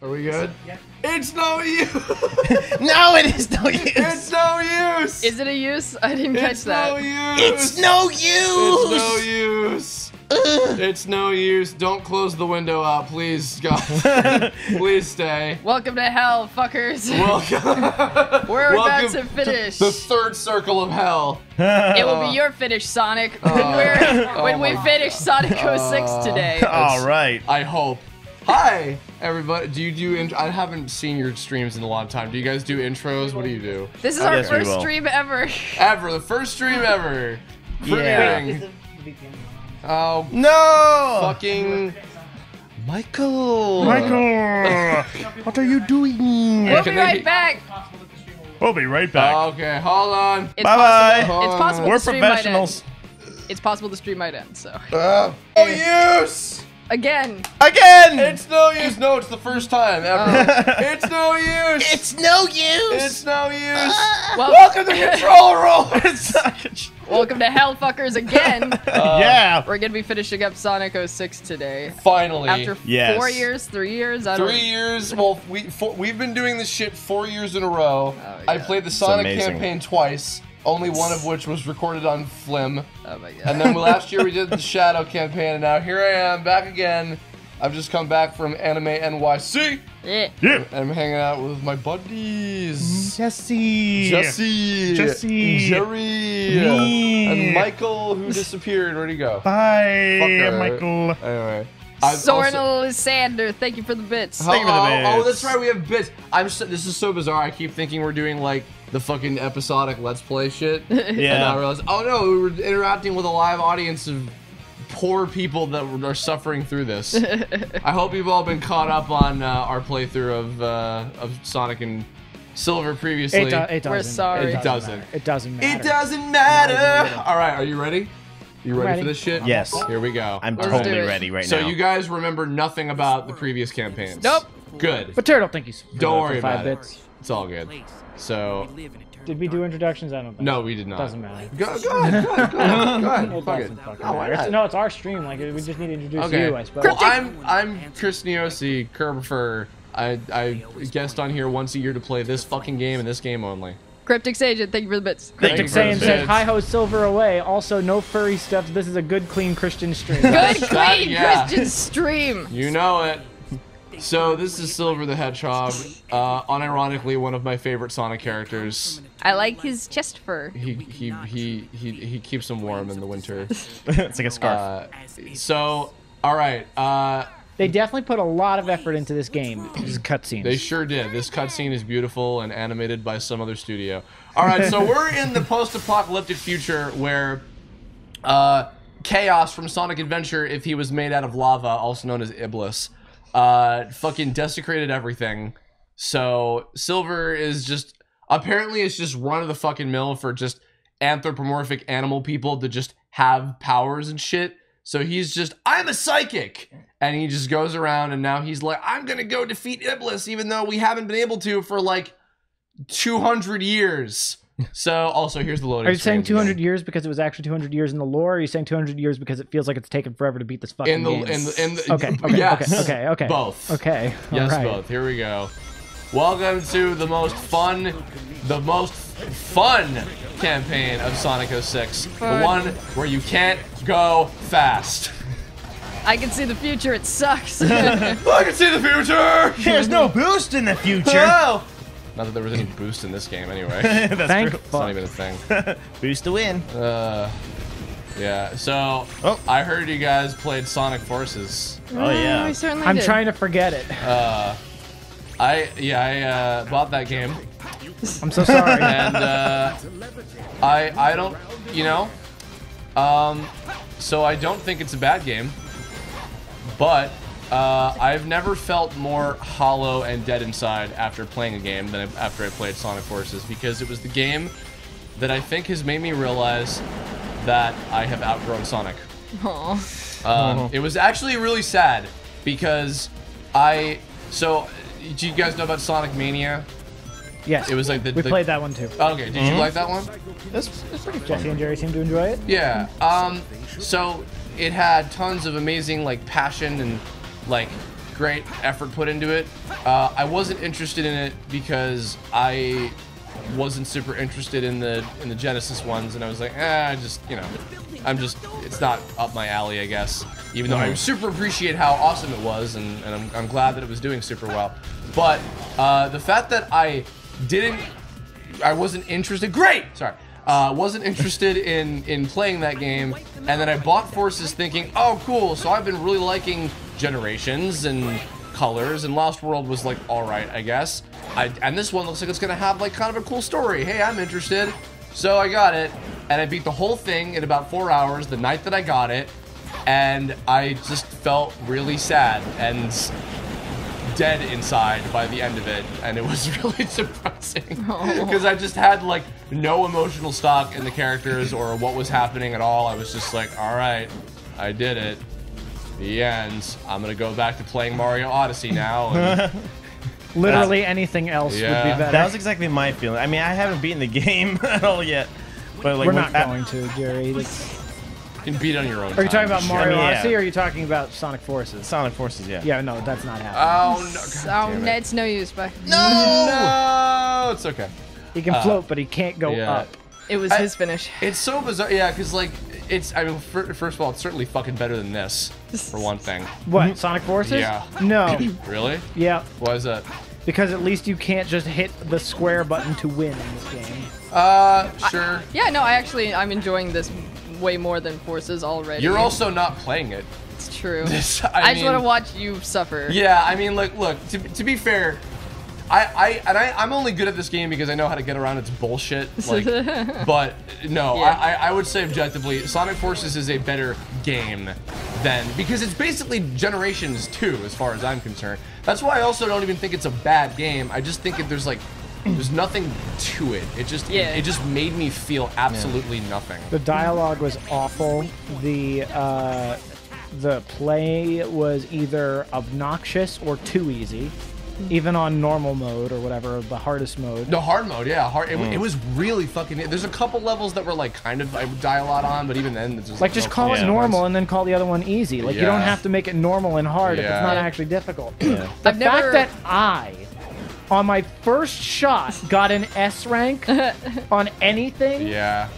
Are we good? Yeah. It's no use! No, it is no use! It's no use! Is it a use? I didn't catch that. It's no use! It's no use! It's no use! It's no use. Don't close the window out, please, God. Please stay. Welcome to hell, fuckers. Welcome. We're about to finish. The third circle of hell. It will be your finish, Sonic, when we finish Sonic 06 today. All right. I hope. Hi, everybody. Do you do? I haven't seen your streams in a long time. Do you guys do intros? What do you do? This is our first stream ever. Ever, the first stream ever. Yeah. Oh no! Fucking Michael. Michael, what are you doing? We'll be right back. We'll be right back. Okay, hold on. It's Bye-bye. It's possible We're the stream might end. professionals. It's possible the stream might end. So. No use. Again. It's no use. No, it's the first time ever. It's no use. It's no use. It's no use. Welcome to the controller room. Welcome to hell, fuckers, again. Yeah. We're gonna be finishing up Sonic 06 today. Finally. After 4 years, 3 years, I don't know. 3 years. Well, we've been doing this shit 4 years in a row. Oh, yeah. I played the Sonic campaign twice. Only one of which was recorded on Flim. Oh my god. And then last year we did the Shadow campaign, and now here I am back again. I've just come back from Anime NYC. Yeah. Yeah. I'm hanging out with my buddies. Jessi, Jerry, me, and Michael, who disappeared. Where'd he go? Bye, Fucker. Michael. Anyway. Soren Lysander, thank you for the bits. Thank you for the bits. Oh, that's right, we have bits. This is so bizarre. I keep thinking we're doing like the fucking episodic Let's Play shit. Yeah. And I realized, oh no, we were interacting with a live audience of poor people that are suffering through this. I hope you've all been caught up on our playthrough of Sonic and Silver previously. It doesn't. We're sorry. It doesn't. It doesn't matter. It doesn't matter. All right, are you ready? You ready Ready. for this shit? Yes. Here we go. I'm Let's totally do it. ready right So now. you guys remember nothing about the previous campaigns? Nope. Good. But Turtle, thank you. Don't worry for 5 about it. bits. It's all good. So, Did we do introductions? I don't think. no, we did not. Doesn't matter. Go ahead. Go ahead. It Fuck it. doesn't fucking Oh, why matter. not? No, it's our stream. Like we just need to introduce Okay. you, I suppose. Well, I'm Chris Niosi, Kirbopher. I guest on here once a year to play this fucking game and this game only. Cryptic Agent, thank you for the bits. Thank you Cryptic for the Saiyan said, bits. "Hi ho, Silver away." Also, no furry stuff. This is a good, clean Christian stream. Good, clean yeah. Christian stream. You know it. So this is Silver the Hedgehog. Unironically, one of my favorite Sonic characters. I like his chest fur. He keeps him warm in the winter. It's like a scarf. So, all right. They definitely put a lot of effort into this game. These cutscenes. They sure did. This cutscene is beautiful and animated by some other studio. All right, so we're in the post-apocalyptic future where Chaos from Sonic Adventure, if he was made out of lava, also known as Iblis, fucking desecrated everything. So Silver is just, apparently it's just run of the fucking mill for just anthropomorphic animal people to just have powers and shit. So he's just, I'm a psychic! And he just goes around and now he's like, I'm gonna go defeat Iblis, even though we haven't been able to for like 200 years. So, also, here's the loading Are you saying screens 200 again. years because it was actually 200 years in the lore? Or are you saying 200 years because it feels like it's taken forever to beat this fucking game? Okay, yes, okay. Both. Okay, Yes, all right. both. Here we go. Welcome to the most fun campaign of Sonic 06. Fun. The one where you can't go fast. I can see the future, it sucks. I can see the future! There's no boost in the future. Oh! Not that there was any boost in this game anyway. That's Thank true. It's not even a thing. Boost to win. Yeah, so I heard you guys played Sonic Forces. Oh yeah. I certainly I'm did. trying to forget it. I bought that game. I'm so sorry. And I don't, you know, so I don't think it's a bad game, but I've never felt more hollow and dead inside after playing a game than after I played Sonic Forces, because it was the game that I think has made me realize that I have outgrown Sonic. Aw. It was actually really sad because so do you guys know about Sonic Mania? Yes, It was like we played that one too. Okay, did you like that one? It's pretty fun. Jessi and Jerry seem to enjoy it. Yeah. So it had tons of amazing like passion and like great effort put into it. I wasn't interested in it because I wasn't super interested in the Genesis ones, and I was like, it's not up my alley, I guess. Even though I super appreciate how awesome it was, and I'm glad that it was doing super well. But the fact that I wasn't interested. Great. Sorry. Wasn't interested in playing that game, and then I bought Forces thinking, oh cool, so I've been really liking Generations and Colors, and Lost World was like alright, I guess. And this one looks like it's gonna have like kind of a cool story. Hey, I'm interested. So I got it, and I beat the whole thing in about 4 hours the night that I got it, and I just felt really sad and dead inside by the end of it, and it was really depressing because I just had like no emotional stock in the characters or what was happening at all. I was just like, all right, I did it. The end. I'm gonna go back to playing Mario Odyssey now. And literally anything else would be better. That was exactly my feeling. I mean, I haven't beaten the game at all yet, but like we're not going to, Jerry. You can beat it on your own. Are you talking about time. Mario Odyssey, or are you talking about Sonic Forces? Sonic Forces, yeah. Yeah, no, that's not happening. Oh no! It's no use, but No, it's okay. He can float, but he can't go up. It was his finish. It's so bizarre, yeah, because like I mean, first of all, it's certainly fucking better than this, for one thing. What, Sonic Forces? Yeah. No. Really? Yeah. Why is that? Because at least you can't just hit the square button to win in this game. Sure. Yeah, no, I'm enjoying this way more than Forces already. You're also not playing it. It's true. I just mean, want to watch you suffer. Yeah, I mean, like, look, to be fair, I'm only good at this game because I know how to get around its bullshit. Like, but no, Yeah. I would say objectively, Sonic Forces is a better game because it's basically Generations 2 as far as I'm concerned. That's why I also don't even think it's a bad game. I just think that there's nothing to it. It just made me feel absolutely nothing. The dialogue was awful. The play was either obnoxious or too easy. Even on normal mode or whatever, the hardest mode. The hard mode, yeah. It was really fucking... There's a couple levels that were like kind of... I would die a lot on, but even then... It's just call it normal and then call the other one easy. Like, you don't have to make it normal and hard if it's not actually difficult. The fact that I, on my first shot, got an S rank on anything... Yeah.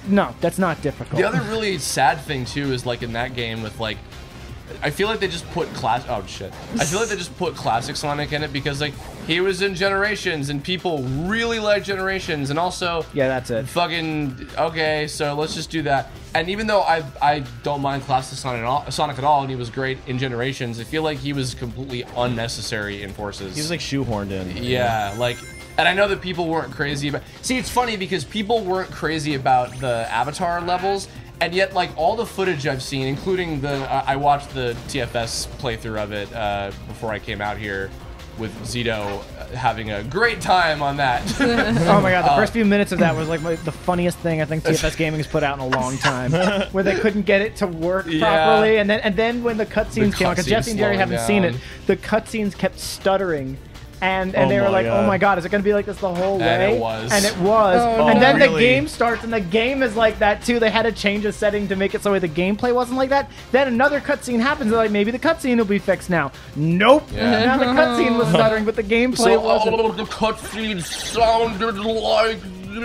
No, that's not difficult. The other really sad thing, too, is like in that game with like... I feel like they just put I feel like they just put classic Sonic in it because like he was in Generations and people really like Generations, and also that's it. Fucking okay, so let's just do that. And even though I don't mind classic Sonic at all, and he was great in Generations, I feel like he was completely unnecessary in Forces. He was like shoehorned in. Yeah, like. And I know that people weren't crazy about... See, it's funny because people weren't crazy about the Avatar levels, and yet, like, all the footage I've seen, including I watched the TFS playthrough of it before I came out here with Zito having a great time on that. Oh my god, the first few minutes of that was like the funniest thing I think TFS Gaming has put out in a long time. Where they couldn't get it to work properly, and then when the cutscenes came out, because Jessi and Jerry haven't seen it, the cutscenes kept stuttering. And they were like, oh my god, is it going to be like this the whole way? And it was. And it was. Oh, and then really? the game starts, and the game is like that too. They had to change a setting to make it so the gameplay wasn't like that. Then another cutscene happens. They're like, maybe the cutscene will be fixed now. Nope. Yeah. Now the cutscene was stuttering, but the gameplay wasn't. All of the cutscenes sounded like... Yeah,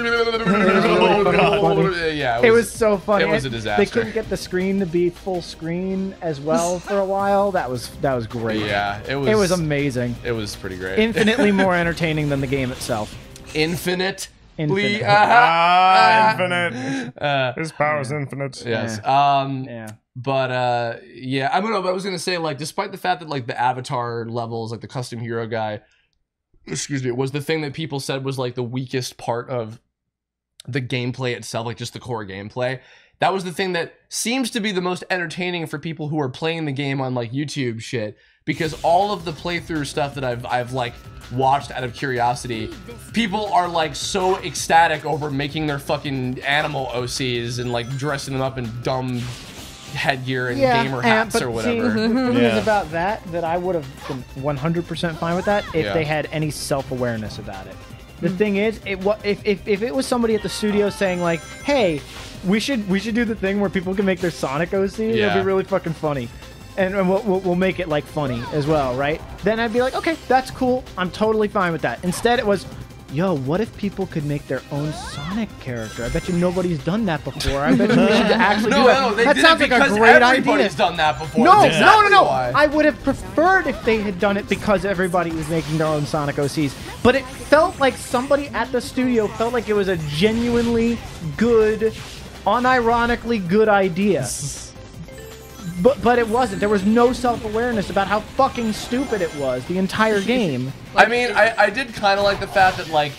it was so funny. It was a disaster. They couldn't get the screen to be full screen as well for a while. That was great. Yeah, it was. It was amazing. It was pretty great. Infinitely more entertaining than the game itself. Infinite. Infinite. Infinite. His power is infinite. Yes. Yeah. But yeah, I don't know. But I was gonna say, like, despite the fact that like the Avatar levels, like the custom hero guy, excuse me, was the thing that people said was like the weakest part of the gameplay itself, like just the core gameplay. That was the thing that seems to be the most entertaining for people who are playing the game on like YouTube shit, because all of the playthrough stuff that I've like watched out of curiosity, people are like so ecstatic over making their fucking animal OCs and like dressing them up in dumb headgear and gamer hats or whatever. See, the thing is about that I would have been 100% fine with that if they had any self-awareness about it. The thing is, if it was somebody at the studio saying like, "Hey, we should do the thing where people can make their Sonic OC," it'd be really fucking funny. and we'll make it like funny as well, right? Then I'd be like, okay, that's cool. I'm totally fine with that. Instead, it was, yo, what if people could make their own Sonic character? I bet you nobody's done that before. I bet you we should actually do that. No, they that did sounds it like a because great everybody's idea. done that before. No, That's exactly no. why. I would have preferred if they had done it because everybody was making their own Sonic OCs. But it felt like somebody at the studio felt like it was a genuinely good, unironically good idea. But it wasn't. There was no self-awareness about how fucking stupid it was the entire game. I mean, I did kind of like the fact that, like,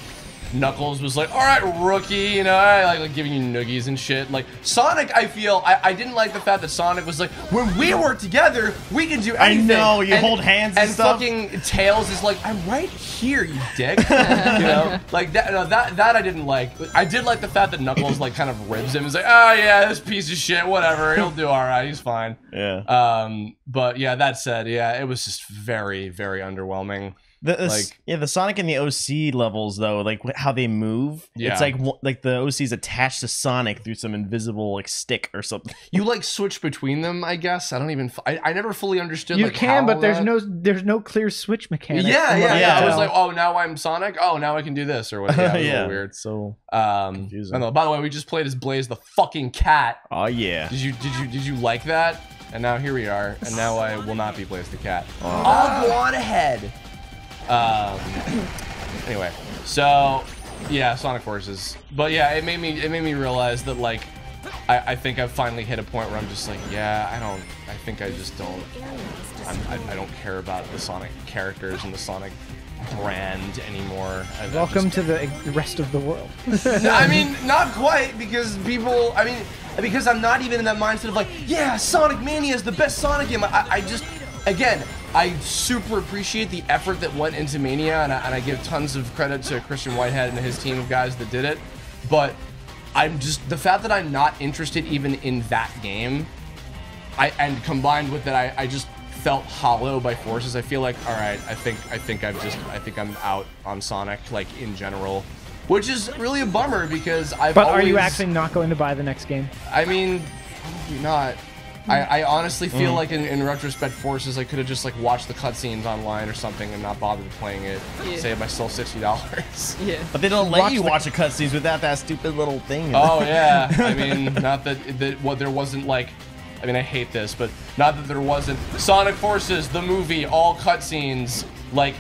Knuckles was like, all right, rookie, you know, I like giving you noogies and shit. Like, Sonic, I feel, I didn't like the fact that Sonic was like, when we work together, we can do anything. I know, you hold hands and stuff. And fucking Tails is like, I'm right here, you dick. You know, like, that I didn't like. I did like the fact that Knuckles, like, kind of ribs him. He's like, oh, yeah, this piece of shit, whatever, he'll do all right, he's fine. Yeah. But, yeah, that said, yeah, it was just very, very underwhelming. The Sonic and the OC levels though, like how they move, it's like the OC's attached to Sonic through some invisible like stick or something. You like switch between them, I guess. I don't even. I never fully understood. You like, can, how but there's no clear switch mechanic. Yeah. I was like, oh, now I'm Sonic. Oh, now I can do this or whatever. Yeah, it was a little weird. So confusing. By the way, we just played as Blaze the fucking cat. Oh yeah. Did you like that? And now here we are. And now I will not be Blaze the cat. I'll go on ahead. Anyway, so yeah, Sonic Forces, but yeah, it made me realize that, like, I think I've finally hit a point where I'm just like, yeah, I think I just don't, I don't care about the Sonic characters and the Sonic brand anymore. Welcome to the rest of the world. I mean, not quite, because because I'm not even in that mindset of like, yeah, Sonic Mania is the best Sonic game. I just, again, I super appreciate the effort that went into Mania, and I give tons of credit to Christian Whitehead and his team of guys that did it, but I'm just, the fact that I'm not interested even in that game, and combined with that, I just felt hollow by Forces. I feel like, all right, I think I'm out on Sonic, like, in general, which is really a bummer because But are you actually not going to buy the next game? I mean, probably not. I honestly feel like in retrospect, Forces, I could have just like watched the cutscenes online or something and not bothered playing it. Save myself $60. Yeah. But they don't let you watch the cutscenes without that stupid little thing. Oh yeah. I mean, not that there wasn't like. I mean, I hate this, but not that there wasn't Sonic Forces, the movie, all cutscenes, like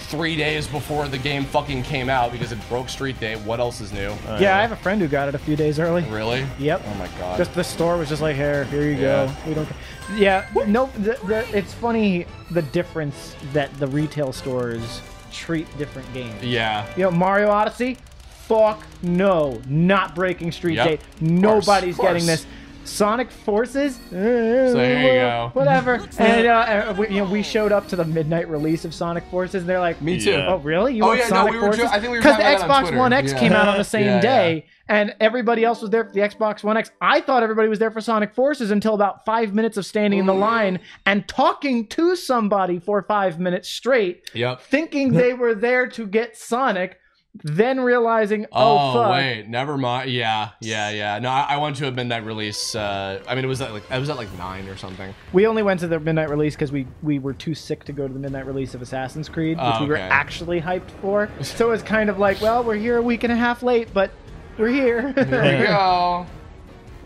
3 days before the game fucking came out because it broke Street Day. What else is new? Yeah, I have a friend who got it a few days early. Really? Yep. Oh my god. Just the store was just like, here you go. We don't. Yeah. No. It's funny the difference that the retail stores treat different games. Yeah. You know, Mario Odyssey. Fuck no, not breaking Street Day. Nobody's getting this. Sonic Forces, so here you go. Whatever. And we showed up to the midnight release of Sonic Forces, and they're like, "Me too." Oh, really? You want Sonic Forces? I think we were because the talking about Xbox One X came out on the same day, and everybody else was there for the Xbox One X. I thought everybody was there for Sonic Forces until about 5 minutes of standing in the line and talking to somebody for 5 minutes straight, thinking they were there to get Sonic. Then realizing, oh fuck. Wait, never mind. Yeah. No, I went to a midnight release. I mean, it was at like 9 or something. We only went to the midnight release because we were too sick to go to the midnight release of Assassin's Creed, which we were actually hyped for. So it's kind of like, well, we're here a week and a half late, but we're here. Here we go.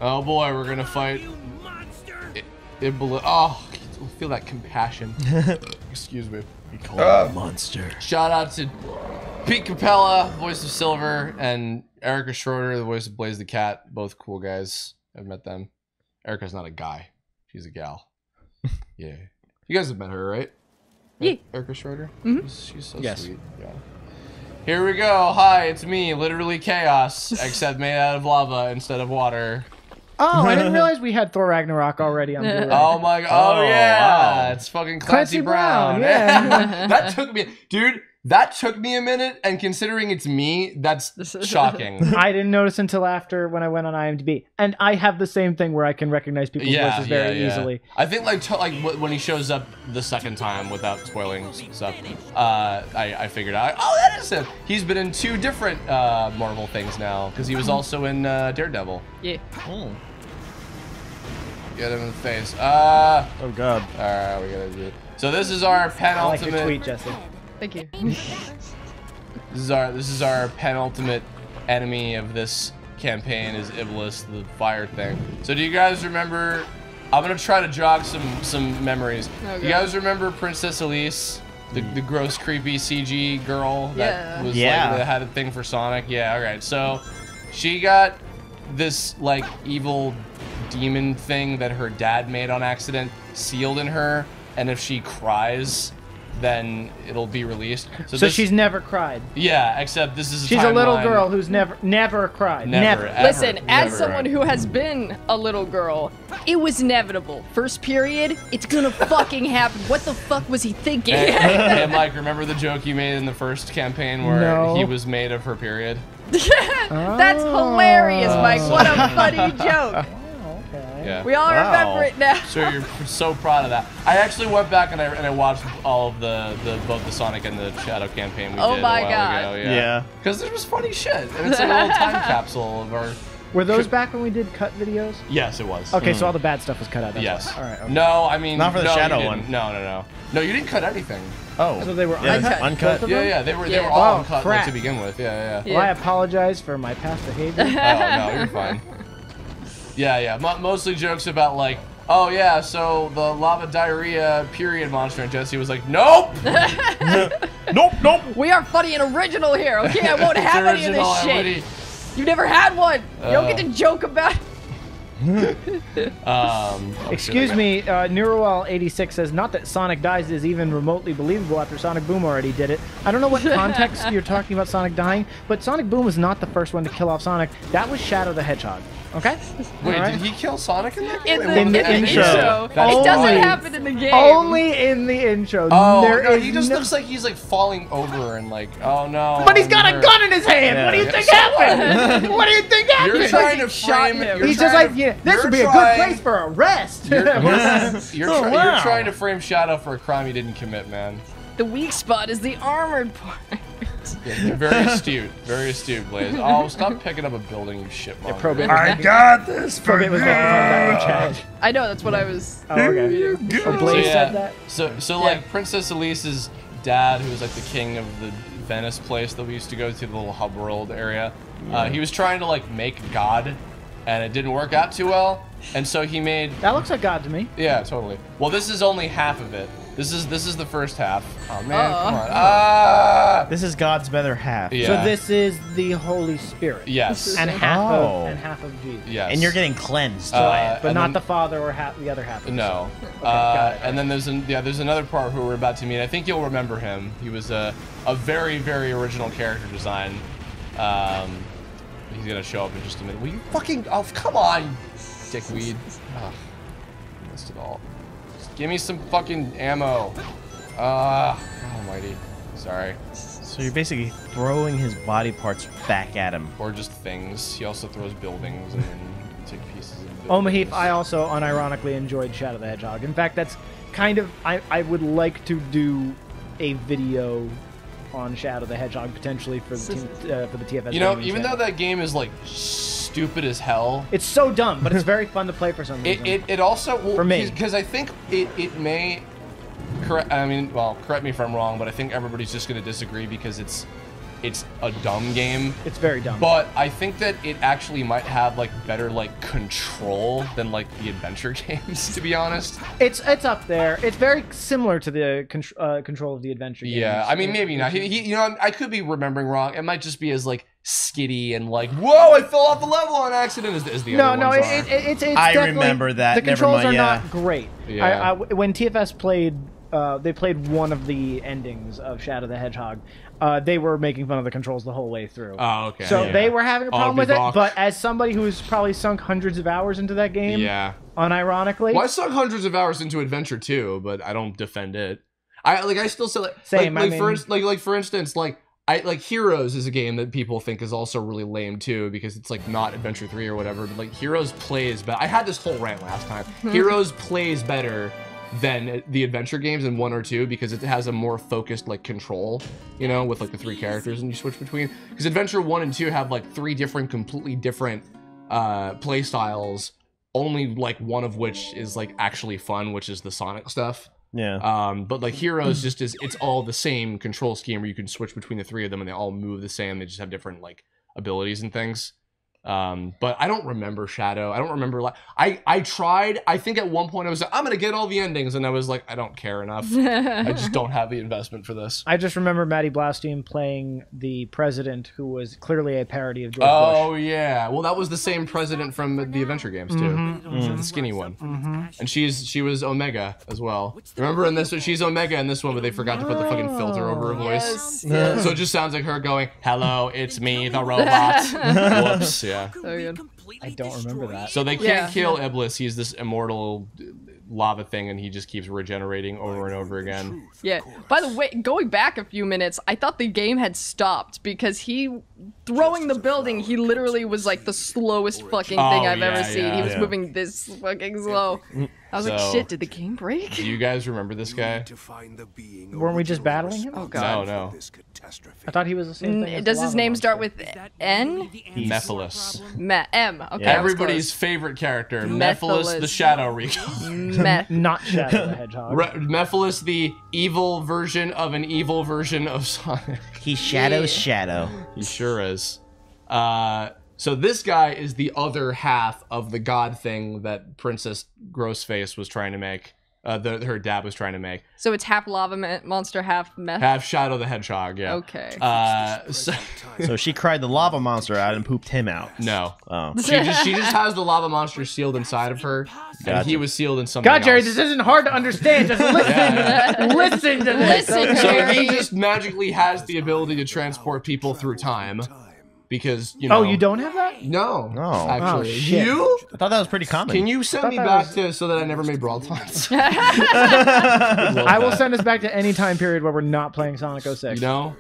Oh boy, we're gonna fight. Oh, feel that compassion. Excuse me. We call it a monster. Shout out to Pete Capella, voice of Silver, and Erica Schroeder, the voice of Blaze the Cat. Both cool guys. I've met them. Erica's not a guy. She's a gal. Yeah. You guys have met her, right? Yeah. Erica Schroeder? Mm-hmm. She's so sweet. Yeah. Here we go. Hi, it's me, literally Chaos, except made out of lava instead of water. Oh, I didn't realize we had Thor Ragnarok already on Blu-ray. Oh my god. Oh yeah. Wow. It's fucking Clancy Brown. Yeah. That took me, dude, that took me a minute, and considering it's me, that's shocking. I didn't notice until after when I went on IMDb. And I have the same thing where I can recognize people's voices very easily. I think like when he shows up the second time without spoiling stuff, I figured out, oh, that is him. He's been in 2 different Marvel things now, because he was also in Daredevil. Yeah. Oh. Get him in the face. Oh god. Alright, we gotta do it. So this is our I like your penultimate. tweet, Jesse. Thank you. This is our penultimate enemy of this campaign is Iblis, the fire thing. So do you guys remember? I'm gonna try to jog some memories. Oh, you guys remember Princess Elise, the gross, creepy CG girl that was like that had a thing for Sonic? Yeah. All right. So she got this like evil demon thing that her dad made on accident sealed in her, and if she cries, then it'll be released. So this, she's never cried. yeah, except this is She's a little girl who's never cried. Never. Ever, Listen, as never. someone who has been a little girl, it was inevitable. First period, it's gonna fucking happen. What the fuck was he thinking? Hey, Mike, remember the joke you made in the first campaign where No. he was made of her period? That's hilarious, Mike. What a funny joke. Okay. Yeah. We all remember it now. So you're so proud of that. I actually went back and I watched all of both the Sonic and the Shadow campaign we did Oh a my while God. ago. Yeah. Because there was funny shit, and it's like a little time capsule of our. Were those back when we did cut videos? Yes, it was. Okay, so all the bad stuff was cut out. That's Yes. why. All right. Okay. No, I mean Not for the no, Shadow you didn't. one. No. No, you didn't cut anything. Oh. So they were yeah, uncut? uncut. Both of Yeah, them? yeah, they were Yeah. all Oh, uncut crap. like, to begin with. Yeah. Well, I apologize for my past behavior. Oh no, you're fine. Yeah. Mostly jokes about like, oh yeah, so the lava diarrhea period monster, and Jessi was like, nope, nope. We are funny and original here, okay? I won't have any of Original this and shit. witty. You never had one. You don't get to joke about Excuse me, Neuroal86 says, not that Sonic dies is even remotely believable after Sonic Boom already did it. I don't know what context you're talking about Sonic dying, but Sonic Boom was not the first one to kill off Sonic. That was Shadow the Hedgehog. Okay? Wait, All right? did he kill Sonic in that in game? the, In the intro. It That's doesn't funny. happen in the game. Only in the intro. Oh, There no, is he just no- looks like he's like falling over and like, oh no. But he's got I'm a hurt. gun in his hand. Yeah. What do you think So happened? What do you think happened? You're trying to shot frame. him. you're He's just trying like, to- yeah, this you're would be a good trying- place for arrest. You're Oh, wow. you're trying to frame Shadow for a crime he didn't commit, man. The weak spot is the armored part. Yeah, very astute, Blaze. Oh, stop picking up a building, you shit monster. Probate. got this Probate was making fun of that in chat. I know, that's what I was. Oh, okay. Oh, Blaze said that. So like Princess Elise's dad, who was like the king of the Venice place that we used to go to, the little hub world area, he was trying to like make God, and it didn't work out too well, and so he made. That looks like God to me. Yeah, totally. Well, this is only half of it. This is the first half. Oh man, Uh-oh. come on. Ah! This is God's better half. Yeah. So this is the Holy Spirit. Yes. And half Oh. of Jesus. Yes. And you're getting cleansed. But and not then- the Father or the other half. Of No. got it. And then there's another part who we're about to meet. I think you'll remember him. He was a very, very original character design. He's gonna show up in just a minute. Will you fucking? Oh, come on, you dickweed. Ugh, missed it all. Just give me some fucking ammo. Almighty. Sorry. So you're basically throwing his body parts back at him. Or just things. He also throws buildings and then you take pieces of buildings. Oh, Mahif, I also unironically enjoyed Shadow the Hedgehog. In fact, that's kind of I would like to do a video on Shadow the Hedgehog potentially for the TFS. You know, gaming even channel. though that game is like stupid as hell, it's so dumb, but it's very fun to play for some reason. it also well, For me. because I think it may correct. I mean, well, correct me if I'm wrong, but I think everybody's just going to disagree because it's a dumb game. It's very dumb. But I think that it actually might have like better like control than like the adventure games, to be honest. It's up there. It's very similar to the control of the adventure games. Yeah, I mean maybe not. He you know, I could be remembering wrong. It might just be as like skitty and like, whoa, I fell off the level on accident as the other ones are. It's I definitely- remember that. The Never controls mind, are yeah. not great. Yeah. When TFS played, they played one of the endings of Shadow the Hedgehog. They were making fun of the controls the whole way through. Oh, okay. So yeah. they were having a problem with it. Bebop. But as somebody who's probably sunk hundreds of hours into that game, Yeah. unironically, Well, I sunk hundreds of hours into Adventure too, but I don't defend it. I still say like, Same, like, I for mean- for instance, like Heroes is a game that people think is also really lame too because it's like not Adventure 3 or whatever, but like Heroes plays better. I had this whole rant last time. Heroes plays better than the adventure games in 1 or 2 because it has a more focused like control, you know, with like the 3 characters and you switch between. Because Adventure 1 and 2 have like 3 different, completely different play styles only like one of which is like actually fun, which is the Sonic stuff. Yeah. But like Heroes just is, it's all the same control scheme where you can switch between the 3 of them and they all move the same. They just have different like abilities and things. But I don't remember Shadow. I don't remember, like, I tried, I think at one point I was like, I'm gonna get all the endings, and I was like, I don't care enough. I just don't have the investment for this. I just remember Maddie Blaustein playing the president, who was clearly a parody of George Bush. Oh yeah, well that was the same president from the Adventure games too, the skinny one, and she was Omega as well. Remember in this, she's Omega in this one, but they forgot to put the fucking filter over her voice, Yes. so it just sounds like her going, "Hello, it's me, the robot." Whoops. Yeah. So good. I don't remember that. So they can't kill Iblis. He's this immortal lava thing, and he just keeps regenerating over and over again. Yeah. By the way, going back a few minutes, I thought the game had stopped because he throwing the building, he literally was like the slowest fucking thing I've ever seen. He was moving this fucking slow. I was like, shit, did the game break? Do you guys remember this guy? Weren't we just battling him? Oh god. No. I thought he was the same thing. Does his name start with N? Mephiles. M. Okay. Yeah. Everybody's favorite character, Mephiles the Shadow Recon. Not Shadow the Hedgehog. Mephiles, the evil version of an evil version of Sonic. He shadows Shadow. He sure is. So this guy is the other half of the god thing that Princess Grossface was trying to make. Her dad was trying to make. So it's half lava monster, half meth? Half Shadow the Hedgehog, yeah. Okay. So she cried the lava monster out and pooped him out. No. Oh. She just has the lava monster sealed inside of her, and he was sealed in something God, Jerry, else. this isn't hard to understand. Just listen. Listen to this. Listen, So Jerry. he just magically has the ability to transport people through time, because you know. Oh, you don't have that? No, Oh. actually, Oh, shit. you. I thought that was pretty common. Can you send me that back was- to so that I never made Brawl Taunts? I will send us back to any time period where we're not playing Sonic 06. You know?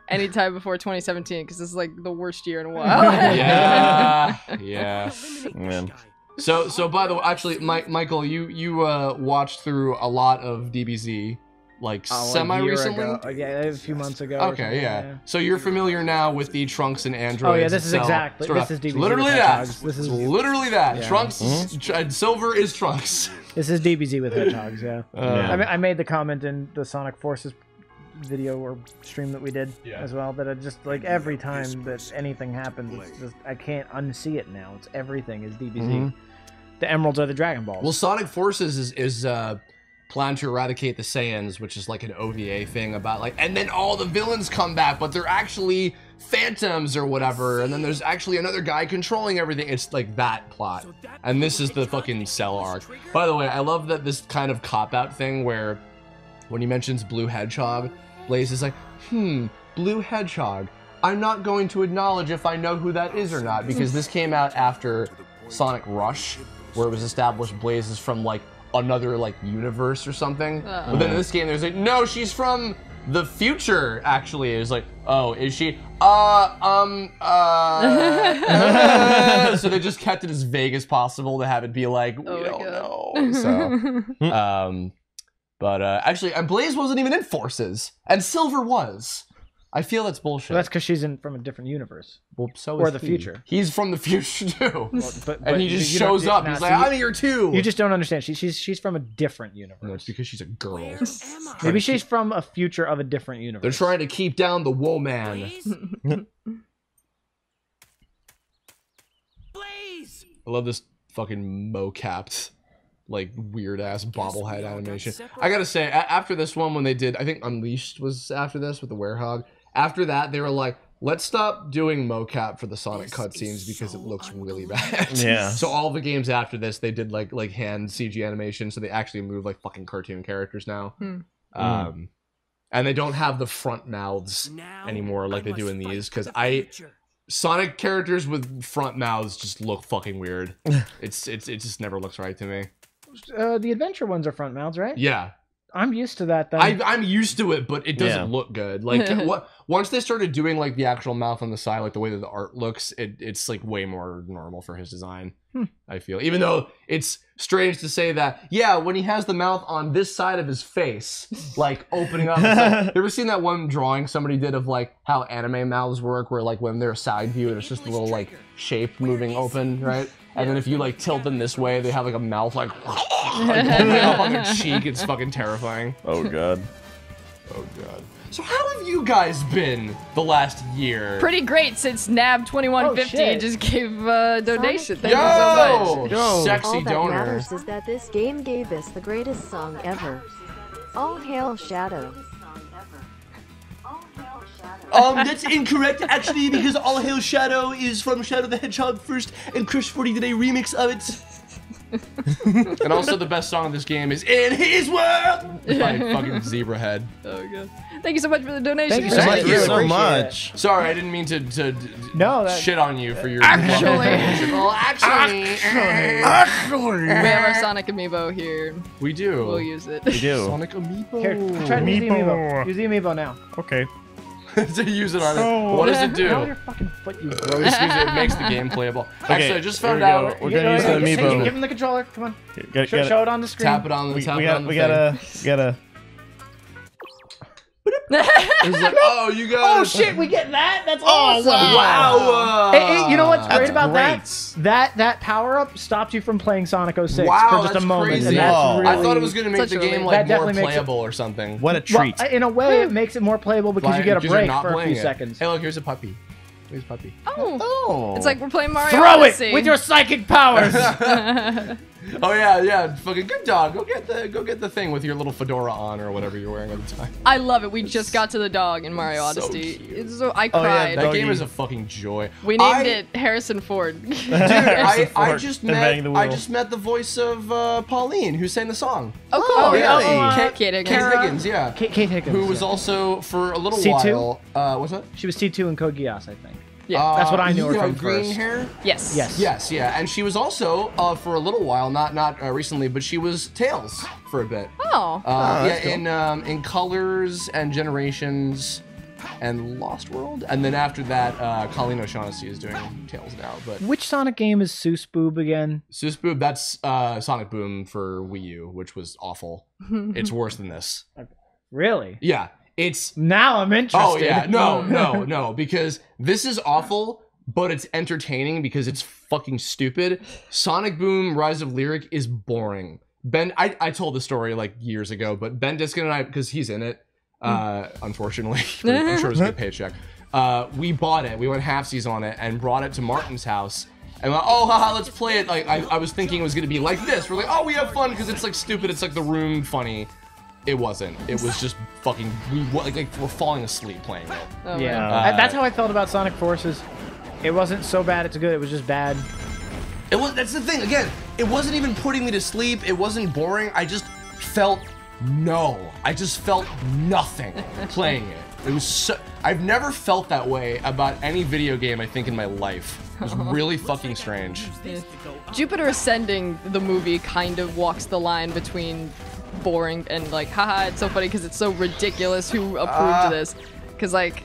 Anytime before 2017, because this is like the worst year in a while. Yeah, yeah. Man. So by the way, actually, Michael, you watched through a lot of DBZ, like semi recently. Yeah, a few months ago. or Okay, something, yeah. So you're familiar now with the Trunks and Androids. Oh yeah, this is itself. exactly. Sort of- This is DBZ. literally with that. hedgehogs. This is Literally that. Yeah. Trunks, Silver is Trunks. This is DBZ with hedgehogs. Yeah. Yeah. I made the comment in the Sonic Forces video or stream that we did as well that I just like every time that anything happens, it's just I can't unsee it now. It's everything is DBZ. The emeralds are the Dragon Balls. Well, Sonic Forces is plan to eradicate the Saiyans, which is like an OVA thing about like, and then all the villains come back, but they're actually phantoms or whatever, and then there's actually another guy controlling everything. It's like that plot, and this is the fucking Cell arc. By the way, I love that this kind of cop-out thing where when he mentions Blue Hedgehog, Blaze is like, Blue Hedgehog. I'm not going to acknowledge if I know who that is or not, because this came out after Sonic Rush, where it was established Blaze is from like another like universe or something. But then in this game, there's like, no, she's from the future. Actually, it was like, oh, is she? So they just kept it as vague as possible to have it be like, we don't know. So, but actually, Blaze wasn't even in Forces, and Silver was. I feel that's bullshit. Well, that's because she's from a different universe. Well, so or is the he. future. He's from the future too, But and he just you don't- shows up. nah, He's so like, I'm here too. You just don't understand. She's from a different universe. No, it's because she's a girl. Maybe she's from a future of a different universe. They're trying to keep down the woman. I love this fucking mo-capped, like, weird-ass bobblehead animation. I gotta say, after this one, when they did, I think Unleashed was after this with the werehog. After that, they were like, let's stop doing mocap for the Sonic cutscenes because it looks really bad. Yeah. So all the games after this, they did like hand CG animation, so they actually move like fucking cartoon characters now. And they don't have the front mouths anymore like they do in these, because Sonic characters with front mouths just look fucking weird. It just never looks right to me. The adventure ones are front mouths, right? Yeah. I'm used to that, though. I'm used to it, but it doesn't look good. Like once they started doing like the actual mouth on the side, like the way that the art looks, it's like way more normal for his design. I feel, even though it's strange to say that. Yeah, when he has the mouth on this side of his face, like opening up. It's like, you ever seen that one drawing somebody did of like how anime mouths work, where like when they're side view, it's just a little like shape moving open, right? And then if you like tilt them this way, they have like a mouth like bubbling up on their cheek. It's fucking terrifying. Oh god. Oh god. So how have you guys been the last year? Pretty great since Nab2150 just gave a donation. Thank Yo! you so much. Yo! Sexy All that donor. matters is that this game gave us the greatest song ever. All hail Shadow. That's incorrect actually, because All Hail Shadow is from Shadow the Hedgehog first and Crush 40 Today remix of it. And also the best song in this game is In His World by fucking Zebrahead. Oh god. Thank you so much for the donation. Thank you so much. Sorry, I didn't mean to No, shit on you for your Actually. Well, actually. We have our Sonic Amiibo here. We do. We'll use it. We do. Sonic Amiibo. Here, try to use the amiibo. Use the amiibo now. Okay. To use it on it. What does it do? Now your fucking foot, you gross. It makes the game playable. Actually, I just there found we go. out. We're gonna use the amiibo. Give him the controller. Come on. Get Show it on the screen. Tap it on the We tap it on the gotta. It's like, oh, you got. Oh shit, we get that? That's awesome. Wow. Hey, you know what's great That's about great. that power up stopped you from playing Sonic 06 Wow, for just that's a moment. crazy. And that's Whoa. really, I thought it was gonna make Such the a game relief. like That more definitely makes it- playable or something. What a treat. Well, in a way, it makes it more playable because you get a Because you're break not for a playing few it. seconds. Hey, look, here's a puppy. Here's a puppy. Oh. Oh. It's like we're playing Mario Throw Odyssey. it with your psychic powers. Oh yeah, fucking good dog. Go get the thing with your little fedora on or whatever you're wearing at the time. I love it. We just got to the dog in Mario So Odyssey. cute. It's so I yeah, cried. That Doggy. game is a fucking joy. We named it Harrison Ford. Dude, I Ford just inventing the met the voice of Pauline, who sang the song. Oh, cool. really? Kate Higgins. Kate Higgins, yeah. Kate Higgins. Who was yeah. also for a little C2? while. What's that? She was C2 in Code Geass, I think. Yeah. That's what I knew her you know, from green first. hair. Yes. Yes. Yes, yeah, and she was also for a little while, not recently, but she was Tails for a bit. Oh. Yeah, in Colors and Generations and Lost World, and then after that, Colleen O'Shaughnessy is doing Tails now. But Which Sonic game is Seuss Boob again? Sus Boob, that's Sonic Boom for Wii U, which was awful. It's worse than this. Really? Yeah, it's. Now I'm interested. Oh yeah, no, because this is awful, but it's entertaining because it's fucking stupid. Sonic Boom: Rise of Lyric is boring. Ben, I told the story like years ago, but Ben Diskin and I, because he's in it, unfortunately, I'm sure it was a good paycheck. We bought it. We went halfsies on it and brought it to Martin's house. And we're like, oh, haha, let's play it. Like I was thinking it was gonna be like this. We're like, oh, we have fun because it's like stupid. It's like The Room funny. It wasn't. It was just fucking. We're falling asleep playing it. Oh, Yeah. man. That's how I felt about Sonic Forces. It wasn't so bad it's good. It was just bad. It was. That's the thing. Again, it wasn't even putting me to sleep. It wasn't boring. I just felt I just felt nothing playing it. It was so. I've never felt that way about any video game, I think, in my life. It was really fucking strange. Jupiter Ascending, the movie, kind of walks the line between boring and like, haha, it's so funny because it's so ridiculous who approved this. Because like,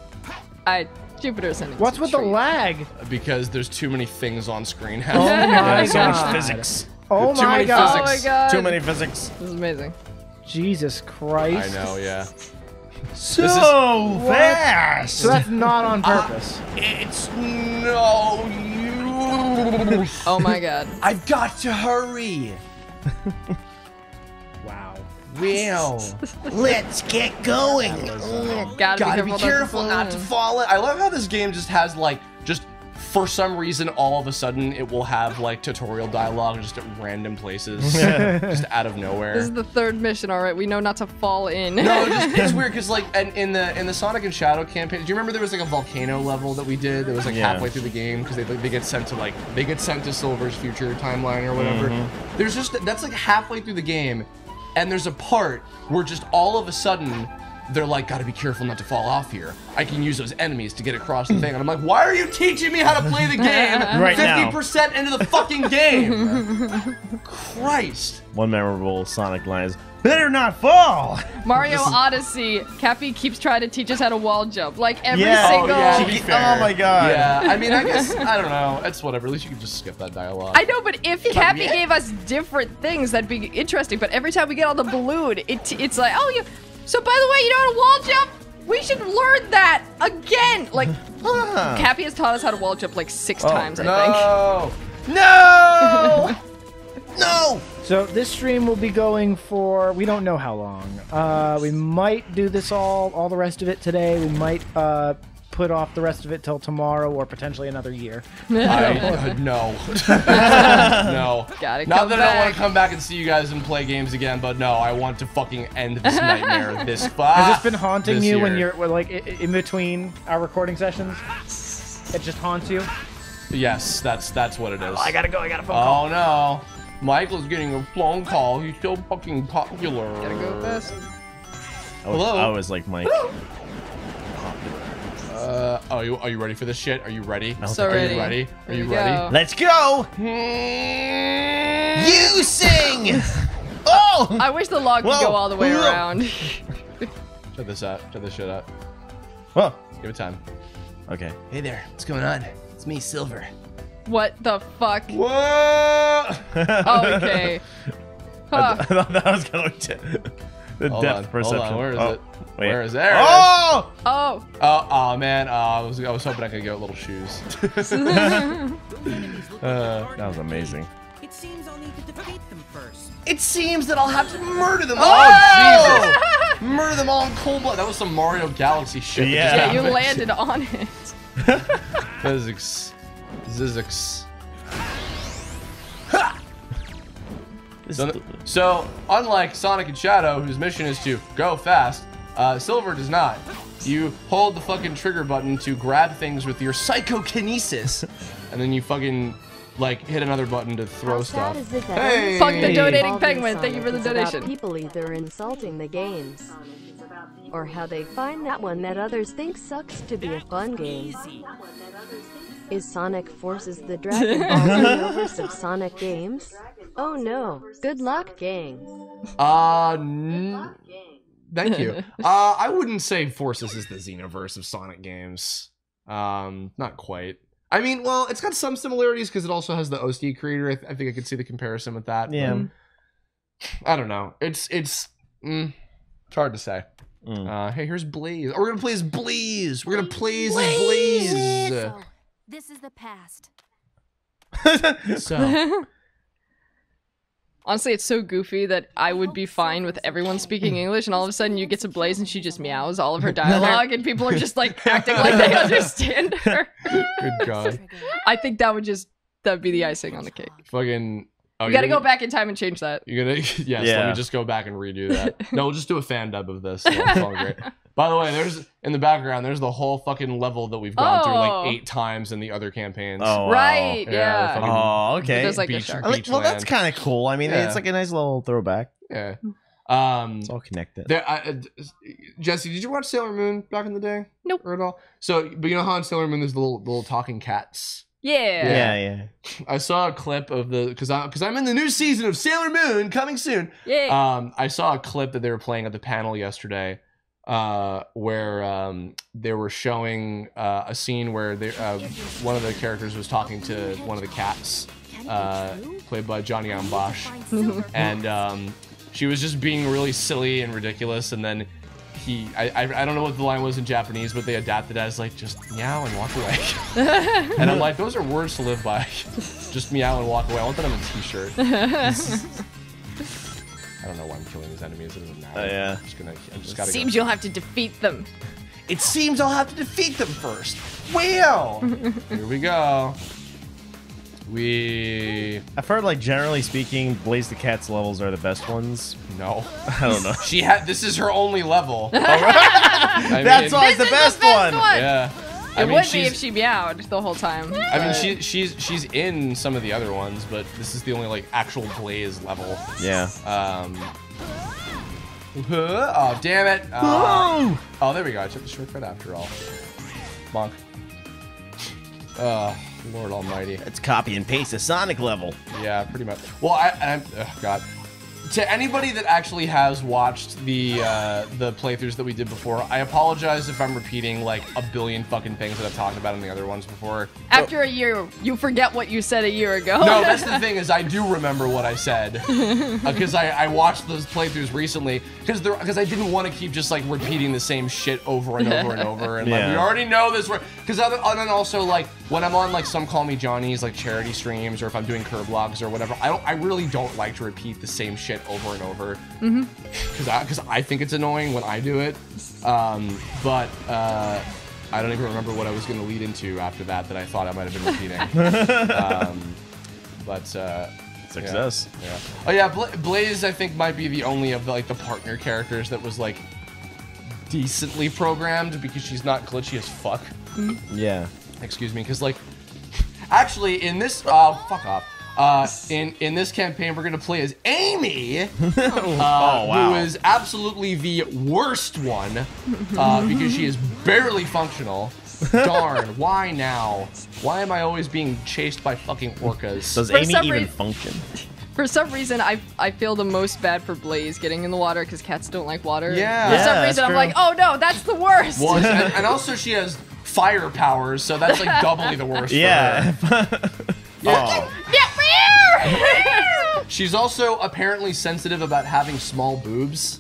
Jupiter Ascending. What's with the lag? Because there's too many things on screen. Oh my So much god. physics. Oh Too my many god. Oh my god. Too many physics. This is amazing. Jesus Christ. I know, yeah. So fast. So that's not on purpose. It's no you. Oh my god. I've got to hurry. Wow. Well, Let's get going. Gotta be careful not to fall in. I love how this game just has like for some reason all of a sudden it will have like tutorial dialogue just at random places, just out of nowhere. This is the third mission, all right. We know not to fall in. No, it's weird because like in the Sonic and Shadow campaign, do you remember there was like a volcano level that we did that was like Yeah. halfway through the game because they get sent to Silver's future timeline or whatever. There's that's like halfway through the game, and there's a part where just all of a sudden they're like, gotta be careful not to fall off here. I can use those enemies to get across the thing. And I'm like, why are you teaching me how to play the game Right now. 50% into the fucking game? Christ. One memorable Sonic line is, better not fall. Mario Odyssey, Cappy keeps trying to teach us how to wall jump. Like every Yeah. single... Oh, yeah. She to be ke- fair. oh my god. Yeah, I mean, I guess, I don't know. It's whatever. At least you can just skip that dialogue. I know, but if Cappy gave us different things, that'd be interesting. But every time we get on the balloon, it's like, oh, so by the way, you know how to wall jump? We should learn that again. Like, Cappy has taught us how to wall jump like 6 times, I think. No! No! No! So this stream will be going for, we don't know how long. We might do this all the rest of it today. We might put off the rest of it till tomorrow or potentially another year. No. No. Gotta Not come that I don't want back. to come back and see you guys and play games again, but no, I want to fucking end this nightmare this far. Has this been haunting this you when year. you're like in between our recording sessions? It just haunts you? Yes, that's what it is. Oh, I gotta go, I got a phone call. Oh no. Michael's getting a phone call. He's so fucking popular. Gotta go fast. Hello? I was like, Mike. Are you ready for this shit? Are you ready? So Are ready. you ready? Are Here you we ready? go. Let's go! You sing! Oh! I wish the log could Whoa. go all the way Whoa. around. Check this out. Check this shit out. Whoa. Give it time. Okay. Hey there. What's going on? It's me, Silver. What the fuck? Whoa! Oh, okay. I Huh. thought that was going to... The Hold depth on, perception. Hold on. Where is Oh, it? wait. Where is it? There Oh! Oh. Oh man. I was hoping I could get little shoes. That was amazing. It seems I'll need to defeat them first. It seems that I'll have to murder them. Oh! Jesus! Murder them all in cold blood. That was some Mario Galaxy shit. Yeah. Yeah, you landed on it. Physics. Physics. So, unlike Sonic and Shadow, whose mission is to go fast, Silver does not. You hold the fucking trigger button to grab things with your psychokinesis, and then you fucking like hit another button to throw How stuff. sad is it that Hey! Fuck the donating Involved in penguin. Thank you for the Sonic is about donation. People either insulting the games or how they find that one that others think sucks to be a fun game. Is Sonic Forces the Dragon Ball universe of Sonic games? Oh no. Good luck, gang. Thank you. I wouldn't say Forces is the Xenoverse of Sonic games. Not quite. I mean, well, it's got some similarities because it also has the OC creator. I think I could see the comparison with that. Yeah. but I don't know. It's hard to say. Hey, here's Blaze. Oh, we're gonna play as Blaze. We're gonna play as Blaze. So, this is the past. So, Honestly, it's so goofy that I would be fine with everyone speaking English, and all of a sudden you get to Blaze and she just meows all of her dialogue, and people are just like acting like they understand her. good God. I think that'd be the icing on the cake. Fucking. Oh, You gotta go back in time and change that. You're gonna yes. Let Yeah. me just go back and redo that. No, we'll just do a fan dub of this. It's all great. By the way, there's in the background. There's the whole fucking level that we've gone through Oh. like 8 times in the other campaigns. Oh, wow. Right, Yeah, yeah. fucking- Oh, okay. There's like a Beach- shark. I like- well, that's Beachland. kind of cool. I mean, Yeah. it's like a nice little throwback. Yeah. It's all connected. Jesse, did you watch Sailor Moon back in the day? Nope. Or at all? So, but you know how in Sailor Moon there's the little talking cats. Yeah. Yeah. I saw a clip of the because I'm in the new season of Sailor Moon coming soon. Yeah. I saw a clip that they were playing at the panel yesterday, where they were showing a scene where one of the characters was talking to one of the cats, played by Johnny Ambosh, and she was just being really silly and ridiculous, and then I don't know what the line was in Japanese, but they adapted it as like just meow and walk away. And I'm like, those are words to live by. Just meow and walk away. I want that on a t-shirt. I don't know why I'm killing these enemies. It doesn't matter. Yeah. I just gotta Seems go. you'll have to defeat them. It seems I'll have to defeat them first. Well, here we go. I've heard, like, generally speaking, Blaze the Cat's levels are the best ones. No. I don't know. This is her only level. That's always the best one. Yeah. It would be if she meowed the whole time. I mean, she's in some of the other ones, but this is the only like actual Blaze level. Yeah. Oh damn it! Oh, there we go. I took the shortcut after all. Bonk. Lord Almighty. It's copy and paste a Sonic level. Yeah, pretty much. Well, oh God. to anybody that actually has watched the playthroughs that we did before, I apologize if I'm repeating like a billion fucking things that I've talked about in the other ones before. After a year, you forget what you said a year ago. No, that's the thing is I do remember what I said because I watched those playthroughs recently because I didn't want to keep just like repeating the same shit over and over and over and like we already know this. Because then also like when I'm on like some Call Me Johnny's like charity streams or if I'm doing Curblogs or whatever, I really don't like to repeat the same shit over and over because I think it's annoying when I do it. But I don't even remember what I was going to lead into after that I thought I might have been repeating. Success. Yeah. Oh yeah, Blaze I think might be the only of the partner characters that was like decently programmed because she's not glitchy as fuck. Yeah. Excuse me, because like actually in this fuck off. In this campaign, we're gonna play as Amy, who is absolutely the worst one because she is barely functional. Darn, why now? Why am I always being chased by fucking orcas? Does Amy even function? For some reason, I feel the most bad for Blaze getting in the water because cats don't like water. Yeah. For some reason, I'm like, oh no, that's the worst. Well, and also she has fire powers, so that's like doubly the worst. Yeah. For her. Oh. She's also apparently sensitive about having small boobs.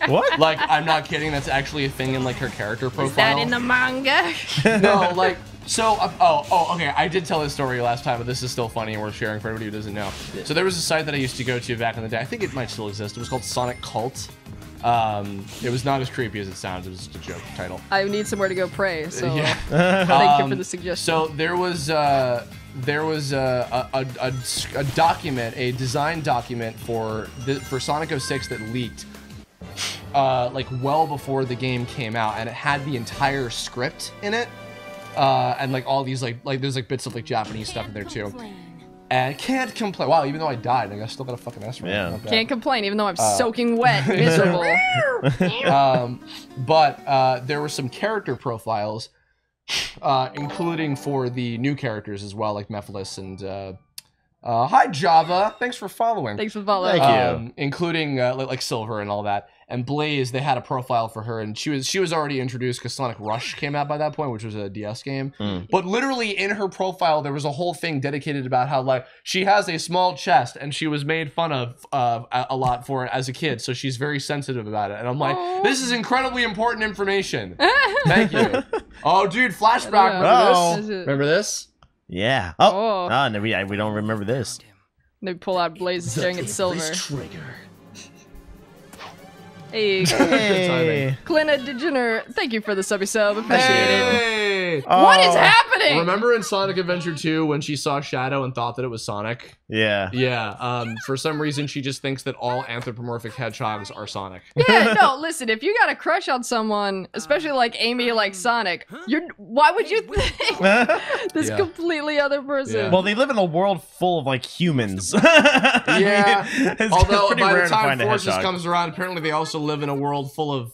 What? Like, I'm not kidding. That's actually a thing in like her character profile. Is that in the manga? No, like, so, okay. I did tell this story last time, but this is still funny and worth sharing for everybody who doesn't know. So there was a site that I used to go to back in the day. I think it might still exist. It was called Sonic Cult. It was not as creepy as it sounds. It was just a joke title. I need somewhere to go pray. So yeah. Thank you for the suggestion. So there was a document, a design document for Sonic 06 that leaked like well before the game came out, and it had the entire script in it, and like all these like there's like bits of like Japanese stuff in there too. And can't complain. Wow, even though I died, I still got a fucking S rank. Yeah. Can't complain, even though I'm soaking wet, miserable. But there were some character profiles, including for the new characters as well, like Mephiles and hi Java, thanks for following. Thanks for following. Thank you. Including like Silver and all that. And Blaze, they had a profile for her, and she was already introduced because Sonic Rush came out by that point, which was a DS game. But literally in her profile, there was a whole thing dedicated about how like she has a small chest, and she was made fun of a lot for it as a kid, so she's very sensitive about it. And I'm like, this is incredibly important information. Thank you. Oh, dude, flashback. Remember this? Remember this? Yeah. No, we don't remember this. They pull out Blaze staring at Silver. Trigger. Hey, Clina Degener, thank you for the sub. Appreciate it. Oh. What is happening? Remember in Sonic Adventure 2 when she saw Shadow and thought that it was Sonic? Yeah. Yeah. For some reason, she just thinks that all anthropomorphic hedgehogs are Sonic. Yeah, no, listen, if you got a crush on someone, especially like Amy, like Sonic, why would you think this completely other person? Yeah. Well, they live in a world full of like humans. Yeah. Although by the time Forces hedgehog comes around, apparently they also live in a world full of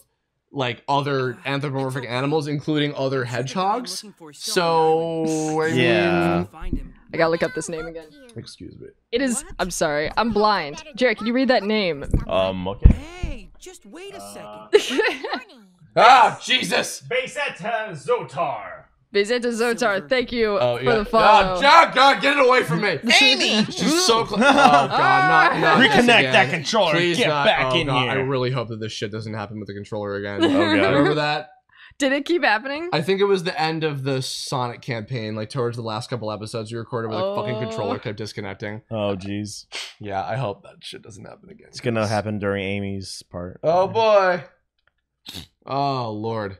like other anthropomorphic animals, including other hedgehogs. So I mean, I gotta look up this name again. Excuse me. It is. I'm sorry. I'm blind. Jared, can you read that name? Okay. Hey, just wait a second. Ah, Jesus! Bezetta Zotar. Bezetta Zotar, thank you for yeah. the follow. God, get it away from me! Amy! She's so close. Oh, God, not reconnect that controller. Please get not. back in God, here. I really hope that this shit doesn't happen with the controller again. Oh, God. Remember that? Did it keep happening? I think it was the end of the Sonic campaign, like towards the last couple episodes we recorded where the fucking controller kept disconnecting. Oh, jeez. Yeah, I hope that shit doesn't happen again. It's gonna happen during Amy's part. Oh, boy. Oh, Lord.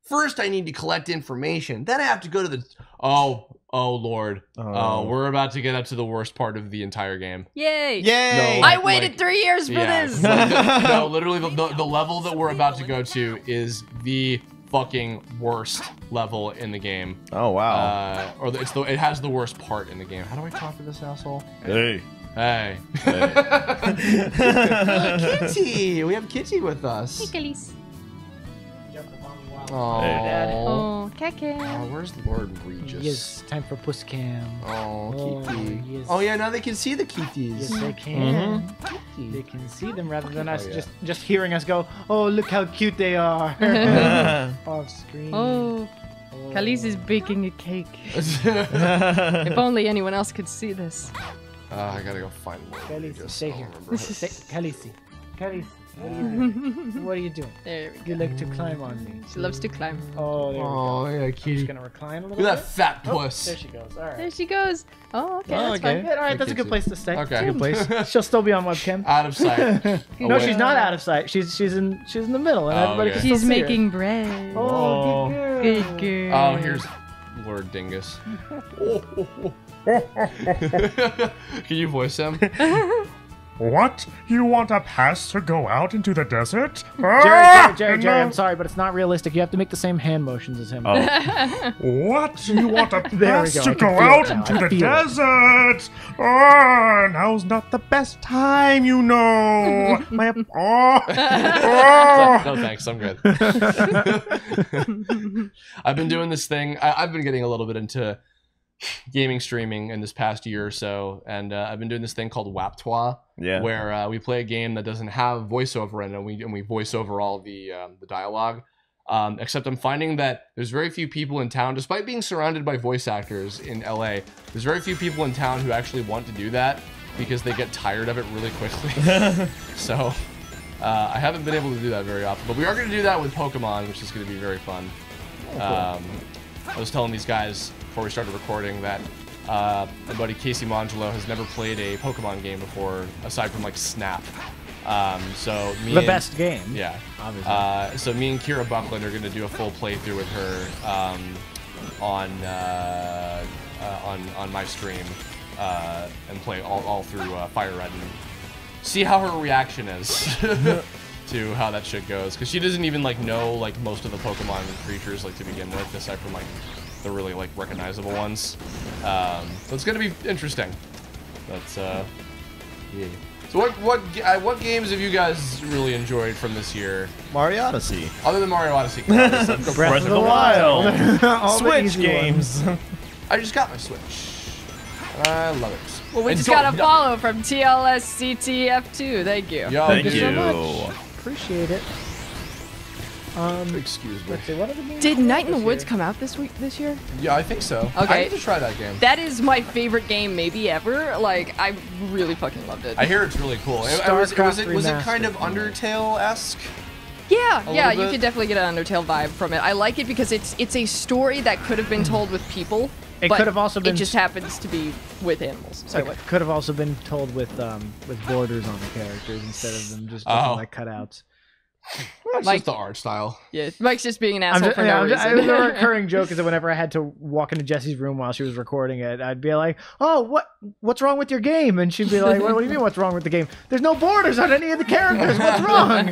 First, I need to collect information. Then I have to go to the... Oh, Lord. Oh, we're about to get up to the worst part of the entire game. Yay! Yay! No, I waited 3 years for this! No, literally, the level that we're about to go to is the fucking worst level in the game. Oh, wow. It has the worst part in the game. How do I talk to this asshole? Hey. Hey. Kitty! We have Kitty with us. Hey, Khalees. Oh, Dad. Oh, Cat cam. Oh, where's Lord Regis? Yes, time for puss cam. Oh, Kitty. Yes. Oh yeah, now they can see the kitties. Yes, they can. They can see them rather than us just hearing us go, oh, look how cute they are. Off screen. Oh, Khalees is baking a cake. If only anyone else could see this. I gotta go find Lord Khalees, Regis. stay I don't here. remember her. Khalees. Khalees, what are you doing? What are you doing? There we go. You like to climb on me. She loves to climb. Oh, there we go. Oh yeah, Just kitty. gonna recline a little Look at bit. that fat Oh, puss. there she goes. All right. There she goes. Oh, okay, Oh, that's okay. fine. Good. All right, that's a Okay, good place to stay. Okay. It's a good place. She'll still be on webcam. Out of sight. No, Away. she's not out of sight. She's in the middle, and Oh, everybody okay. can still She's see her. making bread. Oh, good girl. Good girl. Oh, here's Lord Dingus. Can you voice him? What? You want a pass to go out into the desert? Jerry, I'm sorry, but it's not realistic. You have to make the same hand motions as him. What? You want a There we pass go. to I go can feel out it now. into I the feel it. desert? Now's not the best time, you know. No thanks, I'm good. I've been doing this thing. I've been getting a little bit into gaming streaming in this past year or so, and I've been doing this thing called Waptois, where we play a game that doesn't have voiceover in it, and we voice over all the dialogue. Except I'm finding that there's very few people in town, despite being surrounded by voice actors in LA, there's very few people in town who actually want to do that because they get tired of it really quickly. So I haven't been able to do that very often, but we are going to do that with Pokemon, which is going to be very fun. I was telling these guys before we started recording that my buddy Casey Mongelo has never played a Pokemon game before, aside from like Snap. So me The and, best game. yeah. Obviously. So me and Kira Buckland are going to do a full playthrough with her on my stream and play all through Fire Red and see how her reaction is to how that shit goes, because she doesn't even like know like most of the Pokemon creatures like to begin with, aside from like the really like recognizable ones. So it's gonna be interesting. That's yeah. So what games have you guys really enjoyed from this year, Mario Odyssey. other than Mario Odyssey? Breath of the Wild. All the Switch easy games. I just got my Switch. I love it. Well, we And just don't- got a follow from TLSCTF2. Thank you. Yo, Thank dude. you. so much. Appreciate it. Excuse me. Let's see, what are the games Did coming Night out in the this Woods year? come out this year? Yeah, I think so. Okay. I need to try that game. That is my favorite game maybe ever. Like, I really fucking loved it. I hear it's really cool. Was StarCraft it kind of Remastered. Undertale-esque? Yeah, A yeah, little you bit? could definitely get an Undertale vibe from it. I like it because it's a story that could have been told with people. It but could have also been It just happens to be with animals. Sorry, It what? could have also been told with borders on the characters instead of them just looking like cutouts. That's Mike- just the art style. Yeah, Mike's just being an asshole for no reason. It was a recurring joke is that whenever I had to walk into Jessie's room while she was recording it, I'd be like, "Oh, what's wrong with your game?" And she'd be like, "What do you mean what's wrong with the game? There's no borders on any of the characters. What's wrong?"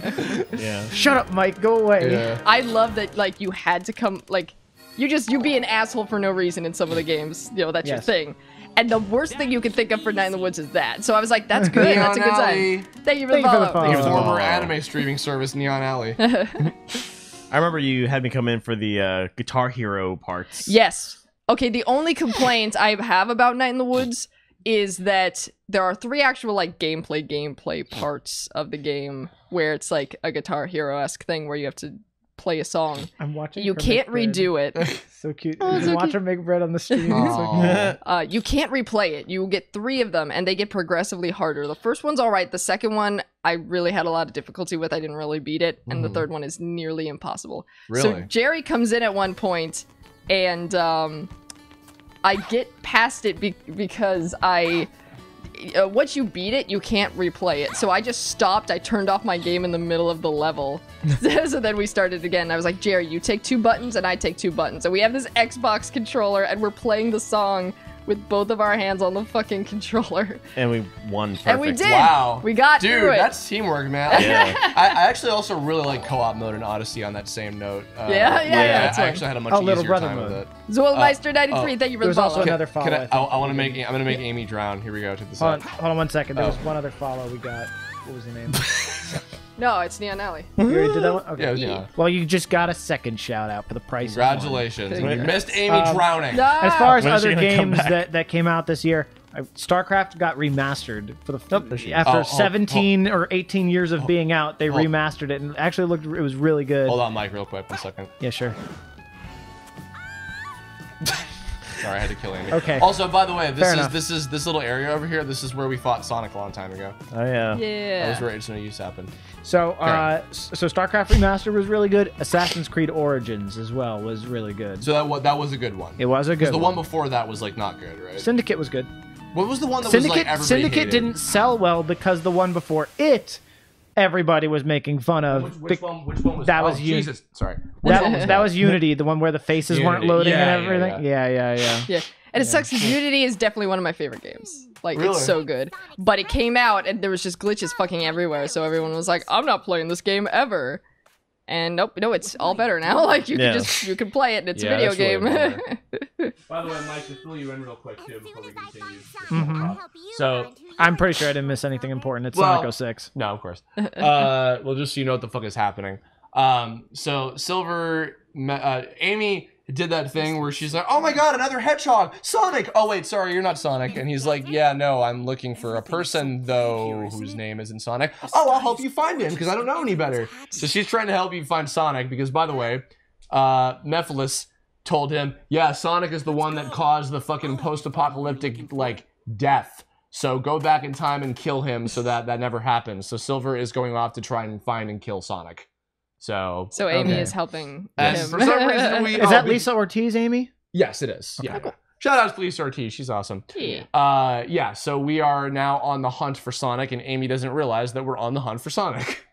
Yeah. Shut up, Mike. Go away. Yeah. I love that, like, you had to come, like, you be an asshole for no reason in some of the games. You know, that's your Yes. thing. And the worst thing you can think of for Night in the Woods is that. So I was like, that's good. Neon That's a good Alley. sign. Thank you for the Thank you for the follow. follow. Thank you for the Former follow. anime streaming service Neon Alley. I remember you had me come in for the Guitar Hero parts. Yes. Okay, the only complaint I have about Night in the Woods is that there are 3 actual, like, gameplay parts of the game where it's like a Guitar Hero-esque thing where you have to play a song. I'm watching. You her can't make bread. redo it. So cute. Oh, You so watch cute. her make bread on the stream. It's so cute. Aw. You can't replay it. You get 3 of them, and they get progressively harder. The first one's all right. The second one, I really had a lot of difficulty with. I didn't really beat it, and the third one is nearly impossible. So Really? Jerry comes in at one point, and I get past it because once you beat it, you can't replay it. So I just stopped. I turned off my game in the middle of the level. So then we started again. I was like, Jerry, you take 2 buttons and I take 2 buttons. And we have this Xbox controller and we're playing the song with both of our hands on the fucking controller. And we won perfect. And we did. Wow. We got Dude, through it. that's teamwork, man. Yeah. I actually also really like co-op mode in Odyssey on that same note. Yeah, that's I fun. actually had a much Little easier brother time mode. with it. Zoelmeister93, thank you for There's the also follow. another follow. Can I think. I want to make. I'm gonna make Amy drown. Here we go. Check this out. Hold on 1 second. There was Oh. one other follow we got. What was the name? No, it's Neon Alley. You already did that one? Okay. Yeah, it was Neon. Well, you just got a second shout out for the price. Congratulations. You missed Amy drowning. As far as When is she other gonna come games back? that came out this year, StarCraft got remastered for the after 17 or 18 years of being out. They remastered it and actually it was really good. Hold on, Mike, real quick, 1 second. Yeah, sure. Sorry, I had to kill Amy. Okay. Also, by the way, Fair enough. this little area over here. This is where we fought Sonic a long time ago. Oh yeah. That Yeah. was where Age No Use happened. So, so StarCraft Remastered was really good. Assassin's Creed Origins as well was really good. So that was a good one. It was a good The one. one before that was like not good, right? Syndicate was good. What was the one that was like everybody Syndicate hated? didn't sell well because the one before it, everybody was making fun of. Which one was that was Jesus. Sorry. That was Unity, the one where the faces weren't Unity. loading Yeah, and everything. Yeah. Yeah. And it sucks 'cause Unity is definitely one of my favorite games. Like, Really? it's so good. But it came out and there was just glitches fucking everywhere. So everyone was like, I'm not playing this game ever. And nope, no, it's all better now. Like, you can play it and it's a video that's really game. By the way, Mike, to fill you in real quick too before we continue. Mm-hmm. So I'm pretty sure I didn't miss anything important. It's Well- Sonic 06. no, of course. Well, just so you know what the fuck is happening. So Silver, Amy did that thing where she's like, "Oh my god, another hedgehog, Sonic!" Oh wait, sorry, you're not Sonic. And he's like, "Yeah, no, I'm looking for a person though whose name isn't Sonic." "Oh, I'll help you find him because I don't know any better." So she's trying to help you find Sonic because, by the way, Mephiles told him, "Yeah, Sonic is the one that caused the fucking post-apocalyptic like death. So go back in time and kill him so that never happens." So Silver is going off to try and find and kill Sonic. So Amy Okay. is helping and him. for some reason we Is that Lisa Ortiz, Amy? Yes, it is. Yeah. Shout out to Lisa Ortiz. She's awesome. Yeah. Yeah, so we are now on the hunt for Sonic, and Amy doesn't realize that we're on the hunt for Sonic.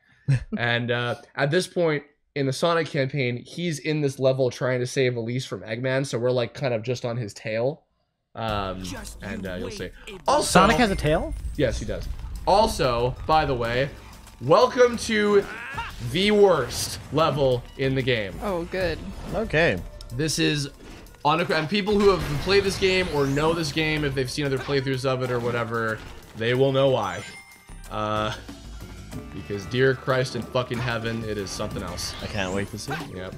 And at this point in the Sonic campaign, he's in this level trying to save Elise from Eggman, so we're like kind of just on his tail. And you'll see. Also, Sonic has a tail? yes, he does. Also, by the way, welcome to the worst level in the game. Oh, good. Okay. This is and people who have played this game or know this game, if they've seen other playthroughs of it or whatever, they will know why. Because dear Christ in fucking heaven, it is something else. I can't wait to see. Yep.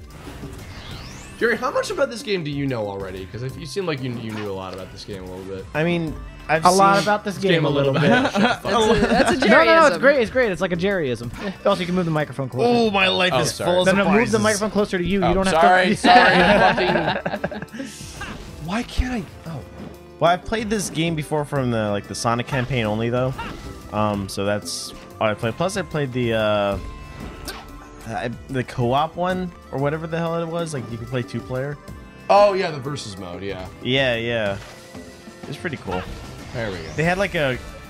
Jerry, how much about this game do you know already? Because you seem like you knew a lot about this game a little bit. I mean, I've A seen lot about this game a little bit. That's a Jerryism. No, it's great. It's great. It's like a Jerryism. Also, you can move the microphone closer. Oh, my life Oh, is sorry. full of No, move the surprises. microphone closer to you. Oh, You don't have sorry, to. fucking... Why can't I... Oh. Well, I've played this game before from the Sonic campaign only though, so that's all I played. Plus, I played the co-op one or whatever the hell it was. Like you could play 2-player. Oh, yeah, the versus mode, yeah. Yeah. It's pretty cool. There we go. They had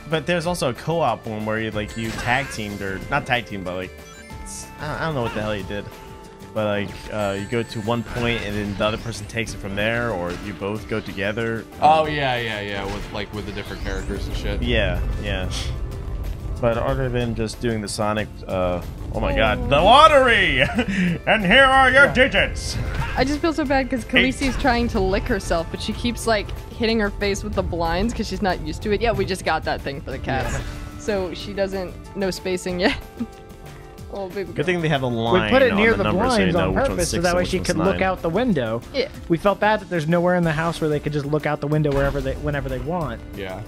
but there's also a co-op one where you tag teamed or not tag teamed, but I don't know what the hell you did. But you go to one point and then the other person takes it from there, or you both go together. Oh, yeah, with the different characters and shit. Yeah. But other than just doing the Sonic, oh my god, the lottery! And here are your digits! I just feel so bad because Khaleesi's trying to lick herself, but she keeps like hitting her face with the blinds because she's not used to it. Yeah, we just got that thing for the cats. So she doesn't know spacing yet. Oh, baby Good thing they have a line We put it on near the the number so you blinds know on which one's purpose so 6 that and way which she one's could 9. look out the window. Yeah. We felt bad that there's nowhere in the house where they could just look out the window whenever they want. Yeah.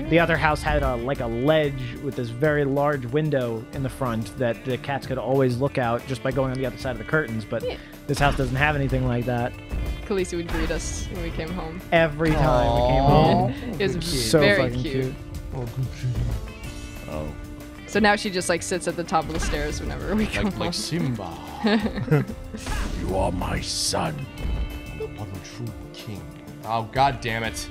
The other house had a ledge with this very large window in the front that the cats could always look out just by going on the other side of the curtains. But this house doesn't have anything like that. Khaleesi would greet us when we came home. Every time we came home. It was So very fucking cute. Oh. So now she just like sits at the top of the stairs whenever we come home. Like Simba. You are my son. I'm a true king. Oh, god damn it.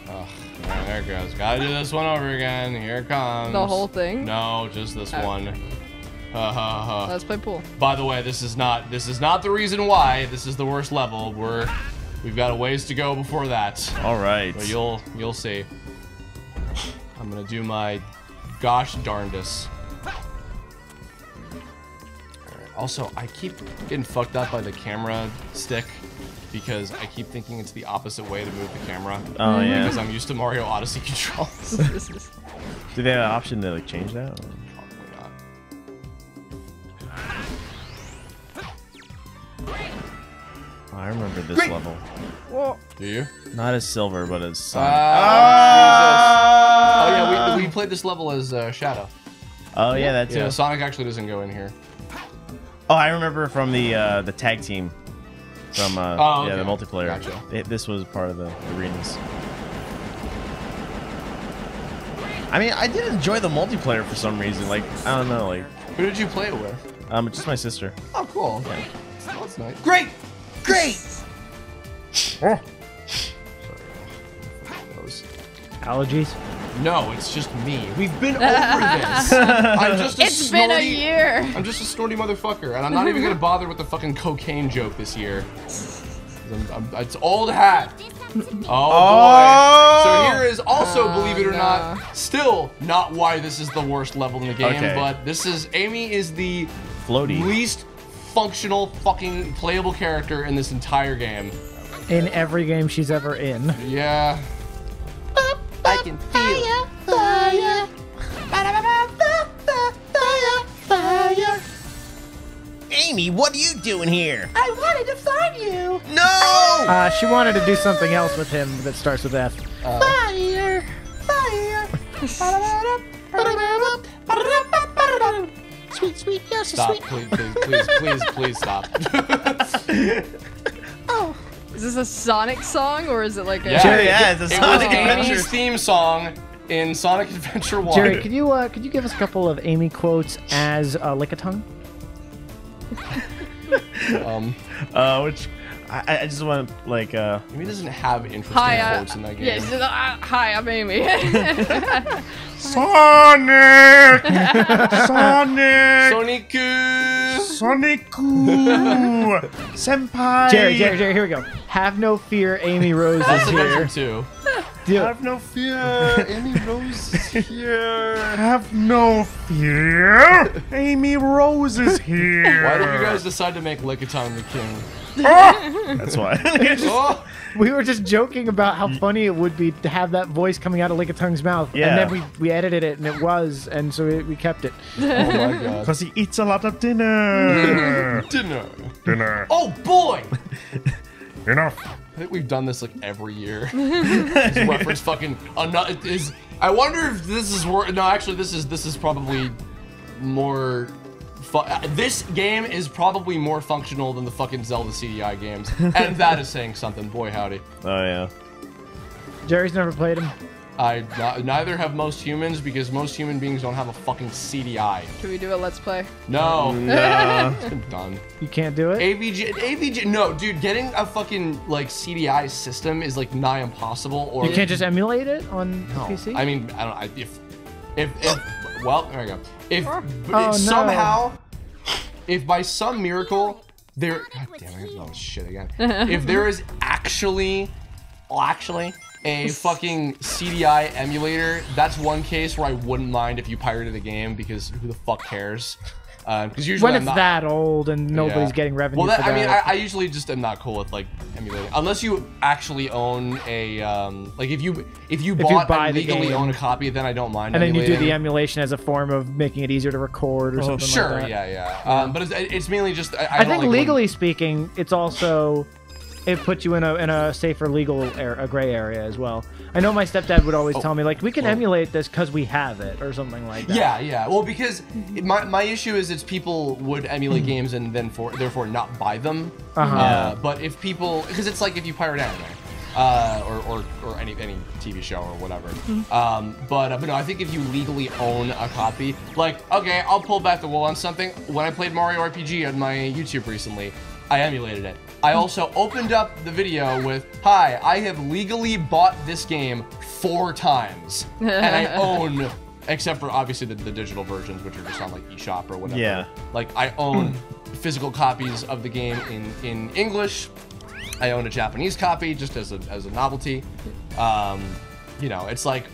Oh, there it goes. Gotta do this one over again. Here it comes. The whole thing? No, just this one. Let's play pool. By the way, this is not the reason why. This is the worst level. We've got a ways to go before that. All right. But you'll see. I'm gonna do my gosh darndest. Alright, also, I keep getting fucked up by the camera stick because I keep thinking it's the opposite way to move the camera. Oh yeah. Because I'm used to Mario Odyssey controls. Do they have an option to change that? Or? Probably not. Oh, I remember this level. Whoa. Do you? Not as Silver, but as Sonic. Oh yeah, we played this level as Shadow. Oh yeah, that too. Yeah, Sonic actually doesn't go in here. Oh, I remember from the tag team. From okay. the multiplayer. Gotcha. This was part of the arenas. I mean, I did enjoy the multiplayer for some reason. Like, I don't know, like. Who did you play it with? Just my sister. Oh, cool. Okay. Oh, that's nice. Great! Oh. Allergies? No, it's just me. We've been over this. I'm just a It's been a year. I'm just a snorty motherfucker, and I'm not even gonna bother with the fucking cocaine joke this year. It's old hat. Oh boy. So here is also, believe it or not, still not why this is the worst level in the game, Okay. but this is Amy is the Floaty. least functional fucking playable character in this entire game. In every game she's ever in. Yeah. I can feel Fire. Amy, what are you doing here? I wanted to find you. No! She wanted to do something else with him that starts with F. Fire. Fire. Sweet, sweet, you're so Stop, sweet. please stop. Oh. Is this a Sonic song or is it like a? Yeah, it's a It Sonic was Amy's Adventure. theme song in Sonic Adventure 1. Jerry, could you give us a couple of Amy quotes as Lickitung? Which I just want to like Amy doesn't have interesting Hi, quotes in that game. yes, hi, I'm Amy. Sonic. Sonic. Sonic. Sonic. Senpai. Jerry, here we go. Have no fear, Amy Rose That's is here. Adventure 2. Do it. Have no fear. Amy Rose is here. Have no fear. Amy Rose is here. Why did you guys decide to make Lickitung the king? that's why. Oh! We were just joking about how funny it would be to have that voice coming out of Lickitung's mouth. Yeah. And then we edited it, and it was, and so we kept it. Oh my god. Because he eats a lot of dinner. Dinner. Dinner. Oh boy! Enough. I think we've done this like every year. This reference fucking is. I wonder if this is no. Actually, this is probably more. This game is probably more functional than the fucking Zelda CDI games, and that is saying something. Boy, howdy. Oh yeah. Jerry's never played him. Neither have most humans because most human beings don't have a fucking CDI. Can we do a let's play? No. It's been done. You can't do it? AVG, no, dude, getting a fucking, like, CDI system is, like, nigh impossible, or... You can't just emulate it on PC? I mean, I don't know, if well, there we go. If no. somehow, if by some miracle, God damn, I have to do all this shit again. If there is actually a fucking CDI emulator, that's one case where I wouldn't mind if you pirated the game, because who the fuck cares? Because usually when it's that old and nobody's getting revenue. Well, for that. I mean, I usually just am not cool with like emulating, unless you actually own a like if you bought and legally own a copy, then I don't mind. And then emulating. you do the emulation as a form of making it easier to record or something sure, like that. yeah. But it's mainly just I think don't like legally speaking, it's also it puts you in a safer legal a gray area as well. I know my stepdad would always tell me like we can emulate this because we have it or something like that. Yeah. Well, because my issue is it's people would emulate games and then therefore not buy them. But if people, because it's like if you pirate anime. Or any TV show or whatever. But no, I think if you legally own a copy, like, okay, I'll pull back the wool on something. When I played Mario RPG on my YouTube recently, I emulated it. I also opened up the video with, hi, I have legally bought this game 4 times. And I own, except for obviously the digital versions, which are just on like eShop or whatever. Yeah. Like I own physical copies of the game in English. I own a Japanese copy just as a novelty. You know, it's like,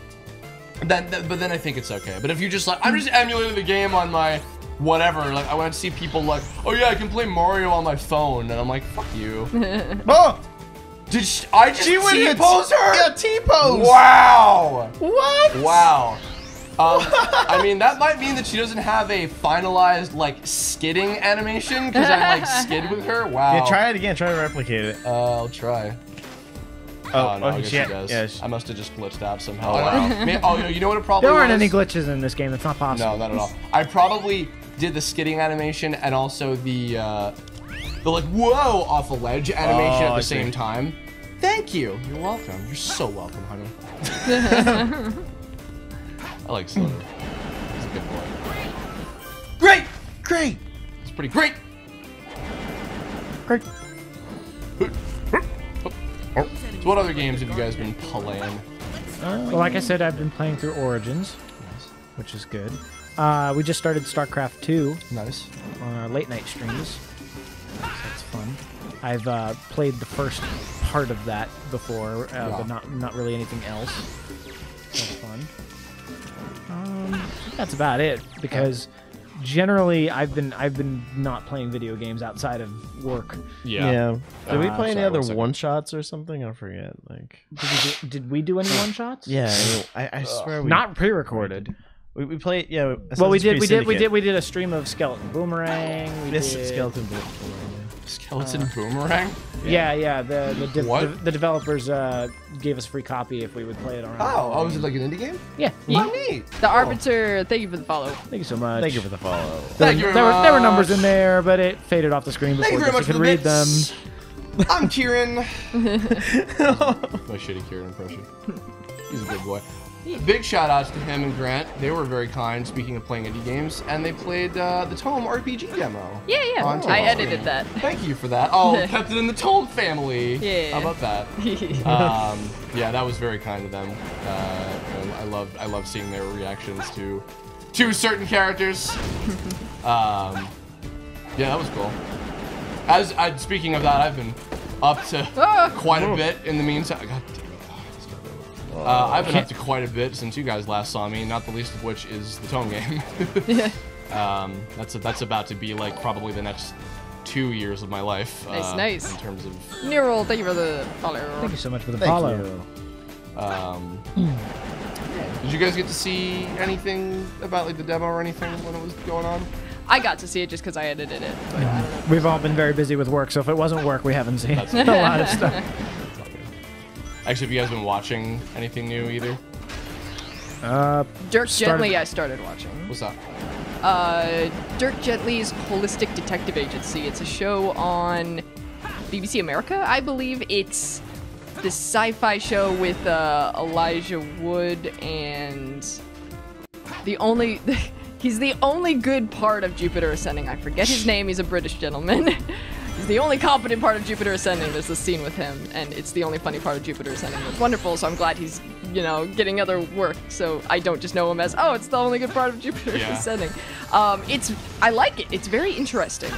but then I think it's okay. But if you just like, I'm just emulating the game on my whatever, like I want to see people like, oh yeah, I can play Mario on my phone, and I'm like, fuck you. Oh! Did I just T-pose her? Yeah, T-pose! Wow! What? Wow. I mean, that might mean that she doesn't have a finalized, like, skidding animation, because I, like, skid with her. Wow. Yeah, try it again. Try to replicate it. I'll try. Oh, no, I guess she does. Yeah, I must have just glitched out somehow. Oh, wow. You know what it probably There aren't was? any glitches in this game. It's not possible. No, not at all. I probably did the skidding animation and also the like, whoa, off a ledge animation at the same time. Thank you. You're welcome. You're so welcome, honey. I like Silver. He's a good boy. Great! Great! It's pretty great! Great. So what other games have you guys been playing? Well, like I said, I've been playing through Origins, which is good. We just started StarCraft 2. Nice. On our late night streams. So that's fun. I've played the first part of that before, but not really anything else. That's fun. That's about it, because generally I've been not playing video games outside of work. Yeah. Did we play any other one-shots or something? I forget. Like, did we do any one-shots? Yeah, I swear we not pre-recorded. We played, yeah. Well, we did a stream of Skeleton Boomerang. Skeleton Boomerang. Skeleton Boomerang? Yeah. The developers gave us a free copy if we would play it on. Oh, was it like an indie game? Yeah. Oh, neat. The Arbiter, thank you for the follow. Thank you so much. Thank you for the follow. There were numbers in there, but it faded off the screen before you could read them. I'm Kieran. My shitty Kieran impression. He's a good boy. Big shout outs to him and Grant. They were very kind, speaking of playing indie games, and they played the Tome RPG demo. Yeah. I edited that. Thank you for that. Oh, kept it in the Tome family. Yeah. How about that? Yeah, that was very kind of them. I love seeing their reactions to certain characters. Yeah, that was cool. Speaking of that, I've been up to quite a bit in the meantime. God damn it. I've been up to quite a bit since you guys last saw me, not the least of which is the Tome game. That's about to be like probably the next 2 years of my life. Nice. In terms of Neural, thank you for the follow. Thank you so much for the follow. Did you guys get to see anything about like the demo or anything when it was going on? I got to see it just because I edited it. But I don't know. We've all been very busy with work, so if it wasn't work, we haven't seen a lot of stuff. Actually, have you guys been watching anything new either? Dirk Gently, I started watching. What's that? Dirk Gently's Holistic Detective Agency. It's a show on BBC America, I believe. It's this sci-fi show with Elijah Wood, and he's the only good part of Jupiter Ascending. I forget his name. He's a British gentleman. He's the only competent part of Jupiter Ascending. There's this scene with him, and it's the only funny part of Jupiter Ascending. It's wonderful, so I'm glad he's, getting other work, so I don't just know him as, it's the only good part of Jupiter Ascending. I like it. It's very interesting.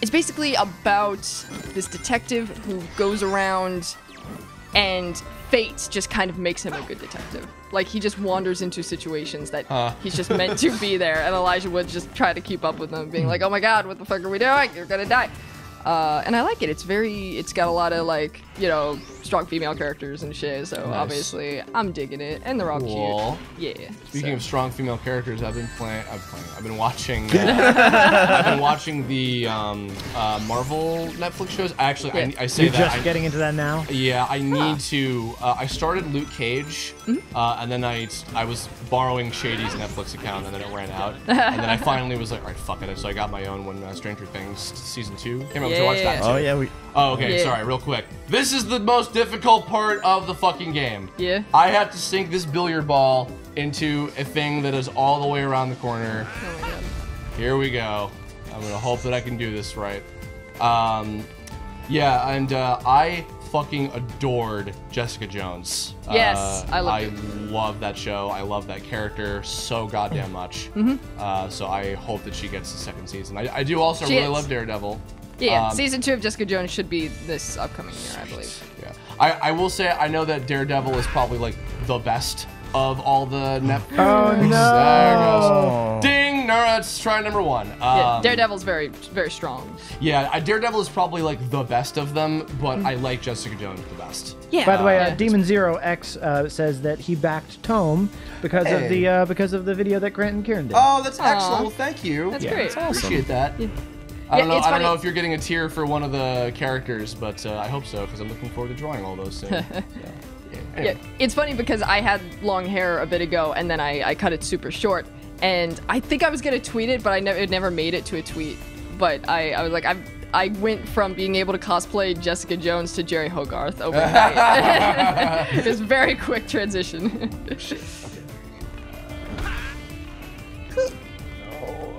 It's basically about this detective who goes around, and fate just kind of makes him a good detective. Like, he just wanders into situations that he's just meant to be there, and Elijah Wood just try to keep up with him, being like, oh my god, what the fuck are we doing? You're gonna die. And I like it. It's got a lot of, like, strong female characters and shit, so obviously I'm digging it, and they're all cute. Yeah. Speaking of strong female characters, I've been watching the Marvel Netflix shows. Actually, I say You're that. You're just getting into that now? Yeah, I need to. I started Luke Cage, and then I was borrowing Shady's Netflix account, and then it ran out. And then I finally was like, all right, fuck it. So I got my own when Stranger Things Season 2 came out. To watch that too. Oh, yeah. Okay, sorry, real quick. This is the most difficult part of the fucking game. Yeah. I have to sink this billiard ball into a thing that is all the way around the corner. Oh my god. Here we go. I'm gonna hope that I can do this right. Yeah, and I fucking adored Jessica Jones. Yes, I love that show. I love that character so goddamn much. So I hope that she gets the second season. I do also really love Daredevil. Yeah, season 2 of Jessica Jones should be this upcoming year, I believe. Yeah, I will say I know that Daredevil is probably like the best of all the Netflix. Oh no! There it goes. Ding! Let's try number 1. Yeah, Daredevil's very, very strong. Yeah, Daredevil is probably like the best of them, but I like Jessica Jones the best. Yeah. By the way, Demon Zero X says that he backed Tome because of the video that Grant and Kieran did. Oh, that's excellent. Well, thank you. That's great. I appreciate that. Yeah. I don't know if you're getting a tier for one of the characters, but I hope so because I'm looking forward to drawing all those soon. Anyway. Yeah, it's funny because I had long hair a bit ago and then I cut it super short, and I think I was gonna tweet it, but it never made it to a tweet. But I was like, I went from being able to cosplay Jessica Jones to Jerry Hogarth overnight. It was a very quick transition.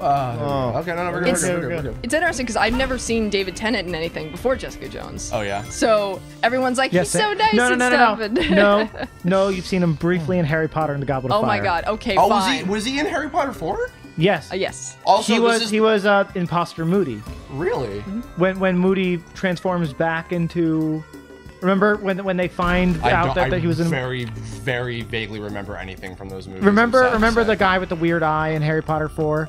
Okay, no, we're good. It's interesting because I've never seen David Tennant in anything before Jessica Jones. Oh yeah. So everyone's like, he's so nice and stuff. No, you've seen him briefly in Harry Potter and the Goblet of Fire. Oh my God. Okay, oh, fine. Was he in Harry Potter 4? Yes. Yes. Also, he was Imposter Moody. Really? When Moody transforms back into. Remember when they find out that he was in. Very, very vaguely remember anything from those movies. Remember the guy with the weird eye in Harry Potter 4?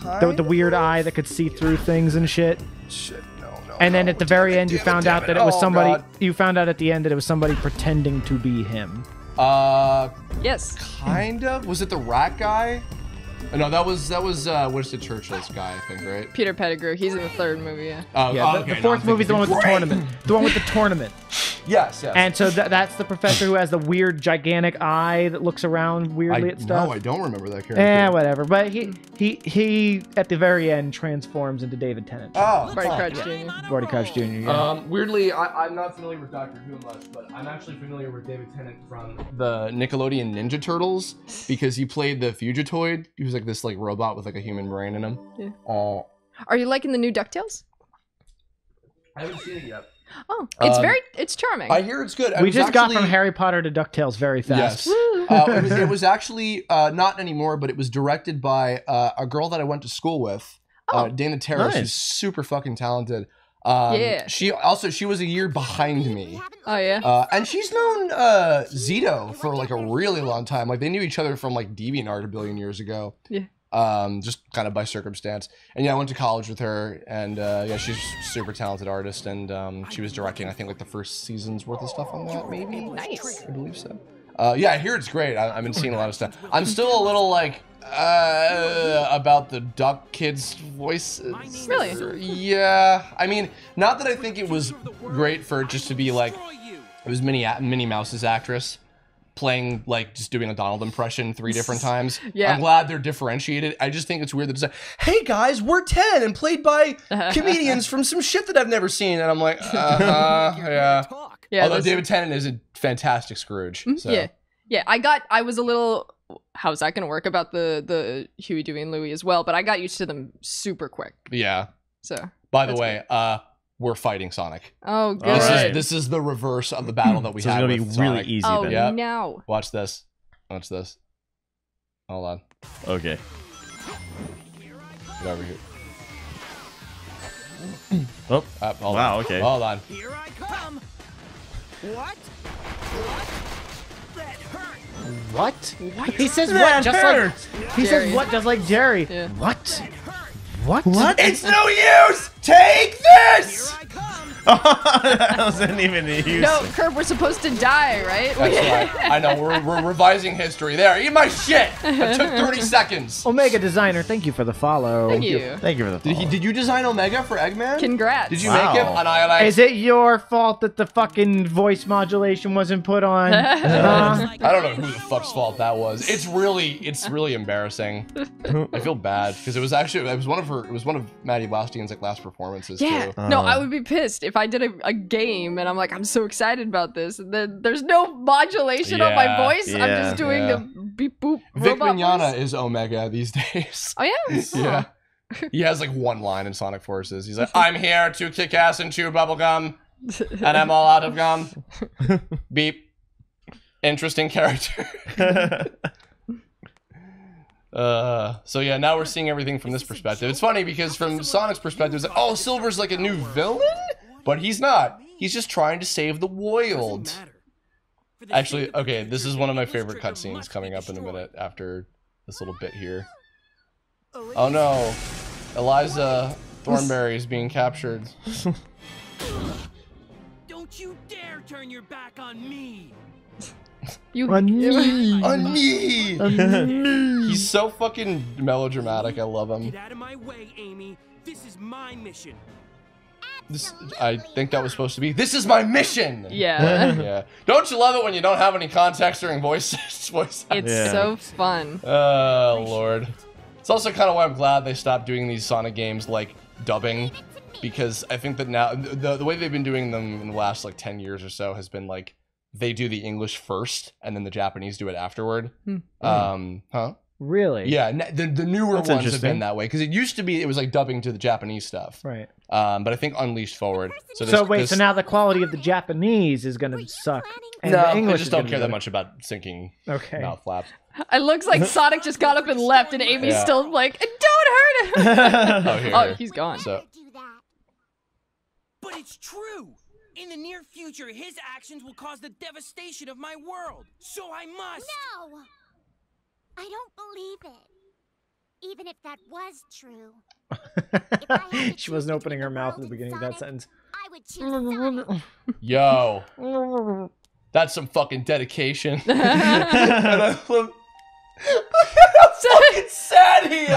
The weird eye that could see through things and shit. No. And then at the very end, you found out that it was somebody. God. You found out at the end that it was somebody pretending to be him. Yes. Kind of. Was it the rat guy? No, that was Winston Churchill's guy, I think, right? Peter Pettigrew. He's in the 3rd movie. Yeah. The 4th movie is the one with the tournament. The one with the tournament. Yes. And so that's the professor who has the weird, gigantic eye that looks around weirdly at stuff. No, I don't remember that character. Whatever. But he at the very end transforms into David Tennant. Oh, Barty Crouch Jr. Barty Crouch Jr. Yeah. Weirdly, I'm not familiar with Doctor Who much, but I'm actually familiar with David Tennant from the Nickelodeon Ninja Turtles because he played the Fugitoid. He was like this robot with like a human brain in him. Yeah. Are you liking the new DuckTales? I haven't seen it yet. Oh, it's charming. I hear it's good. We just got from Harry Potter to DuckTales very fast. Yes. It was actually not anymore, but it was directed by a girl that I went to school with, Dana Terrace, who's super fucking talented. Yeah. She was a year behind me. Oh yeah. And she's known Zito for like a really long time. Like they knew each other from like DeviantArt a billion years ago. Yeah. Just kind of by circumstance. And yeah, I went to college with her, and yeah, she's a super talented artist, and she was directing, I think, like the first season's worth of stuff on that, maybe? Nice. I believe so. Yeah, I hear it's great. I've been seeing a lot of stuff. I'm still a little like about the Duck Kids voices. Really? Yeah. I mean, not that I think it was great for it just to be like, it was Minnie Mouse's actress playing, like, just doing a Donald impression 3 different times. Yeah. I'm glad they're differentiated. I just think it's weird that it's like, hey guys, we're 10 and played by comedians from some shit that I've never seen. And I'm like, yeah. Yeah. Although David Tennant is a fantastic Scrooge. So. Yeah. Yeah. I was a little, how's that going to work about the Huey, Dewey, and Louie as well, but I got used to them super quick. Yeah. So. By the way, we're fighting Sonic. Oh, good. This is the reverse of the battle that we had. It's with gonna be Sonic. really easy. Oh, then. no. Watch this. Watch this. Hold on. Okay. Get over here. Oh. Hold wow. on. Okay. Hold on. Here I come. What? That hurt. What? He says what? Just like he Jerry. says what? Just like Jerry. Yeah. What? What? It's no use! Take this! Here I come. That wasn't even a use. No, Curb, we're supposed to die, right? That's right. I know, we're revising history. There, eat my shit! That took 30 seconds. Omega Designer, thank you for the follow. Thank you. Thank you for the follow. Did you design Omega for Eggman? Congrats. Did you Wow. make him annihilate? Is it your fault that the fucking voice modulation wasn't put on? I don't know who the fuck's fault that was. It's really embarrassing. I feel bad because it was one of Maddie Blastian's like last performances Yeah. too. No, I would be pissed if I did a game and I'm like, I'm so excited about this. And then there's no modulation on my voice. I'm just doing the beep boop. Vic robot Mignogna voice. is Omega these days. Oh, yeah? Yeah. He has like one line in Sonic Forces. He's like, I'm here to kick ass and chew bubblegum, and I'm all out of gum. Beep. Interesting character. So yeah, now we're seeing everything from this perspective. It's funny because from Sonic's perspective, it's like, oh, Silver's like a new villain? But he's not. He's just trying to save the world. Actually, okay, this is one of my favorite cutscenes coming up in a minute after this little bit here. Oh no, Eliza Thornberry is being captured. Don't you dare turn your back on me. On me. He's so fucking melodramatic. I love him. Get out of my way, Amy. This is my mission. I think that was supposed to be. This is my mission. Yeah. Yeah. Don't you love it when you don't have any context during voice acts? It's so fun. Oh Lord. It's also kind of why I'm glad they stopped doing these Sonic games like dubbing, because I think that now the way they've been doing them in the last like 10 years or so has been like they do the English first and then the Japanese do it afterward. Really? Yeah, the newer ones have been that way, because it used to be it was like dubbing to the Japanese stuff. Right. But I think Unleashed forward. So wait, so now the quality of the Japanese is gonna suck. And no, the English I just don't care that much about syncing mouth flaps. It looks like Sonic just got up and left, and Amy's still like, "Don't hurt him." Oh, he's gone. But it's true. In the near future, his actions will cause the devastation of my world. So I must. No, I don't believe it. Even if that was true. She wasn't opening her mouth at the beginning of that sentence. I would choose Sonic. Yo, that's some fucking dedication. And I love. Look how fucking sad he is.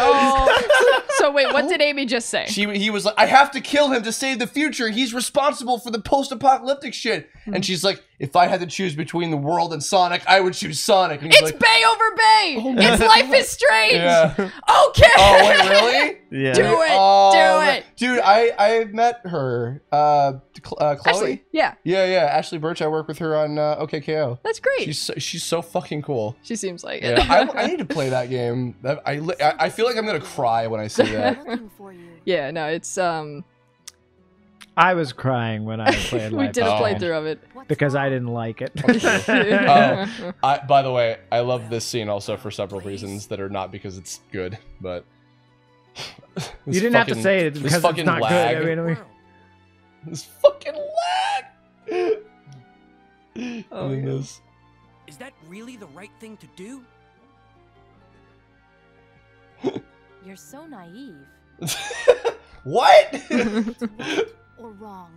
So wait, what did Amy just say? He was like, I have to kill him to save the future. He's responsible for the post-apocalyptic shit. And she's like, if I had to choose between the world and Sonic, I would choose Sonic. And he's It's like, Bay over Bay. It's Life is Strange. Yeah. Okay. Oh wait, really? Yeah. Do it. Oh, Do it. Dude, I met her. Chloe? Ashley. Yeah. Yeah. Ashley Birch. I work with her on OKKO. That's great. She's so fucking cool. She seems like it. Yeah, I need to play that game. I feel like I'm gonna cry when I see that. Yeah, no, it's I was crying when I played we Life did a is playthrough of it. because I didn't like it. By the way, I love this scene also for several reasons that are not because it's good, but You didn't have to say it because it's not lag. good. I mean, This fucking lag. Oh, my God. Is that really the right thing to do? You're so naive. What? Or wrong.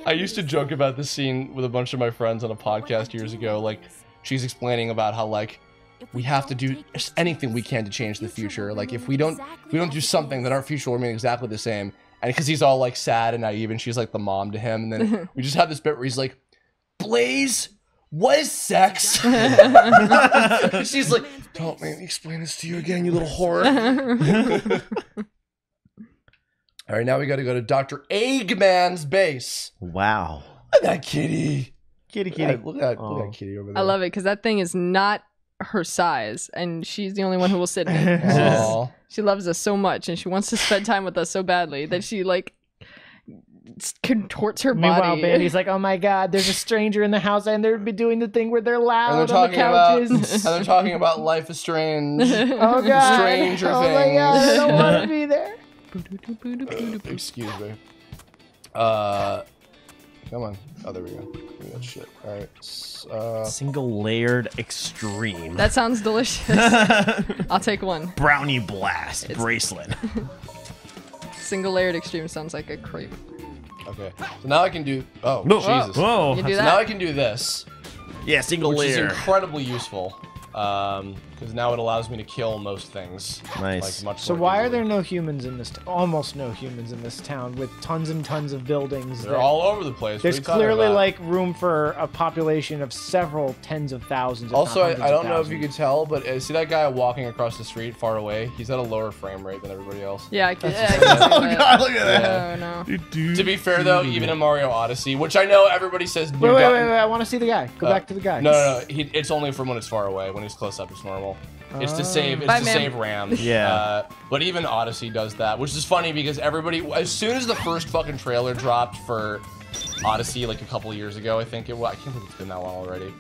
I used to joke about this scene with a bunch of my friends on a podcast years ago. Like, she's explaining about how like we have to do anything we can to change the future. Like, if we don't do something, then our future will remain exactly the same. And because he's all like sad and naive, and she's like the mom to him. And then we just have this bit where he's like, Blaze, what is sex? She's like, don't make me explain this to you again, you little whore. All right, now we got to go to Dr. Eggman's base. Wow. Look at that kitty. Kitty. Look at that kitty over there. I love it because that thing is not her size, and she's the only one who will sit in it. Aw. She loves us so much, and she wants to spend time with us so badly that she like contorts her meanwhile, body. Bandy's like, "Oh my God, there's a stranger in the house, and they're doing the thing where they're And loud they're on the couches." and they're talking about Life is Strange. Oh God! Stranger oh Things. my God! I don't want to be there. Excuse me. Come on. Oh, there we go. Give me that shit. All right. Single layered extreme. That sounds delicious. I'll take one. Brownie blast bracelet. Single layered extreme sounds like a crepe. Okay. So now I can do. Oh, No. Jesus. Whoa. You do So that. now I can do this, Yeah, single which is layer. incredibly useful. Because now it allows me to kill most things. Nice. Like much So more why are easily. there no humans in this? Almost no humans in this town with tons and tons of buildings. They're all over the place. What There's are you talking clearly about? like room for a population of several tens of thousands. If Also, not I hundreds don't of know if you thousands. could tell, but see that guy walking across the street far away? He's at a lower frame rate than everybody else. Yeah, I can. Yeah, I can Oh see that. God, look at that. Oh no. To be fair, though, even in Mario Odyssey, which I know everybody says... Wait, I want to see the guy. Go back to the guy. No. It's only from when it's far away. When he's close up, it's normal. It's to save. It's Bye, to ma'am. save RAM. Yeah. But even Odyssey does that, which is funny because everybody, as soon as the first fucking trailer dropped for Odyssey, like a couple of years ago, I think it was. I can't believe it's been that long already.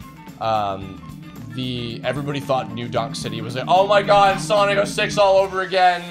Everybody thought New Donk City was like, oh my god, Sonic 06 all over again,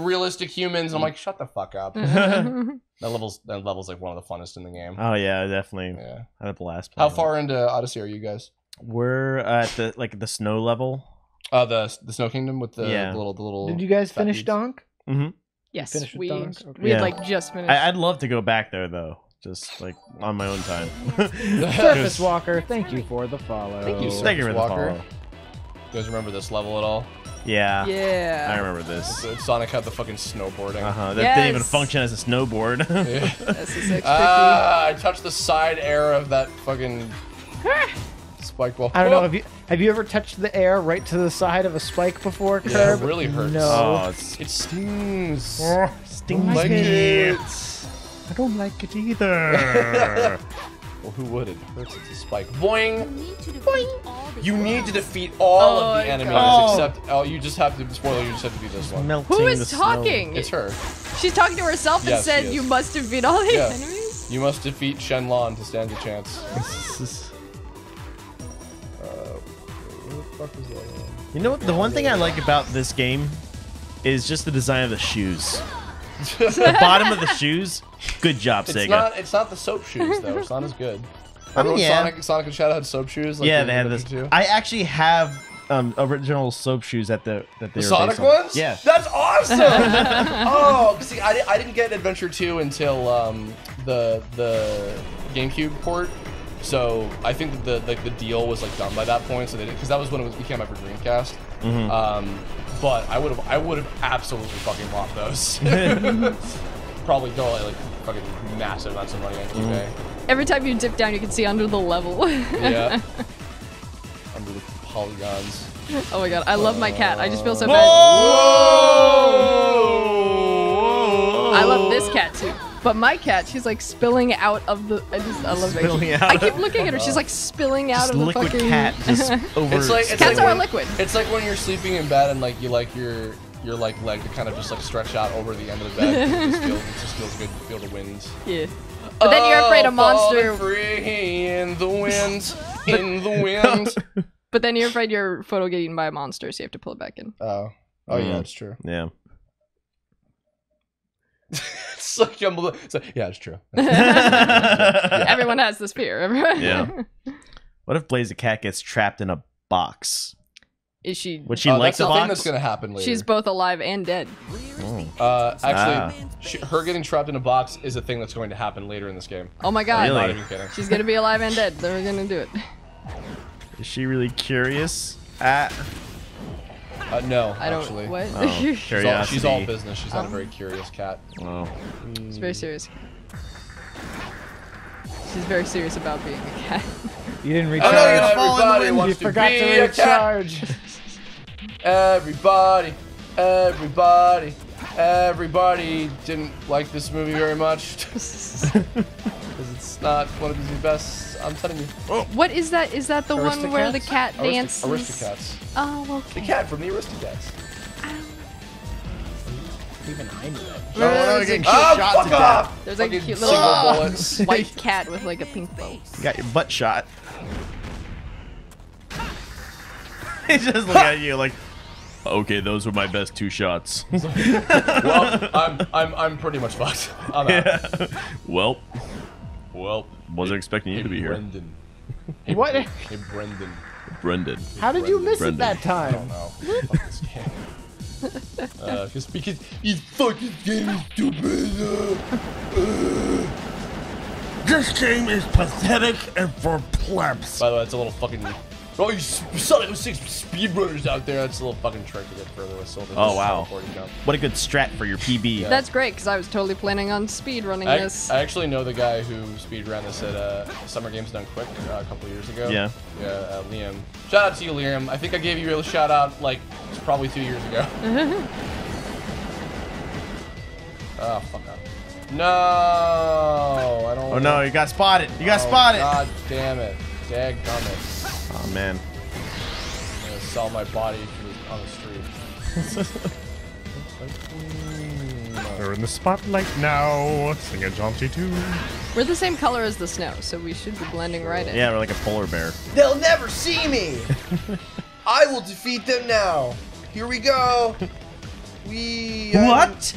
realistic humans. I'm like, shut the fuck up. that level's like one of the funnest in the game. Oh yeah, definitely. Yeah. I had a blast. How playing far into Odyssey are you guys? it. We're at the snow level. The Snow Kingdom with the little. Did you guys finish dudes. Donk? Mm-hmm. Yes, Finish with we Donk? Okay. we had like just finished. I'd love to go back there though, just like on my own time. Surface Walker, thank you for the follow. Thank you, Thank you for the Walker. follow. You guys remember this level at all? Yeah. Yeah. I remember this. Sonic had the fucking snowboarding. That didn't even function as a snowboard. Yeah. This is tricky. I touched the side air of that fucking spike ball. I don't know. Have you ever touched the air right to the side of a spike before, Curb? Yeah, it really hurts. No. Oh, It stings. stings Like me. it. I don't like it either. Well, who would? It hurts. It's a spike. Boing. Boing. You need to defeat all of the my enemies God. except. You just have to. Spoiler. You just have to beat this one. Melting Who the is snow. talking? It's her. She's talking to herself and Yes, said, she is. "You must defeat all these Yeah. enemies." You must defeat Shenlong to stand a chance. Who the fuck is that one? You know what? The one thing I like about this game is just the design of the shoes. The bottom of the shoes. Good job, Sega. It's not the soap shoes though. It's not as good. I mean, Remember when yeah. Sonic and Shadow had soap shoes? Like Yeah, in they had Adventure this. 2? I actually have original soap shoes that they The were Sonic based on. ones? Yeah. That's awesome! Oh, see, I didn't get Adventure 2 until the GameCube port. So I think that the deal was like done by that point. So they because that was when it became for Dreamcast. But I would have absolutely fucking bought those. Probably throw like fucking massive amounts of money on eBay. Every time you dip down, you can see under the level. Yeah. Under the polygons. Oh my god, I love my cat. I just feel so Whoa! bad. I love this cat too. But my cat, she's like spilling out of the. I love Spilling that. out I keep looking at her. She's like spilling out Just of the liquid fucking. cat just over. Cats are liquid. It's like when you're sleeping in bed and like you like your like leg to kind of just like stretch out over the end of the bed. It just feels good to feel the wind. Yeah. But then you're afraid a monster. Falling free in the wind, in the wind. But then you're afraid your photo get eaten by a monster, so you have to pull it back in. Oh yeah, it's true. Yeah. It's like, yeah, it's true. Everyone has this fear. Yeah. What if Blaze the cat gets trapped in a box? Is she? Would she like that's the the thing box? that's gonna happen later. She's both alive and dead. Actually, her getting trapped in a box is a thing that's going to happen later in this game. Oh my god. I'm not Really? even kidding. She's gonna be alive and dead. They're gonna do it. Is she really curious? No, I don't. actually. What? Oh, She's curiosity. all business. She's not a very curious cat. Oh. She's very serious. She's very serious about being a cat. You didn't I recharge. know everybody You wants to forgot be to a cat. recharge. Everybody didn't like this movie very much. Because it's not one of the best. I'm telling you. What is that? Is that the one where the cat dances? Aristocats. Oh, The okay. cat from the Aristocats. Even I knew that. No, getting Oh, shot fuck to death. off! There's like a Fucking cute little single bullets. white cat with like a pink bow. You got your butt shot. He just look at you like, okay, those were my best 2 shots. Well, I'm pretty much fucked. I'm out. Well, wasn't Hey, expecting you to be here. Brendan. What? Hey, Brendan. Brendan. How did you miss Brendan. it that I time? don't know. Fuck this game. Because he's fucking game is stupid. This game is pathetic and for plebs. By the way, it's a little fucking. Oh, you Sonic 06 speedrunners out there. That's a little fucking trick to get further with Silver. Oh, wow. Teleporting jump. What a good strat for your PB. Yeah. That's great because I was totally planning on speed running this. I actually know the guy who speedran this at Summer Games Done Quick a couple years ago. Yeah. Yeah, Liam. Shout out to you, Liam. I think I gave you a shout out like probably 2 years ago. Oh, fuck up. No, I don't. Oh no, you got spotted. You got spotted. God damn it. Dadgummit. Oh man. I'm gonna sell my body on the street. They're in the spotlight now. Sing a jaunty tune. We're the same color as the snow, so we should be blending right in. Yeah, we're like a polar bear. They'll never see me. I will defeat them now. Here we go. What?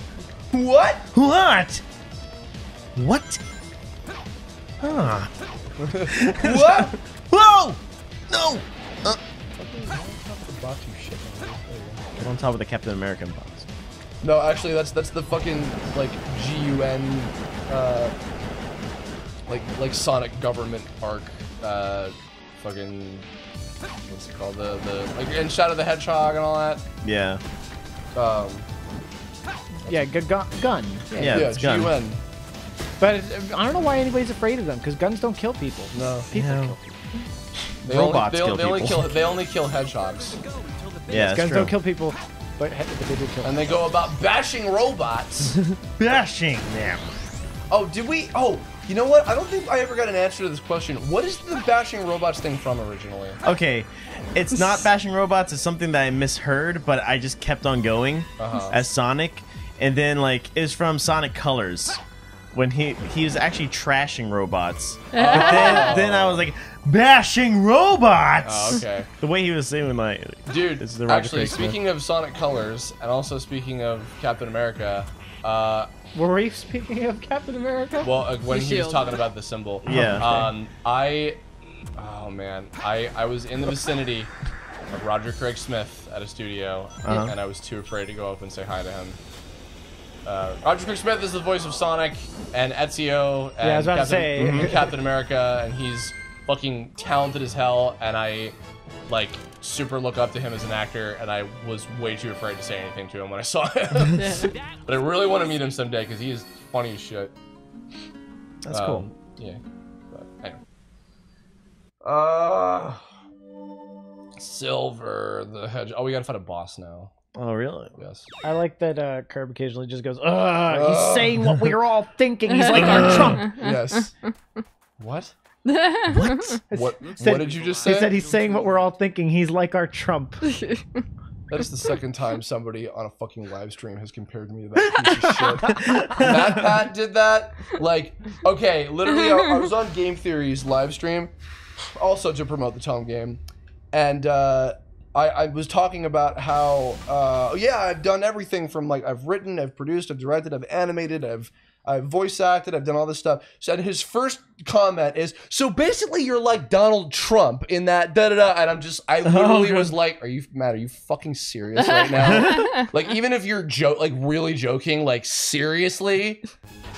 What? What? What? Huh. What? Whoa! No! Get on top of the Captain American box. No, actually, that's the fucking like GUN, like Sonic government arc, fucking what's it called? The like in Shadow the Hedgehog and all that. Yeah. Yeah, gun. Yeah, it's gun. GUN. But I don't know why anybody's afraid of them, because guns don't kill people. No. People No. kill people. They only kill hedgehogs. Yeah, guns don't kill people, but they do kill. And they go about bashing robots. Bashing them. Oh, did we? Oh, you know what? I don't think I ever got an answer to this question. What is the bashing robots thing from originally? Okay, it's not bashing robots. It's something that I misheard, but I just kept on going as Sonic, and then like it's from Sonic Colors, when he was actually trashing robots. But then I was like, bashing robots. Oh, okay. The way he was saying, like, dude. it's the Actually, speaking of Sonic Colors, and also speaking of Captain America, were we speaking of Captain America? well, when The he was shield. talking about the symbol, Yeah. Oh man, I was in the vicinity of Roger Craig Smith at a studio, and I was too afraid to go up and say hi to him. Roger Craig Smith is the voice of Sonic and Ezio and I was about to say. Captain America, and he's fucking talented as hell, and I like super look up to him as an actor, and I was way too afraid to say anything to him when I saw him. But I really want to meet him someday because he is funny as shit. That's cool. Yeah. But anyway. Silver the hedge. Oh, we gotta fight a boss now. Oh, really? Yes. I like that Curb occasionally just goes, he's saying what we were all thinking. He's like our Trump. Yes. What? What? What Said- did you just say? He said he's saying what we're all thinking. He's like our Trump. That is the second time somebody on a fucking live stream has compared me to that piece of shit. Matt Pat did that. Like, okay, literally, I was on Game Theory's live stream, also to promote the Tom game, and I was talking about how, yeah, I've done everything from, like, I've written, I've produced, I've directed, I've animated, I've voice acted, I've done all this stuff. So, and his first comment is, so basically you're like Donald Trump in that da-da-da, and I literally was like, Matt, are you fucking serious right now? Like, even if you're really joking, like, seriously?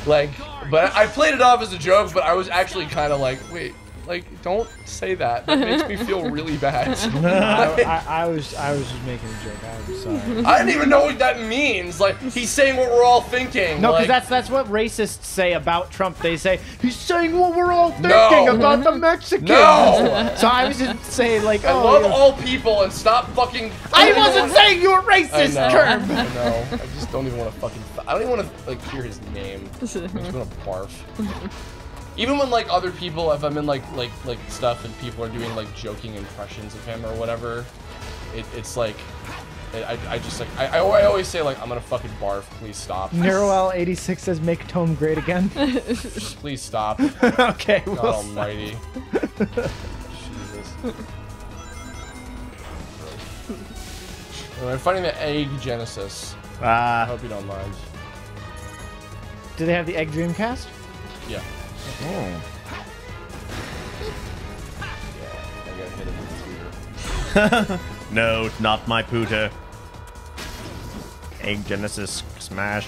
Like, but I played it off as a joke, but I was actually kind of like, wait, like, don't say that. That makes me feel really bad. I was just making a joke. I'm sorry. I didn't even know what that means. Like, he's saying what we're all thinking. No, because like, that's what racists say about Trump. They say he's saying what we're all thinking about the Mexicans. No. So I was just saying, like, I love all people and stop fucking. I wasn't saying you were racist, Curb. I know. I just don't even want to fucking. I don't even want to like hear his name. I just want to barf. Even when like other people, if I'm in like stuff and people are doing like joking impressions of him or whatever, it's like, I just like I always say like I'm gonna fucking barf. Please stop. NeuroL86 says make Tome great again. Please stop. Okay. God almighty. Jesus. I'm finding the egg Genesis. I hope you don't mind. Do they have the Egg Dreamcast? Yeah. Oh. Yeah, I got hit with the tutor. No, not my pooter. Egg Genesis smash.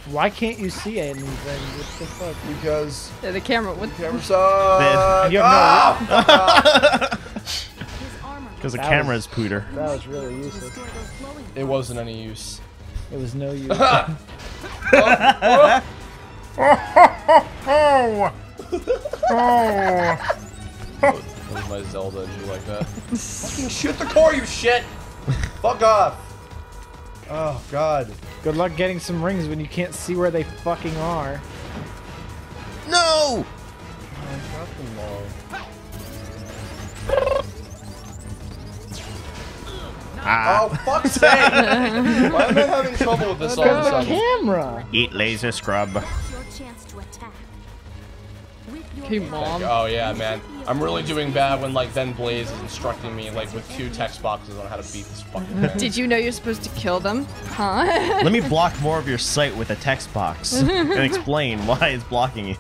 Why can't you see anything? What the fuck? Because the camera. What? The camera sucks. You have Because the camera's pooter. That was really useless. It wasn't any use. It was no use. That was my Zelda. Did you like that? Fucking shoot the core, you shit! Fuck off! Oh god. Good luck getting some rings when you can't see where they fucking are. No! I got them all. Oh, fuck's sake! Why am I having trouble with this all of a sudden? Camera! Eat laser scrub. Your chance to attack. Hey, Mom. Oh yeah, man. I'm really doing bad when like then Blaze is instructing me like with 2 text boxes on how to beat this fucking thing. Did you know you're supposed to kill them? Huh? Let me block more of your sight with a text box and explain why it's blocking you.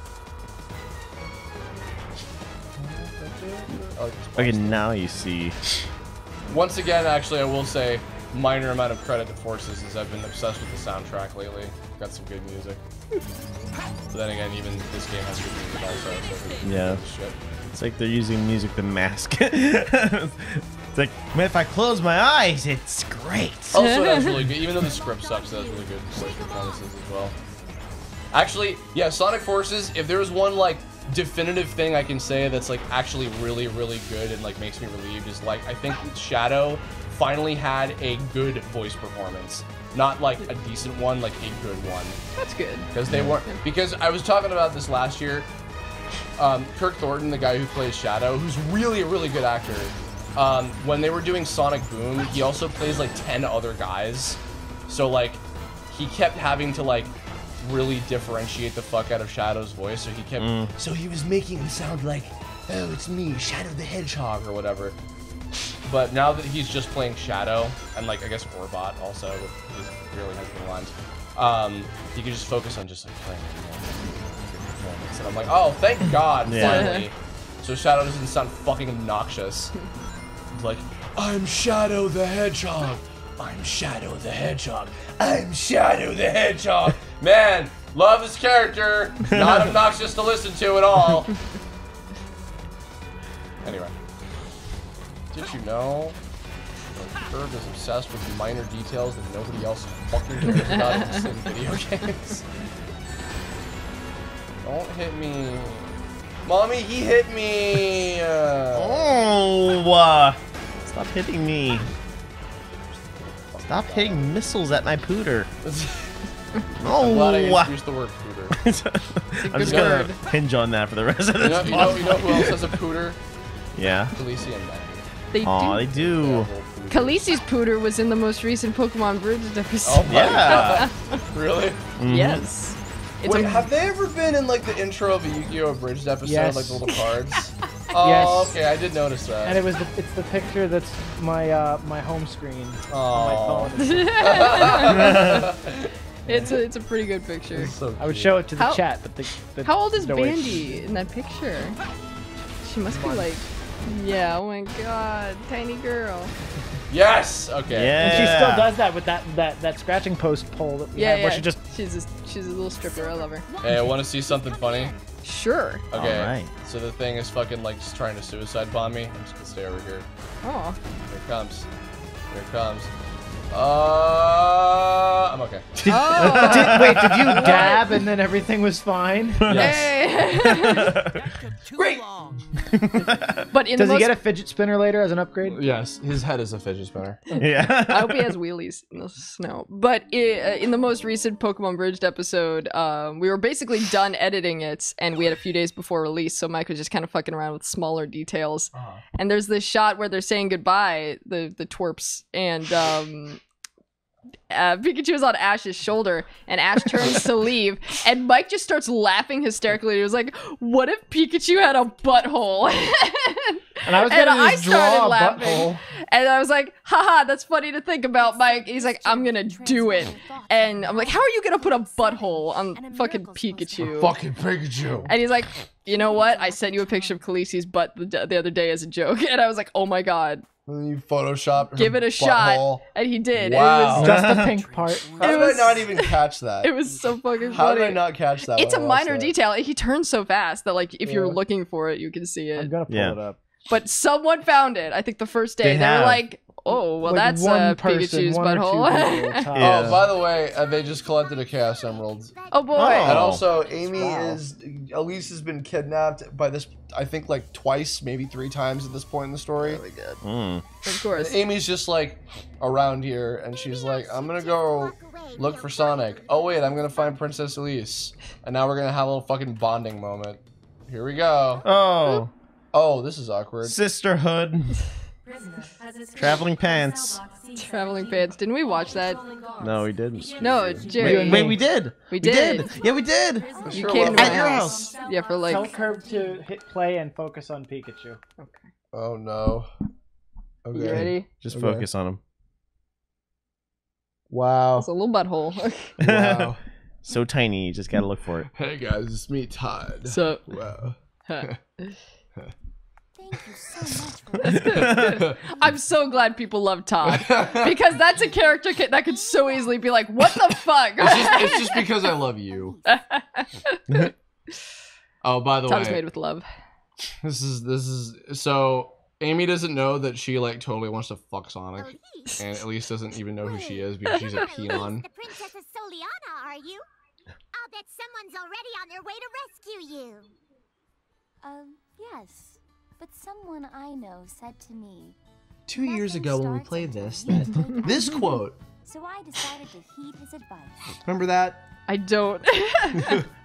Okay, now you see. Once again, actually, I will say, minor amount of credit to Forces is I've been obsessed with the soundtrack lately. Got some good music. But then again, even this game has good music also. So yeah. Shit. It's like they're using music to mask. It's like, man, if I close my eyes, it's great. Also, that's really good. Even though the script sucks, that's really good voice performances as well. Actually, yeah, Sonic Forces, if there was one, like, definitive thing I can say that's, like, actually really, really good and, like, makes me relieved is, like, I think Shadow finally had a good voice performance. Not, like, a decent one, like, a good one. That's good. Because they weren't... Because I was talking about this last year. Kirk Thornton, the guy who plays Shadow, who's really a really good actor, when they were doing Sonic Boom, he also plays like 10 other guys. So like, he kept having to like really differentiate the fuck out of Shadow's voice. So he kept, so he was making him sound like, oh, it's me, Shadow the Hedgehog or whatever. But now that he's just playing Shadow, and like I guess Orbot also, with his really nice lines, he can just focus on just like playing performance. And I'm like, oh, thank God, finally. So Shadow doesn't sound fucking obnoxious. Like, I'm Shadow the Hedgehog. I'm Shadow the Hedgehog. I'm Shadow the Hedgehog. Man, love his character. Not obnoxious to listen to at all. Anyway. Did you know Curb is obsessed with minor details that nobody else fucking cares about in the same video games? Don't hit me. Mommy, he hit me! Stop hitting me. Stop hitting missiles at my pooter. I'm glad I introduced the word pooter. I'm just gonna hinge on that for the rest of this. You know who else has a pooter? Yeah. Khaleesi and Maggie. They do. Khaleesi's pooter was in the most recent Pokemon Bridged episode. Oh my God. Really? Yes. Wait, have they ever been in like the intro of a Yu-Gi-Oh! Abridged episode, Yes. like the little cards? Oh, Yes. okay, I did notice that. And it's the picture that's my my home screen Oh. on my phone. It's a pretty good picture. So I would show it to the How- chat, but How old is no way. Bandy in that picture? She must be like, yeah, oh my God, tiny girl. Yes. Okay. Yeah. And she still does that with that scratching post pole that we Yeah, have, yeah. where she just she's a little stripper. I love her. Hey, I want to see something funny. Sure. Okay. Alright. So the thing is fucking like just trying to suicide bomb me. I'm just gonna stay over here. Oh. Here it comes. Here it comes. I'm okay. wait, did you dab and then everything was fine? Yes. Great. But in Does the he most, get a fidget spinner later as an upgrade? Yes. His head is a fidget spinner. Yeah. I hope he has wheelies in the snow. But in the most recent Pokemon Bridged episode, we were basically done editing it, and we had a few days before release, so Mike was just kind of fucking around with smaller details. And there's this shot where they're saying goodbye, the twerps, and Pikachu is on Ash's shoulder, and Ash turns to leave, and Mike just starts laughing hysterically. He was like, "What if Pikachu had a butthole?" And I was And gonna I just started draw a laughing. butthole. And I was like, haha, that's funny to think about, Mike. He's like, I'm gonna do it. And I'm like, how are you gonna put a butthole on fucking Pikachu? Fucking Pikachu. And he's like, you know what? I sent you a picture of Khaleesi's butt the other day as a joke. And I was like, oh my God. And then you Photoshop. her Give it a butthole. shot. And he did. Wow. It was Just the pink part. How did was- I not even catch that? it was so fucking funny. How did I not catch that? It's a when I watched minor that? detail. He turns so fast that like if you're Yeah. looking for it, you can see I'm it. gonna pull Yeah. it up. But someone found it. I think the first day They they were have. like, oh, well, Like that's one person, Pikachu's one or two butthole. people tops. Yeah. Oh, by the way, they just collected a Chaos Emerald. Oh boy. Oh. And also, Amy Wow. Elise has been kidnapped by this, I think, like twice, maybe 3 times at this point in the story. Of course. Amy's just like around here, and she's like, I'm gonna go look for Sonic. Oh wait, I'm gonna find Princess Elise. And now we're gonna have a little fucking bonding moment. Here we go. Oh, Oh, this is awkward. sisterhood. Traveling pants. Traveling pants. Didn't we watch that? No, we didn't. No, Jerry. Wait, we did. We did. Yeah, we did. You came to my At your house. Yeah, for Tell like. Curb to hit play and focus on Pikachu. Okay. Oh no. Okay. You ready? Just Okay. focus on him. Wow. It's a little butthole. Wow. So tiny, you just gotta look for it. Hey guys, it's me, Todd. So. Wow. Thank you so much for I'm so glad people love Todd because that's a character that could so easily be like, what the fuck? It's just because I love you. Oh, by the Todd's way, made with love. this is so Amy doesn't know that she like totally wants to fuck Sonic, and at least doesn't even know who she is because she's a peon. The Princess Soliana, are you? I'll bet someone's already on their way to rescue you. Yes. But someone I know said to me 2 years ago when we played this, that this quote. So I decided to heed his advice. Remember that? I don't.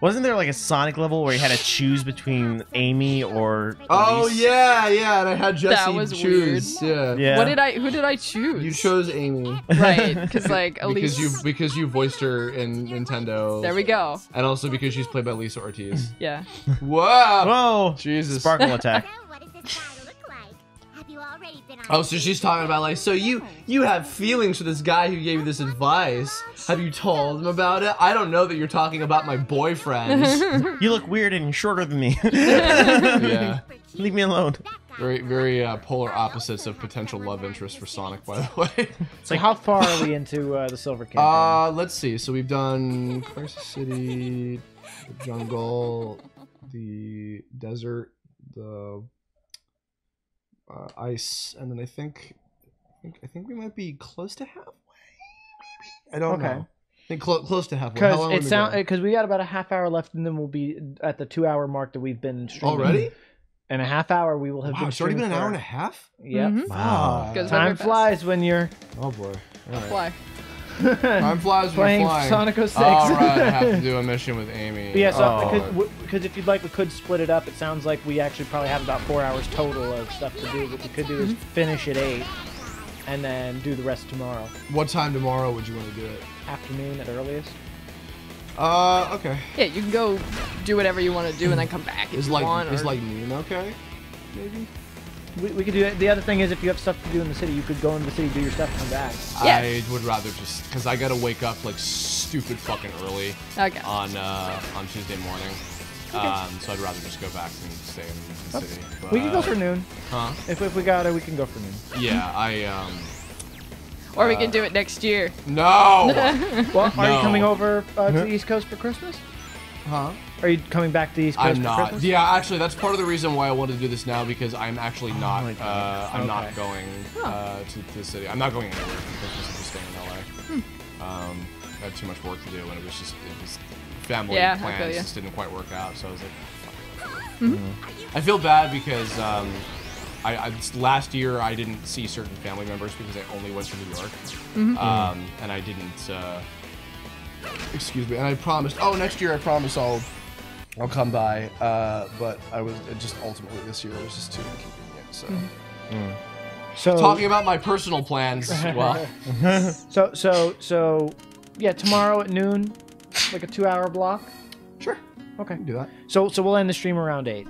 Wasn't there like a Sonic level where you had to choose between Amy or Oh Elise? yeah, and I had Jessi That was choose. weird. Yeah. Who did I choose? You chose Amy. Right, because like Elise. because you voiced her in Nintendo. There we go. And also because she's played by Lisa Ortiz. Yeah. Whoa! Whoa! Jesus. Sparkle attack. What does this guy look like? Have you already been on Oh, so she's talking about like, so you have feelings for this guy who gave you this advice. Have you told him about it? I don't know that you're talking about my boyfriend. You look weird and you're shorter than me. Yeah. Leave me alone. Very, very polar opposites of potential love interest for Sonic, by the way. So how far are we into the Silver campaign? Let's see. So we've done Crisis City, the jungle, the desert, the ice, and then I think we might be close to halfway. Maybe I don't know. I think close to halfway. Because we got about a half hour left, and then we'll be at the 2 hour mark that we've been streaming. Already? In a half hour, we will have been. It's already been an streaming hour for- and a half. Yep. Mhm. Wow. Goes by Time very fast. flies when you're. Oh boy. All right. Fly. Time flies when Playing you're flying. Sonic 06. All right, I have to do a mission with Amy. But yeah, so Oh. because if you'd like, we could split it up. It sounds like we actually probably have about 4 hours total of stuff to do. What we could do is finish at 8, and then do the rest tomorrow. What time tomorrow would you want to do it? Afternoon at earliest. Okay. Yeah, you can go do whatever you want to do and then come back if Is you like want. is or- like noon okay? Maybe. We could do it. The other thing is, if you have stuff to do in the city, you could go in the city, do your stuff, come back. Yeah. I would rather just because I gotta wake up like stupid fucking early Okay. on Tuesday morning. So I'd rather just go back and stay in the city. But, We can go for noon. Huh? If we got it, we can go for noon. Yeah, Or we can do it next year. No. Well, are you No. coming over to the East Coast for Christmas? Huh? Are you coming back to the East Coast I'm for not. Christmas? Yeah, actually, that's part of the reason why I wanted to do this now because I'm actually not. my God. I'm not Okay. going to the city. I'm not going anywhere for Christmas. I'm just staying in LA. I had too much work to do, and it was family Yeah, I feel plans ya. just didn't quite work out. So I was like, fuck. I feel bad because I last year I didn't see certain family members because I only went to New York, and I didn't. Excuse me. And I promised. Oh, next year I promise I'll come by. But I was just ultimately this year I was just too inconvenient. So So talking about my personal plans. Well, So yeah, tomorrow at noon, like a 2 hour block. sure. Okay. Do that. So we'll end the stream around 8.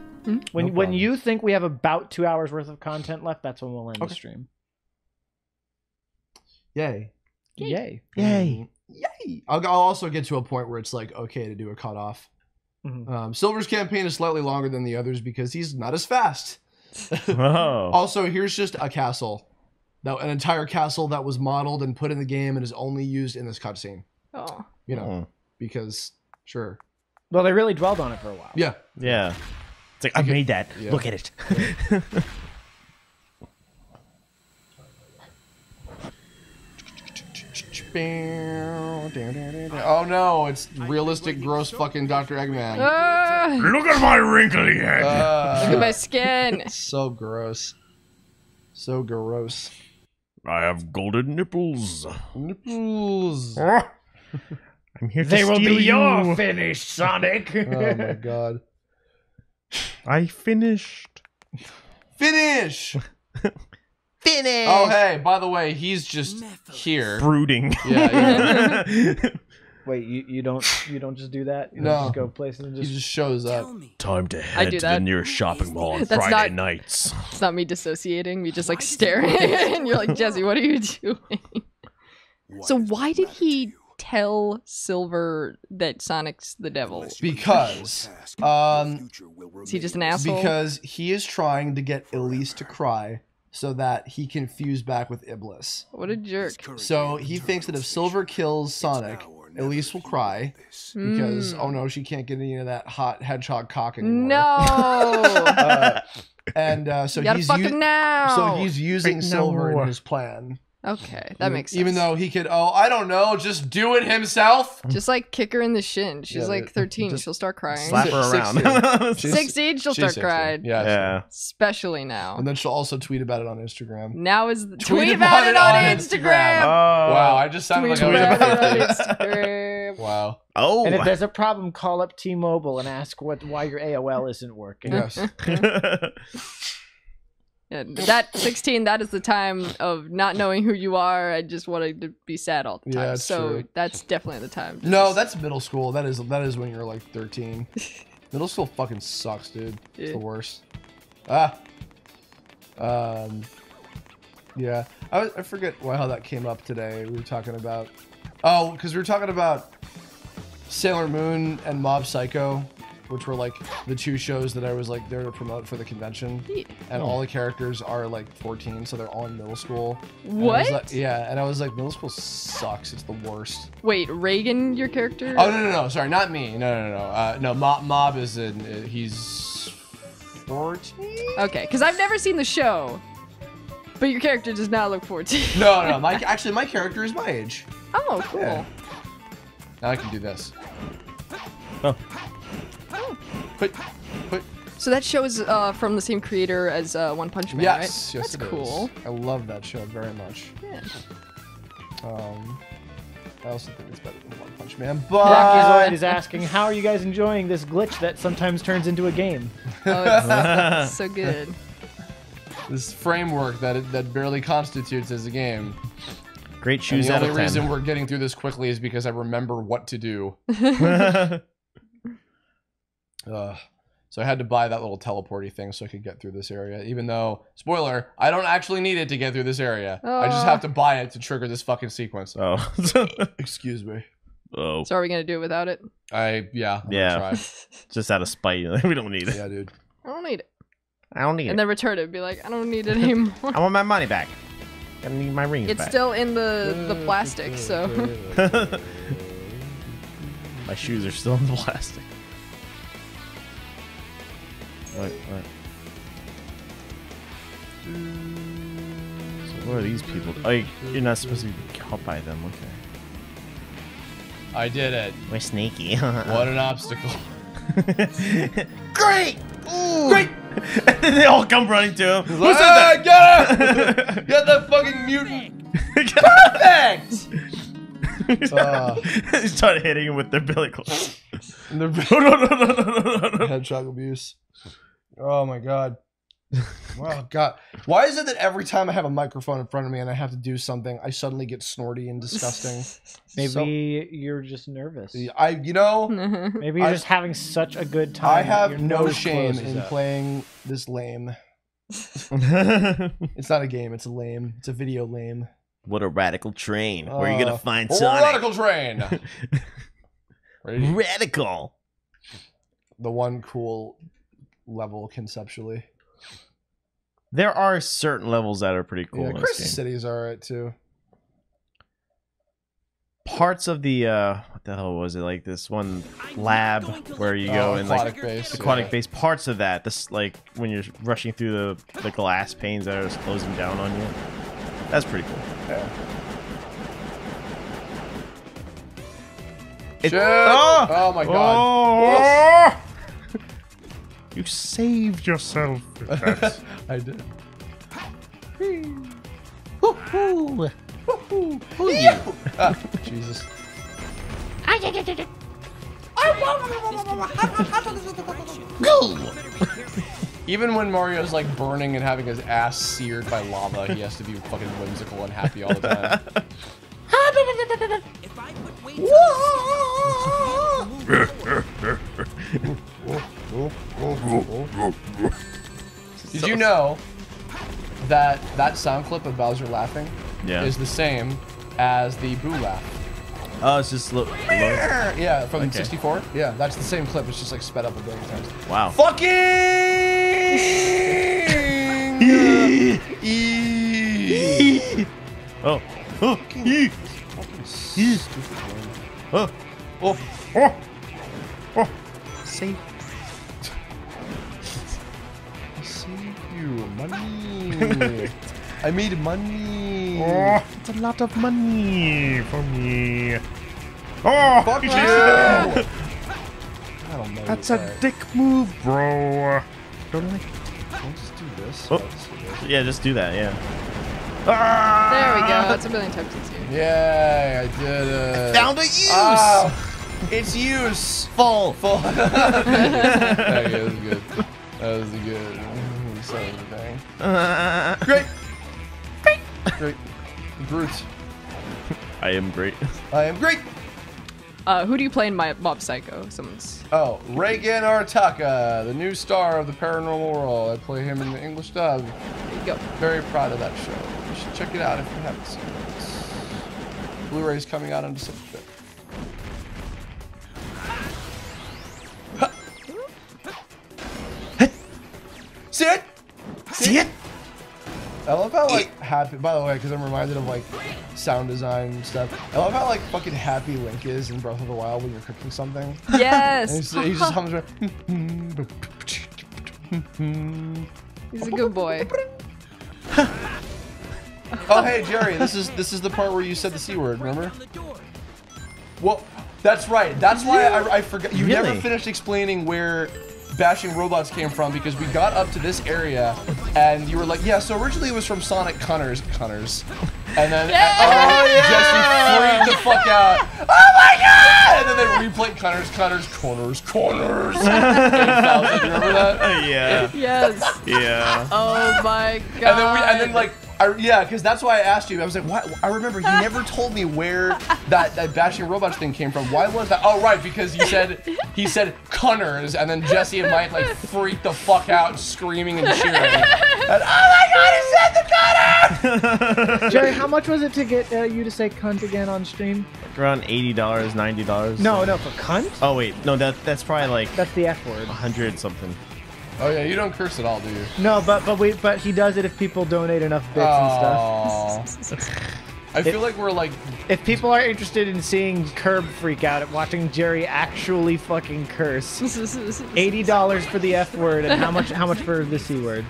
When No problem. you think we have about 2 hours worth of content left, that's when we'll end the stream. Yay. Yay. Yay. Yay. I'll also get to a point where it's like okay to do a cutoff. Silver's campaign is slightly longer than the others because he's not as fast. Oh. Also, here's just a castle. An entire castle that was modeled and put in the game and is only used in this cutscene. Oh. You know, because sure. Well, they really dwelled on it for a while. Yeah. Yeah. It's like, I made that. Yeah. Look at it. Oh no, it's realistic, gross fucking Dr. Eggman. Look at my wrinkly head. Look at my skin. So gross. So gross. I have golden nipples. Nipples. I'm here to They will steal be you. your finish, Sonic. Oh my god. I finished. Finish! Finish. Oh hey, by the way, he's just here. Brooding. Yeah, yeah. Wait, you don't just do that? You No. don't just go places and He just. just shows up. Time to I head do to the that. nearest shopping mall on That's Friday not- nights. It's not me dissociating, me just like staring. And you're like, Jessi, what are you doing? So why did he tell Silver that Sonic's the devil? Because Is he just an asshole? because he is trying to get Elise to cry so that he can fuse back with Iblis. What a jerk. So he thinks that if Silver kills Sonic, Elise will cry because, oh no, she can't get any of that hot hedgehog cock anymore. No! So you he's now. So he's using Silver in his plan. Okay, that makes sense. Even though he could, I don't know, just do it himself. Just like kick her in the shin. She's like 13. She'll start crying. Slap her around. 16, she'll start crying. Yeah. Especially now. And then she'll also tweet about it on Instagram. Now is the tweet about it on Instagram. Oh. Wow, I just sounded like I was on Instagram. Wow. Oh. And if there's a problem, call up T-Mobile and ask why your AOL isn't working. Yes. Yeah, that 16, that is the time of not knowing who you are and just wanting to be sad all the time. Yeah, so true. that's definitely the time. No, that's middle school. That is when you're like 13. Middle school fucking sucks, dude. It's the worst. Yeah. I forget how that came up today. We were talking about... Oh, because we were talking about Sailor Moon and Mob Psycho, which were like the two shows that I was like there to promote for the convention. And all the characters are like 14, so they're all in middle school. What? And I was like, middle school sucks. It's the worst. Wait, Reagan, your character? Oh, no. Sorry, not me. No. Mob is he's 14? Okay, because I've never seen the show. But your character does not look 14. No. My character is my age. Oh, cool. Yeah. Now I can do this. Oh. Put. So that show is from the same creator as One Punch Man, right? Yes, That's it is. cool. I love that show very much. Yeah. I also think it's better than One Punch Man, but... Rockyzoid is asking, how are you guys enjoying this glitch that sometimes turns into a game? Oh, it's so good. This framework that barely constitutes as a game. Great shoes and the out of 10. only reason we're getting through this quickly is because I remember what to do. So I had to buy that little teleporty thing so I could get through this area. Even though, spoiler, I don't actually need it to get through this area. I just have to buy it to trigger this fucking sequence. Oh. Excuse me. Oh. So are we going to do it without it? I'm gonna try. Just out of spite. We don't need it. Yeah, dude. I don't need it. I don't need it. And then return it and be like, I don't need it anymore. I want my money back. I need my rings It's back. still in the plastic, so... My shoes are still in the plastic. What? So what are these people? Oh, you're not supposed to be caught by them. Okay. I did it. We're sneaky. What an obstacle. Great! Ooh. Great! And they all come running to him. Who Who's said that? Get him! Get that fucking mutant! Perfect! They started hitting him with their billy clubs. No. Hedgehog abuse. Oh my god. Oh god. Why is it that every time I have a microphone in front of me and I have to do something, I suddenly get snorty and disgusting? Maybe you're just nervous. You know, maybe you're just having such a good time. I have your no nose shame closes in up. playing this lame. It's not a game, it's a lame. It's a video lame. What a radical train. Where are you gonna find Sonic? Radical train. Ready? Radical. The one cool level conceptually. There are certain levels that are pretty cool. Yeah, in this Crisis game. City is alright too. Parts of the what the hell was it, like this one lab where you go and like aquatic base, parts of that, this like when you're rushing through the glass panes that are just closing down on you. That's pretty cool. Yeah. Oh my god. Oh! You saved yourself. I did. Woohoo! Who you? Jesus. Go! Even when Mario's like burning and having his ass seared by lava, he has to be fucking whimsical and happy all the time. If I put weights Did you know that that sound clip of Bowser laughing is the same as the Boo laugh? Oh, it's just look. Yeah, from 64. Yeah, that's the same clip. It's just like sped up a billion times. Wow. Fucking Oh. Oh. Yee. Oh. Oh. Oh. Oh. Save. Save you money. I made money. Oh, it's a lot of money for me. Oh, Fuck you. yeah. I don't know. That's a dick move, bro. Totally. I'll just do this. Oh. I'll just do this. Yeah, just do that. Yeah. Ah! There we go. That's a million times easier. Yay, I did it. Found a use. Oh, it's use. Full. Full. That was good. That was good. Great. Great. Groot. I am great. I am great. Who do you play in my Mob Psycho? Someone's. Oh, Reagan Artaka, the new star of the paranormal world. I play him in the English dub. There you go. Very proud of that show. You should check it out if you haven't seen it. Blu-ray's coming out on December 5th. See it? See it? I love how like happy. By the way, because I'm reminded of like sound design and stuff. I love how like fucking happy Link is in Breath of the Wild when you're cooking something. Yes. And he just hums around. He's a good boy. Oh hey Jerry, this is the part where you said the C word. Remember? Well, that's right. That's why I forgot. You never finished explaining where bashing robots came from, because we got up to this area and you were like, yeah, so originally it was from Sonic Cunners. And then Jessi freaked the fuck out. Oh my god! And then they replayed Cunners. 8,000. Remember that? Yeah. Yes. Yeah. Oh my god. And then like, yeah, because that's why I asked you. I was like, what? I remember you never told me where that bashing robots thing came from. Why was that? Oh, right, because he said Cunners, and then Jessi and Mike like freaked the fuck out, screaming and cheering. And, oh my god, he said the Cunners! Jerry, how much was it to get you to say cunt again on stream? Around $80, $90. No, for cunt? Oh wait, no, that's probably like That's the F word. 100 something. Oh yeah, you don't curse at all, do you? No, but he does it if people donate enough bits and stuff. I feel like we're like... If people are interested in seeing Curb freak out at watching Jerry actually fucking curse, $80 for the F word, and how much for the C word?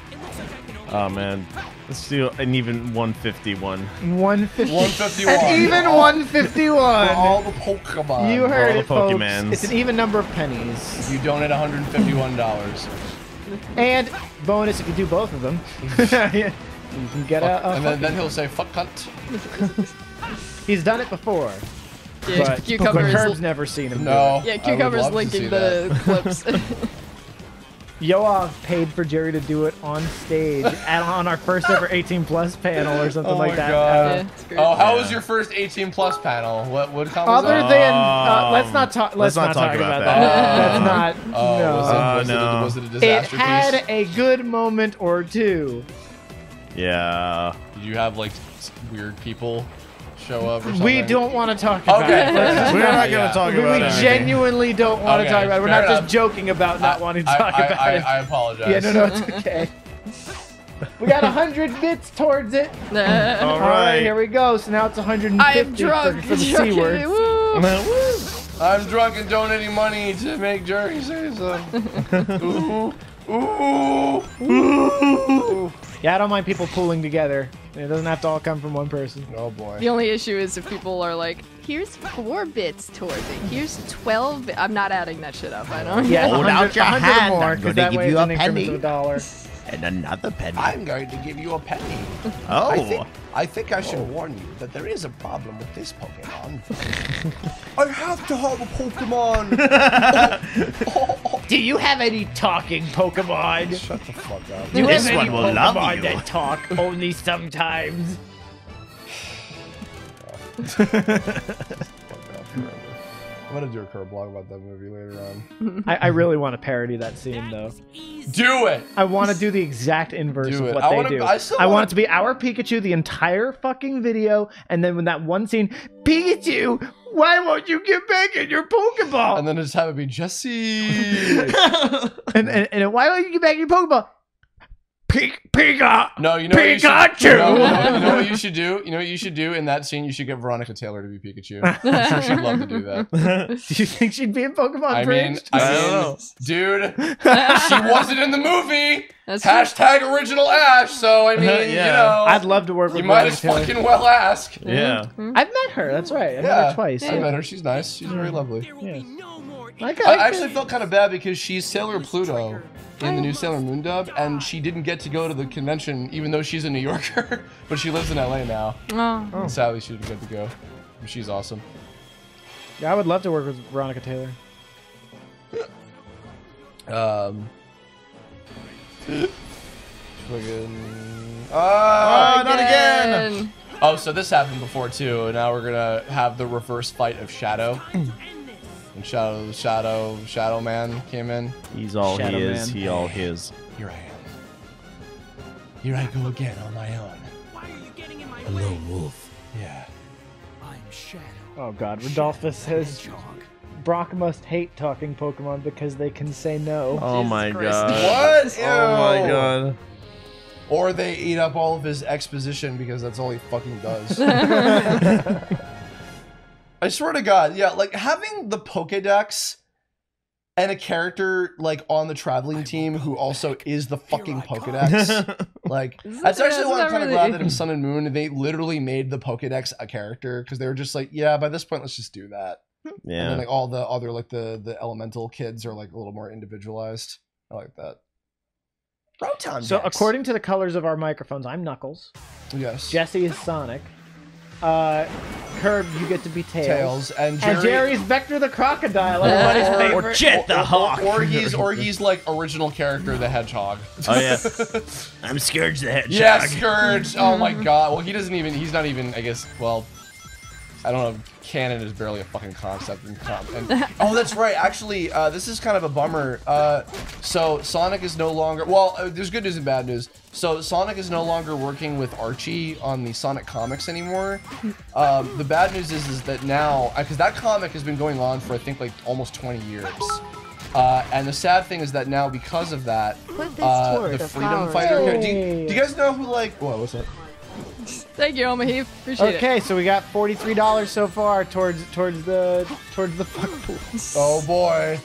Oh man, let's do an even 151. 151. An even 151. For all the Pokemon. You heard it, folks. Pokemans. It's an even number of pennies. You donate $151. And bonus if you do both of them. You can get and then he'll say, fuck cunt. He's done it before. Yeah, But Cucumber's Curb's never seen him No. Yeah, I would Cucumber's love to see linking the clips. Yoav paid for Jerry to do it on stage on our first ever 18 plus panel or something like that. Yeah, it's great. Oh, how was your first 18 plus panel? What comment was Other that? than let's not talk about that. That's not. No. Was it a It disaster had piece? a good moment or two. Yeah. Did you have like weird people show up or something? We don't want to talk about Okay. it. We're not gonna talk We about it. genuinely don't want to talk about it. We're fair not enough. just joking about not wanting to talk about it. I apologize. Yeah, no, it's okay. We got 100 bits towards it. All right. Here we go. So now it's 150 I am drunk. for the C word. Woo. I'm drunk and donating money to make Jerry say something. Ooh. Yeah, I don't mind people pooling together. It doesn't have to all come from one person. Oh boy. The only issue is if people are like, here's 4 bits towards it. Here's 12 bits. I'm not adding that shit up. I don't. Yeah, Hold out your 100 hand, more, I'm 'cause gonna that give way you it's a in increments penny. of $1. And another penny. I'm going to give you a penny. Oh. I think I should warn you that there is a problem with this Pokemon. I have to have a Pokemon. Do you have any talking Pokemon? Shut the fuck up. Do you This have any one will love Pokemon you. that talk only sometimes? I'm gonna do a curve blog about that movie later on. I really want to parody that scene though. Do it! I want to do the exact inverse Do of it. what I they wanna- do. I still I want wanna- it to be our Pikachu the entire fucking video, and then when that one scene, Pikachu, why won't you get back in your Pokeball? And then just have it be Jessi. and why won't you get back in your Pokeball? Pika. No, you know Pikachu. You know what you should do? You know what you should do in that scene? You should get Veronica Taylor to be Pikachu. I'm sure she'd love to do that. Do you think she'd be in Pokemon I Bridge? don't know. Dude, she wasn't in the movie. Hashtag original Ash. So I mean, you know, I'd love to work with. You might Veronica as Taylor. fucking well ask. Yeah. I've met her. That's right. I've met her twice. I met her. She's nice. She's very lovely. Yeah. I actually felt kind of bad because she's Sailor Pluto in the new Sailor Moon dub, and she didn't get to go to the convention, even though she's a New Yorker, but she lives in LA now. Oh. And sadly, she didn't get to go. But she's awesome. Yeah, I would love to work with Veronica Taylor. Not again! Oh, so this happened before too, and now we're gonna have the reverse fight of Shadow. And Shadow Man came in. He's all Shadow he is, Man. he all his. Here I am. Here I go again on my own. Why are you getting in my A way? lone wolf. Yeah. I'm Shadow. Oh God, Rodolphus says Brock must hate talking Pokemon because they can say no. Oh my god. What? Oh my Ew. god. Or they eat up all of his exposition because that's all he fucking does. I swear to God, yeah, like having the Pokedex and a character like on the traveling team who also is the fucking Pokedex. Like that's actually why I'm kind of glad that in Sun and Moon they literally made the Pokedex a character because they were just like, yeah, by this point let's just do that. Yeah. And then like all the other like the elemental kids are like a little more individualized. I like that. Rotom So Dex. according to the colors of our microphones, I'm Knuckles. Yes. Jessi is Sonic. Curb, you get to be Tails. And Jerry's Vector the Crocodile, everybody's favorite. Or Jet the Hawk. Or he's like original character the Hedgehog. Oh yeah. I'm Scourge the Hedgehog. Yeah, Scourge. Oh my god. Well, he's not even, I guess, well, I don't know. Canon is barely a fucking concept. Oh, that's right. Actually, this is kind of a bummer. So Sonic is no longer, well, there's good news and bad news. So Sonic is no longer working with Archie on the Sonic comics anymore. The bad news is that now, because that comic has been going on for I think like almost 20 years. And the sad thing is that now because of that, Put this toward the the Freedom flowers. Fighter. Do you guys know who like? What's that? Thank you, Omaheave. Appreciate it. Okay, so we got $43 so far towards the fuck pool. Oh boy.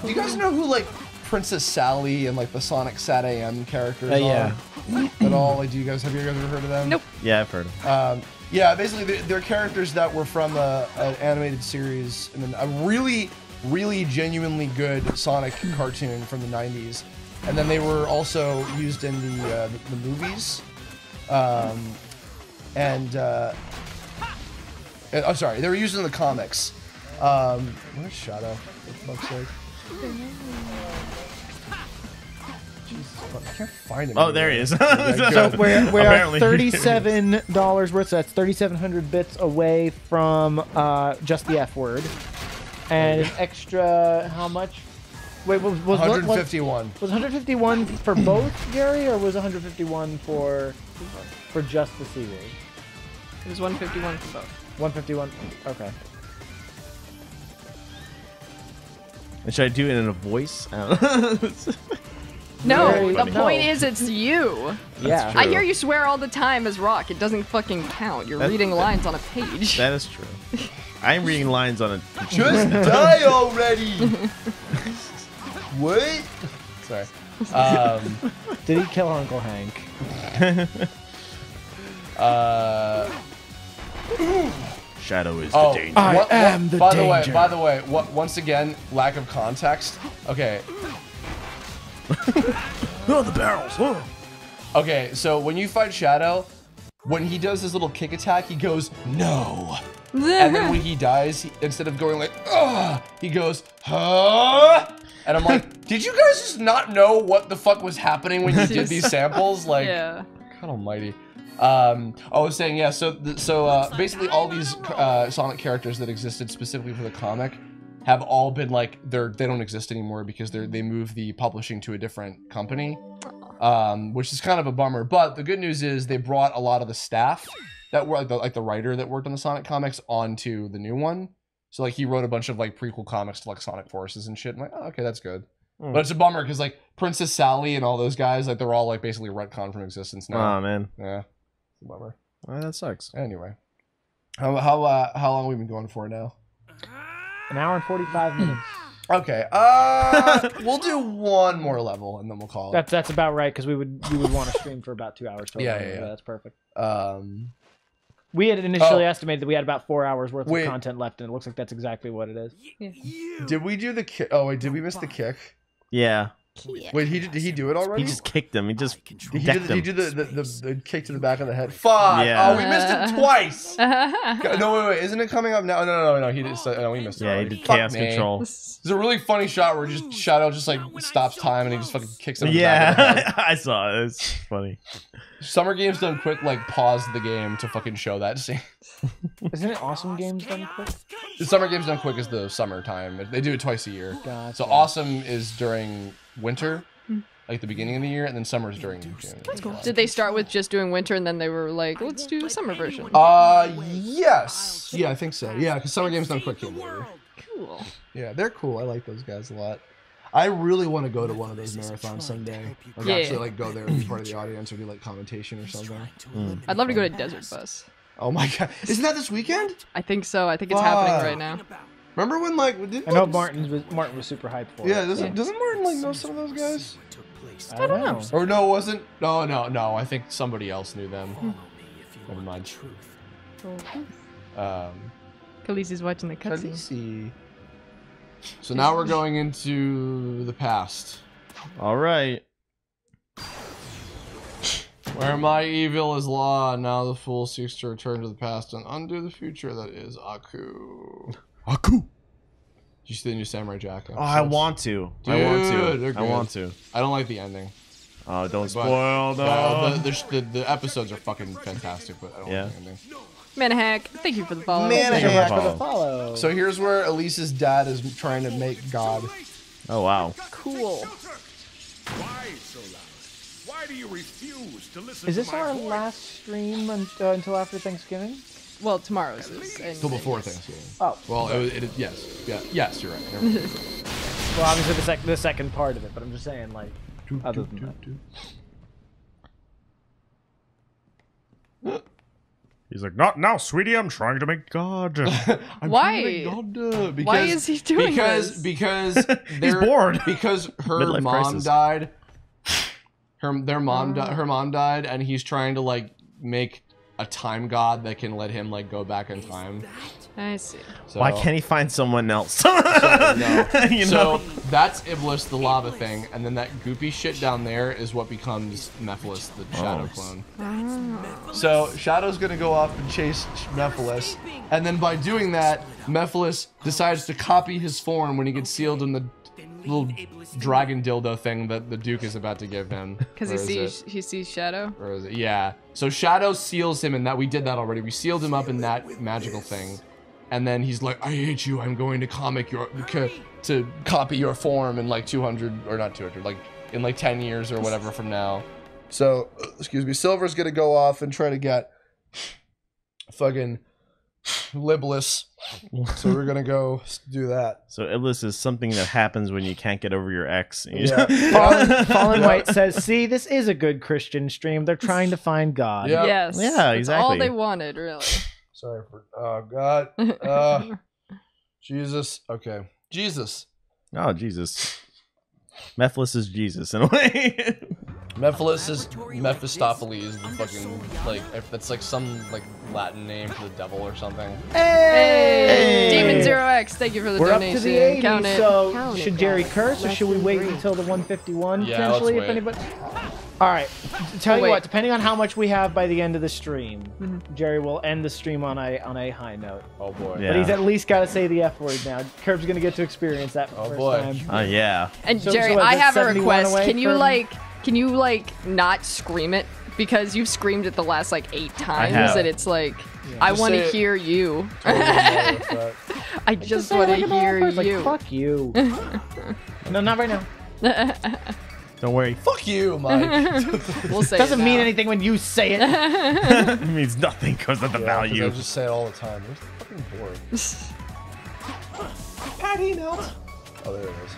Do you guys know who like Princess Sally and like the Sonic Sat AM characters yeah. are? At all? Like, have you guys ever heard of them? Nope. Yeah, I've heard of. Yeah, basically they're characters that were from an animated series and then a really, really genuinely good Sonic cartoon from the 90s. And then they were also used in the movies. Oh, sorry, they were used in the comics. Where's Shadow? For fuck's sake. Jesus, fuck, I can't find him. Oh, there he is. So we're Apparently. $37 worth. So that's 3,700 bits away from just the F word, and an extra how much? Wait, was 151. Was 151 for both, Gary, or was 151 for just the C word? It was 151 for both. 151. Okay. And should I do it in a voice? I don't know. No, Very the funny. point No. is it's you. Yeah. true. I hear you swear all the time as Rock. It doesn't fucking count. You're reading lines on a page. That is true. I'm reading lines on a. Just die already! What? Sorry. Did he kill Uncle Hank? Shadow is Oh, the danger. I am the by danger. By the way, once again, lack of context. Okay. Oh, the barrels. Oh. Okay, so when you fight Shadow, when he does his little kick attack, he goes, no. And then when he dies, instead of going like, ugh, he goes, huh? And I'm like, did you guys just not know what the fuck was happening when you did these samples? Like, Yeah. God almighty. I was saying, yeah, so basically all these Sonic characters that existed specifically for the comic have all been like, they don't exist anymore because they moved the publishing to a different company, which is kind of a bummer. But the good news is they brought a lot of the staff that were like the writer that worked on the Sonic comics onto the new one. So like he wrote a bunch of like prequel comics to like Sonic Forces and shit. I'm like, oh, okay, that's good. But it's a bummer because like Princess Sally and all those guys, like they're all like basically retconned from existence now. Oh man. Yeah, it's a bummer. Well, that sucks. Anyway, how long have we been going for now? An hour and 45 minutes. Okay. We'll do one more level and then we'll call it. That's about right because we would want to stream for about 2 hours total. Yeah. That's perfect. We had initially estimated that we had about 4 hours worth of content left, and it looks like that's exactly what it is. Did we do the kick? Oh wait, did we miss the kick? Yeah. Wait, did he do it already? He just kicked him. He just Did he do the kick to the back of the head? Fuck! Yeah. Oh, we missed it twice. No, wait. Isn't it coming up now? No. He did. No, we missed it. Yeah, already. he did Fuck chaos me. control. There's a really funny shot where just Shadow just like stops time and he just fucking kicks him. In the back of the head. I saw it. It's funny. Summer Games Done Quick like paused the game to fucking show that scene. Isn't it Awesome Games Done Quick? The Summer Games Done Quick is the summertime. They do it twice a year. Gotcha. So Awesome is during winter, like the beginning of the year, and then summer's during June. That's cool. Did they start with just doing winter and then they were like, let's do the summer version? Yes. Yeah, I think so. Yeah, because Summer Games Done Quick came later. Cool. Yeah, they're cool. I like those guys a lot. I really want to go to one of those marathons someday. Like actually like go there and be part of the audience or do like commentation or something. I'd love to go to Desert Bus. Oh my god. Isn't that this weekend? I think so. I think it's happening right now. Remember when like I know Martin was super hyped for yeah, it. Doesn't Martin like know some of those guys? I don't know. Or no, it wasn't. No. I think somebody else knew them. Never mind. Khaleesi's watching the cutscene. Khaleesi. So now we're going into the past. All right. Where my evil is law, now the fool seeks to return to the past and undo the future that is Aku. Aku. Did you see the new Samurai Jack? Oh, I want to. Dude, I want to. they're good. I want to. I don't like the ending. Oh, don't spoil though. The episodes are fucking fantastic, but I don't like the ending. Manahack, thank you for the follow. Manahack for the follow. So here's where Elise's dad is trying to make God. Oh wow. Cool. Why so loud? Why do you refuse to listen Is this to my our voice? last stream until after Thanksgiving? Well, tomorrow's is. Till before Thanksgiving. Oh. Well, yes. Yeah. Yes, you're right. Never mind. Well, obviously the second part of it, but I'm just saying, like, other than that. He's like, not now, sweetie. I'm trying to make God. Why? Why is he doing this? Because he's bored. Because her Midlife mom crisis. died. Her mom died, and he's trying to like make a time god that can let him like go back in time. I see. So, Why can't he find someone else? So that's Iblis, the lava thing, and then that goopy shit down there is what becomes Mephiles, the Shadow clone. So Shadow's gonna go off and chase Mephiles, and then by doing that, Mephiles decides to copy his form when he gets sealed in the little dragon dildo thing that the Duke is about to give him. Because he sees Shadow? Or is it? Yeah. So Shadow seals him in that. We did that already. We sealed him up in that magical thing. And then he's like, I hate you. I'm going to to copy your form in like 200, or not 200, like in like 10 years or whatever from now. So, excuse me, Silver's going to go off and try to get fucking Liblis. So we're going to go do that. So Iblis is something that happens when you can't get over your ex. Yeah. Fallen White says, see, this is a good Christian stream. They're trying to find God. Yeah. Yes. Yeah, That's exactly. all they wanted, really. Sorry for, oh God. Jesus. Okay. Jesus. Oh, Jesus. Mephiles is Jesus in a way. Mephiles is Mephistopheles, the fucking, like, if that's like some, like, Latin name for the devil or something. Hey! Demon Zero X, thank you for the We're donation. up to the 80, Count it. so Count it, should Jerry guys. curse or Less should we than wait 3. until the 151 Yeah, potentially? let's If wait. anybody. All right. Tell you Wait. what, depending on how much we have by the end of the stream, Jerry will end the stream on a high note. Oh boy. Yeah. But he's at least got to say the F word now. Curb's gonna get to experience that for the first boy. time. Oh, yeah. And So- Jerry, so is I it have a 71 request. away Can you not scream it? Because you've screamed it the last like 8 times, have. and it's like, I Just want say to it. hear you. Totally know with that. I just say want like to a normal hear person, you. Like, fuck you. No, not right now. Don't worry. Fuck you, Mike. We'll say Doesn't it mean now. anything when you say it. It means nothing because of the I value. just say it all the time. I'm fucking bored. Patty melt. Oh, there it is.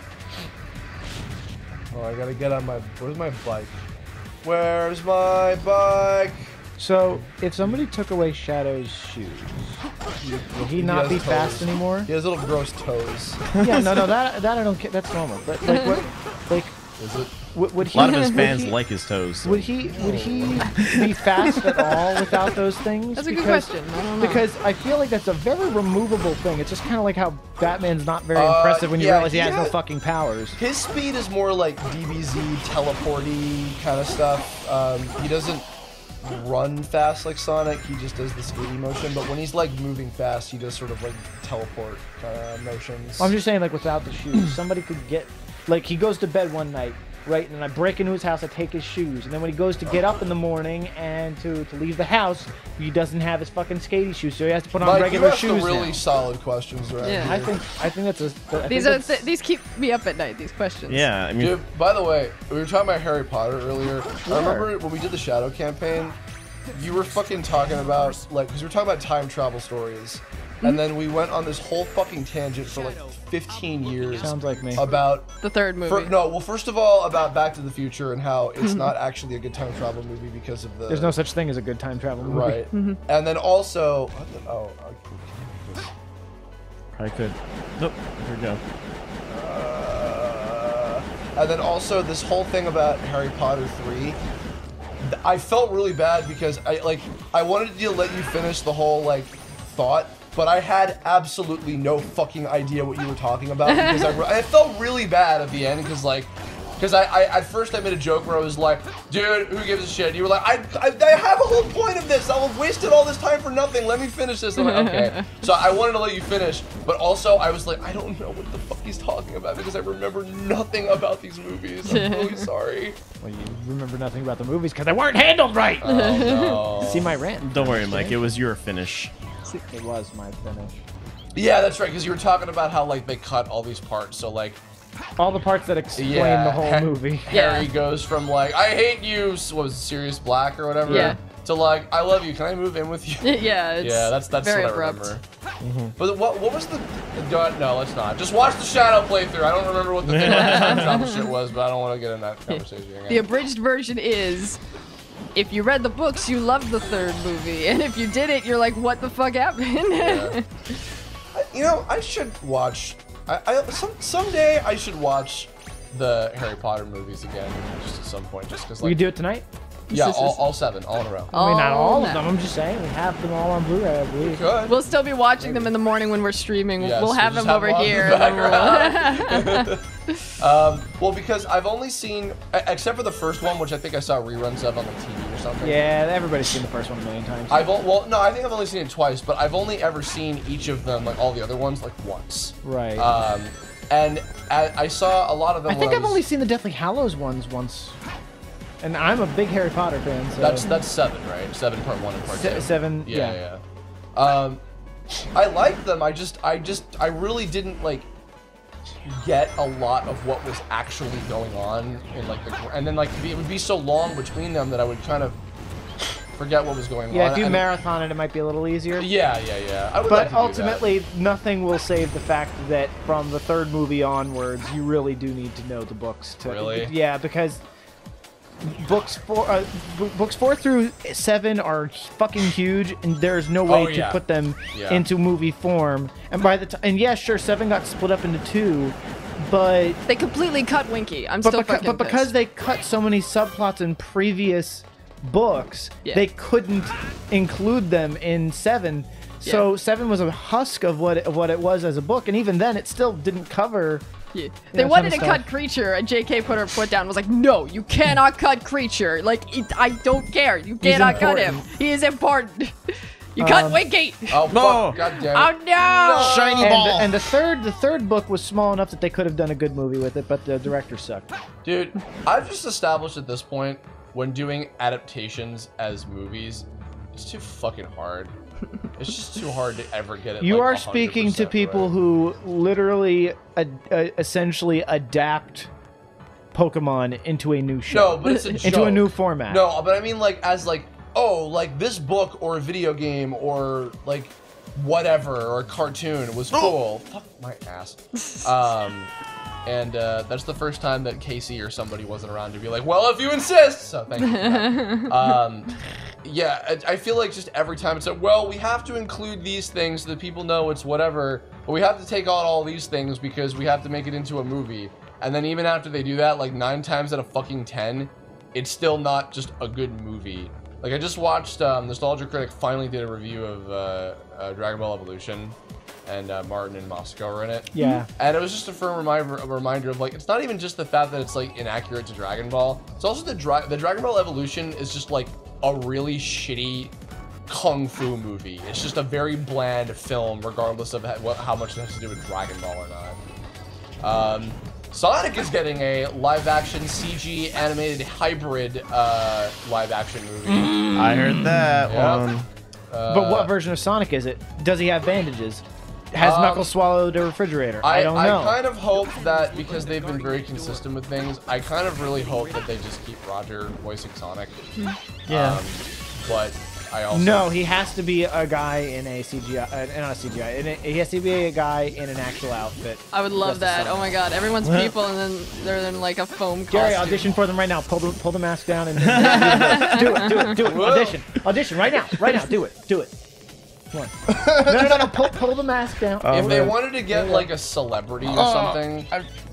Oh, I gotta get on my. Where's my bike? Where's my bike? So, if somebody took away Shadow's shoes, would he not be fast anymore? He has little gross toes. Yeah, no, that I don't care. That's normal. But like, what, like, is it? Would he, a lot of his fans like his toes. So. Would he be fast at all without those things? That's a good question. I don't know. Because I feel like that's a very removable thing. It's just kind of like how Batman's not very impressive when you realize he has no fucking powers. His speed is more like DBZ, teleporty kind of stuff. He doesn't run fast like Sonic. He just does the skating motion. But when he's like moving fast, he does sort of like teleport kind of motions. Well, I'm just saying, like without the shoes, somebody could get like he goes to bed one night. Right, and I break into his house, I take his shoes, and then when he goes to get up in the morning and to leave the house, he doesn't have his fucking skatey shoes, so he has to put on regular shoes. You asked really solid questions around here. I think that's these keep me up at night. These questions. Yeah, I mean. Dude, by the way, we were talking about Harry Potter earlier. I remember when we did the Shadow campaign, you were fucking talking about like because we were talking about time travel stories. And then we went on this whole fucking tangent for like 15 years. Sounds like me. About the third movie. Well, first of all, about Back to the Future and how it's not actually a good time travel movie because of the. There's no such thing as a good time travel movie. Right. And then also, I could. Nope. Here we go. And then also this whole thing about Harry Potter 3. I felt really bad because I wanted to let you finish the whole like thought. But I had absolutely no fucking idea what you were talking about because I felt really bad at the end because I at first I made a joke where I was like, dude, who gives a shit? And you were like, I have a whole point of this. I wasted all this time for nothing. Let me finish this. I'm like, okay. So I wanted to let you finish, but also I was like, I don't know what the fuck he's talking about because I remember nothing about these movies. I'm really sorry. Well, you remember nothing about the movies because they weren't handled right. Oh, no. See my rant? Don't worry, Mike. It was your finish. It was my finish. Yeah, that's right, because you were talking about how like they cut all these parts, so like all the parts that explain the whole movie. Harry goes from like I hate you, what was it, Sirius Black or whatever, to like I love you. Can I move in with you? Yeah, that's very what abrupt. I remember. But what was the? No, let's not. Just watch the Shadow playthrough. I don't remember what the thing about the time travel shit was, but I don't want to get in that conversation again. The abridged version is. If you read the books, you loved the third movie, and if you did it, you're like, what the fuck happened? Yeah. You know, I should watch. Someday I should watch the Harry Potter movies again, just at some point, just because. Like, We could do it tonight. Yeah, all 7, all in a row. I mean, not all of them. I'm just saying we have them all on Blu-ray, I believe. Good. We'll still be watching them in the morning when we're streaming. Yes, we'll have them over here. Well, because I've only seen, except for the first one, which I think I saw reruns of on the TV or something. Yeah, everybody's seen the first one a million times. No, I think I've only seen it twice, but I've only ever seen each of them, like all the other ones, like once. Right. And I saw a lot of them. I think I've only seen the Deathly Hallows ones once. And I'm a big Harry Potter fan, so... That's 7, right? 7 part 1 and part 2. 7, yeah. I liked them. I really didn't, like, get a lot of what was actually going on in, like, and then, like, it would be so long between them that I would kind of forget what was going on. Yeah, if you marathon it, it might be a little easier. Yeah. I would like to do ultimately, nothing will save the fact that from the third movie onwards, you really do need to know the books. Really? Yeah, because... Books 4 through 7 are fucking huge, and there's no way to put them into movie form. And by the time, and yeah, sure, 7 got split up into 2, but they completely cut Winky. But because they cut so many subplots in previous books, they couldn't include them in 7. So 7 was a husk of what it was as a book, and even then, it still didn't cover. Yeah. They wanted to cut Creature, and JK put her foot down and was like, no, you cannot cut Creature. Like, I don't care. You cannot cut him. He is important. You cut Winky. Oh, no. God damn it. Oh, no. Shiny ball. And the third book was small enough that they could have done a good movie with it, but the director sucked. Dude, I've just established at this point, when doing adaptations as movies, it's too fucking hard. It's just too hard to ever get it. You are speaking to people who literally essentially adapt Pokemon into a new show. No, but it's a joke. Into a new format. No, but I mean like as like, oh, like this book or a video game or like whatever or a cartoon was cool. Fuck my ass. And that's the first time that Casey or somebody wasn't around to be like, well, if you insist. So thank you for that. Yeah, I feel like just every time it's like, well, we have to include these things so that people know it's whatever, but we have to take out all these things because we have to make it into a movie. And then even after they do that, like 9 times out of fucking 10, it's still not just a good movie. Like I just watched, Nostalgia Critic finally did a review of Dragon Ball Evolution, and Martin and Moscow were in it. Yeah. And it was just a firm reminder of like, it's not even just the fact that it's like inaccurate to Dragon Ball. It's also the Dragon Ball Evolution is just like a really shitty kung fu movie. It's just a very bland film, regardless of how much it has to do with Dragon Ball or not. Sonic is getting a live-action CG animated hybrid live-action movie. I heard that one. But what version of Sonic is it? Does he have bandages? Has Knuckles swallowed a refrigerator? I don't know. I kind of hope that, because they've been very consistent with things, I kind of really hope that they just keep Roger voicing Sonic. Yeah. But I also... No, he has to be a guy in a CGI, not a CGI, he has to be a guy in an actual outfit. I would love that. Oh my god, everyone's people and then they're in like a foam costume. Gary, audition for them right now. Pull the mask down and do it. Whoa. Audition right now, do it. Come on. No, pull the mask down. If they wanted to get like a celebrity or something,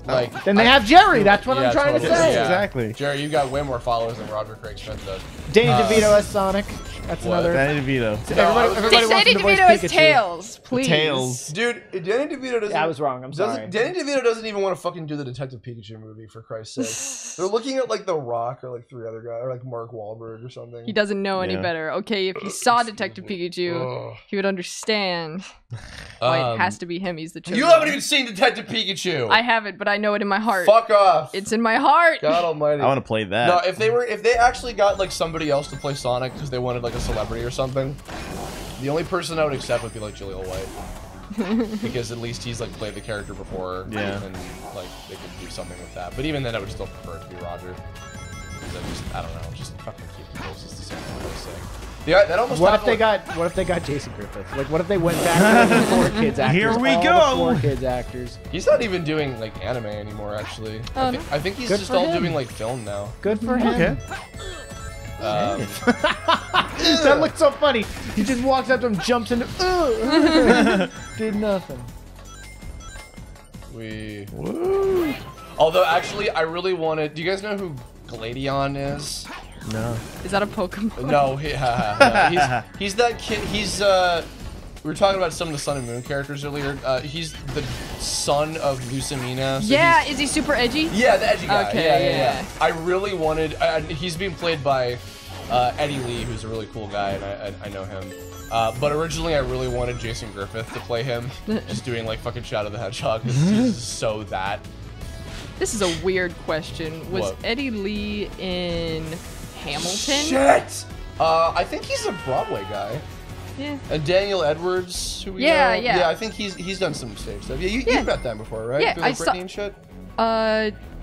like then they have Jerry. That's what I'm trying to say. Yeah. Exactly. Jerry, you got way more followers than Roger Craig Smith does. Danny DeVito as Sonic. That's another. Danny DeVito. Everybody wants Danny to voice DeVito as Pikachu. Tails, please. Tails. Dude, Danny DeVito doesn't... Yeah, I was wrong. I'm sorry. Danny DeVito doesn't even want to fucking do the Detective Pikachu movie, for Christ's sake. They're looking at like The Rock or like 3 other guys, or like Mark Wahlberg or something. He doesn't know any better. Okay, if he saw Detective Pikachu, he would understand why it has to be him. He's the chosen You haven't one. even seen Detective Pikachu! I haven't, but I know it in my heart. Fuck off! It's in my heart! God almighty. I want to play that. No, if they actually got like somebody else to play Sonic because they wanted like a celebrity or something, the only person I would accept would be like Jaleel White. Because at least he's like played the character before. Yeah. And like they could do something with that. But even then I would still prefer it to be Roger. Because I don't know, just fucking keep the voices the same for Christ's sake. Yeah, that almost What if they got Jason Griffith? Like, what if they went back to the 4 kids actors? Here we all go. The 4 kids actors. He's not even doing like anime anymore, actually. Oh, I think he's Good just for all him. doing like film now. Good for him. Okay. That looked so funny. He just walks up to him, jumps into. Did nothing. Woo. Although, actually, I really wanted. Do you guys know who Gladion is? No. Is that a Pokemon? No, he's that kid. He's we were talking about some of the Sun and Moon characters earlier. He's the son of Lucamina. So Yeah, is he super edgy? Yeah, the edgy guy. Okay, Yeah. I really wanted. He's being played by Eddie Lee, who's a really cool guy, and I know him. But originally, I really wanted Jason Griffith to play him, just doing like fucking Shadow the Hedgehog. He's so that. This is a weird question. Was What? Eddie Lee in Hamilton? Shit! I think he's a Broadway guy. Yeah. And Daniel Edwards, who we know. Yeah. Yeah, I think he's done some stage stuff. Yeah, you've met them before, right? Yeah, Doing I like saw- Britney and shit?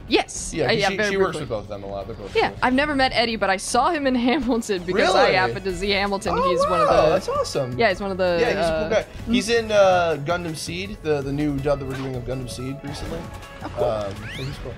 Yes. Yeah, very she works briefly. with both of them a lot. They're both Yeah, cool. I've never met Eddie, but I saw him in Hamilton because I Really? happened to see Hamilton. Oh, He's one of wow, the. that's awesome. Yeah, he's one of the. Yeah, he's a cool guy. He's in Gundam Seed, the new dub that we're doing of Gundam Seed recently. Oh, cool. So he's cool.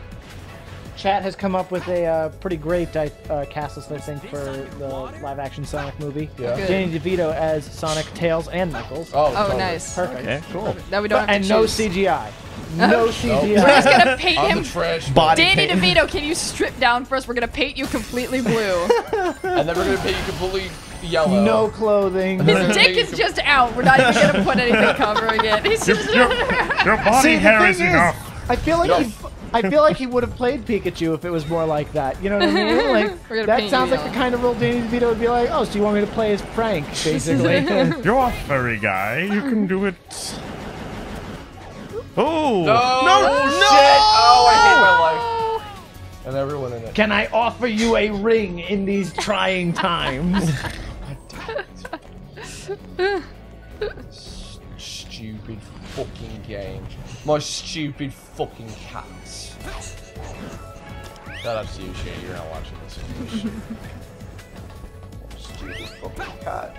Chat has come up with a pretty great cast list, I think, for the live-action Sonic movie. Yeah. Good. Danny DeVito as Sonic, Tails, and Knuckles. Oh, totally. nice. Perfect. Okay, cool. That we don't have to And no choose. CGI. No CGI. We're just gonna paint On him. the trash Body Danny paint. DeVito, can you strip down first? We're gonna paint you completely blue. And then we're gonna paint you completely yellow. No clothing. His dick is just out. We're not even gonna put anything covering it. He's just. Your body See, the hair thing is enough. I feel like he would have played Pikachu if it was more like that. You know what I mean? Like We're gonna that paint sounds you like the yellow. kind of role Danny DeVito would be like, oh, so you want me to play as Frank, basically? You're a furry guy. You can do it. Oh! No! Shit! Oh, I hate my life. And everyone in it. Can I offer you a ring in these trying times? Stupid fucking game. My stupid fucking cats. Shout out to you, Shane. You're not watching this. Stupid fucking cat.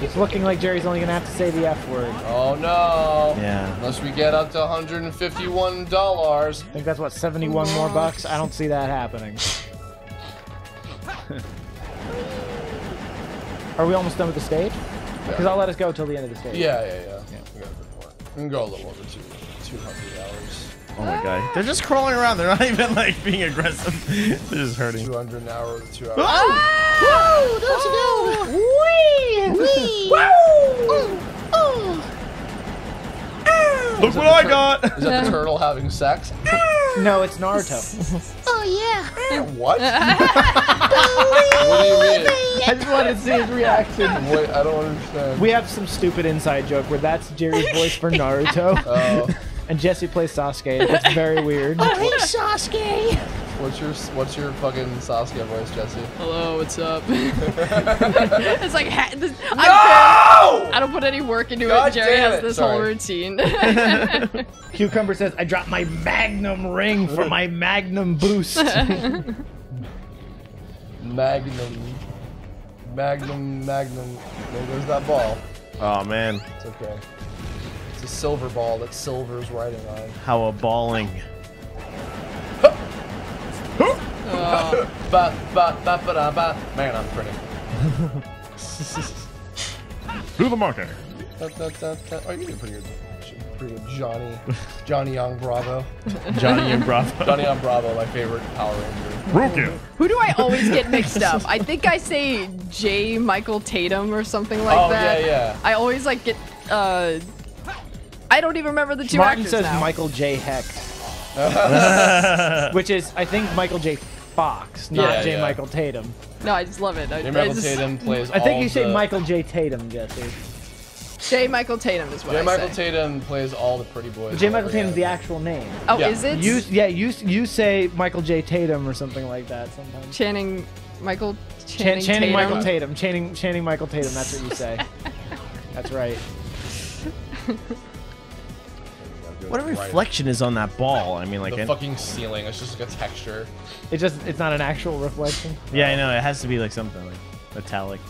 It's looking like Jerry's only gonna have to say the F word. Oh no. Yeah. Unless we get up to $151. I think that's what, 71 more bucks? I don't see that happening. Are we almost done with the stage? Because I'll let us go till the end of the stage. Yeah. We got a bit more. We can go a little over 200 hours. Oh my god. They're just crawling around. They're not even like being aggressive. They're just hurting. 200 an hour with 2 hours. Whoa! There she goes! Wee! Look what I got! Is that the turtle having sex? No, it's Naruto. Oh yeah. What? What do you mean? I just wanted to see his reaction. Wait, I don't understand. We have some stupid inside joke where that's Jerry's voice for Naruto. Oh. And Jessi plays Sasuke. It's very weird. Oh hey Sasuke. What's your fucking Sasuke voice, Jessi? Hello, what's up? It's like No! I don't put any work into God it. Jerry damn has it. this Sorry. whole routine. Cucumber says, I dropped my Magnum ring for my Magnum boost. Magnum. There goes that ball. Oh man. It's okay. It's a silver ball that Silver's riding on. How a balling. Man, I'm pretty. To the marker. Oh, you did pretty good. Pretty good, Johnny Young Bravo. Johnny and Bravo. Johnny Young Bravo, my favorite Power Ranger. Roku. Who do I always get mixed up? I think I say J. Michael Tatum or something like that. Yeah. I always like get. I don't even remember the two Martin actors says now. Michael J. Hecht. Which is, I think, Michael J. Fox, not J. Michael Tatum. No, I just love it. J. Michael Tatum plays I think all you say the... Michael J. Tatum, Jesse. J. Michael Tatum is what I say. J. Michael Tatum plays all the pretty boys. J. Michael Tatum's the actual name. Oh, is it? You say Michael J. Tatum or something like that sometimes. Channing Michael Channing Tatum. Michael Tatum. Channing Michael Tatum, that's what you say. That's right. What a reflection is on that ball. I mean, like the fucking ceiling. It's just like a texture. It's not an actual reflection. Yeah, I know. It has to be like something like metallic.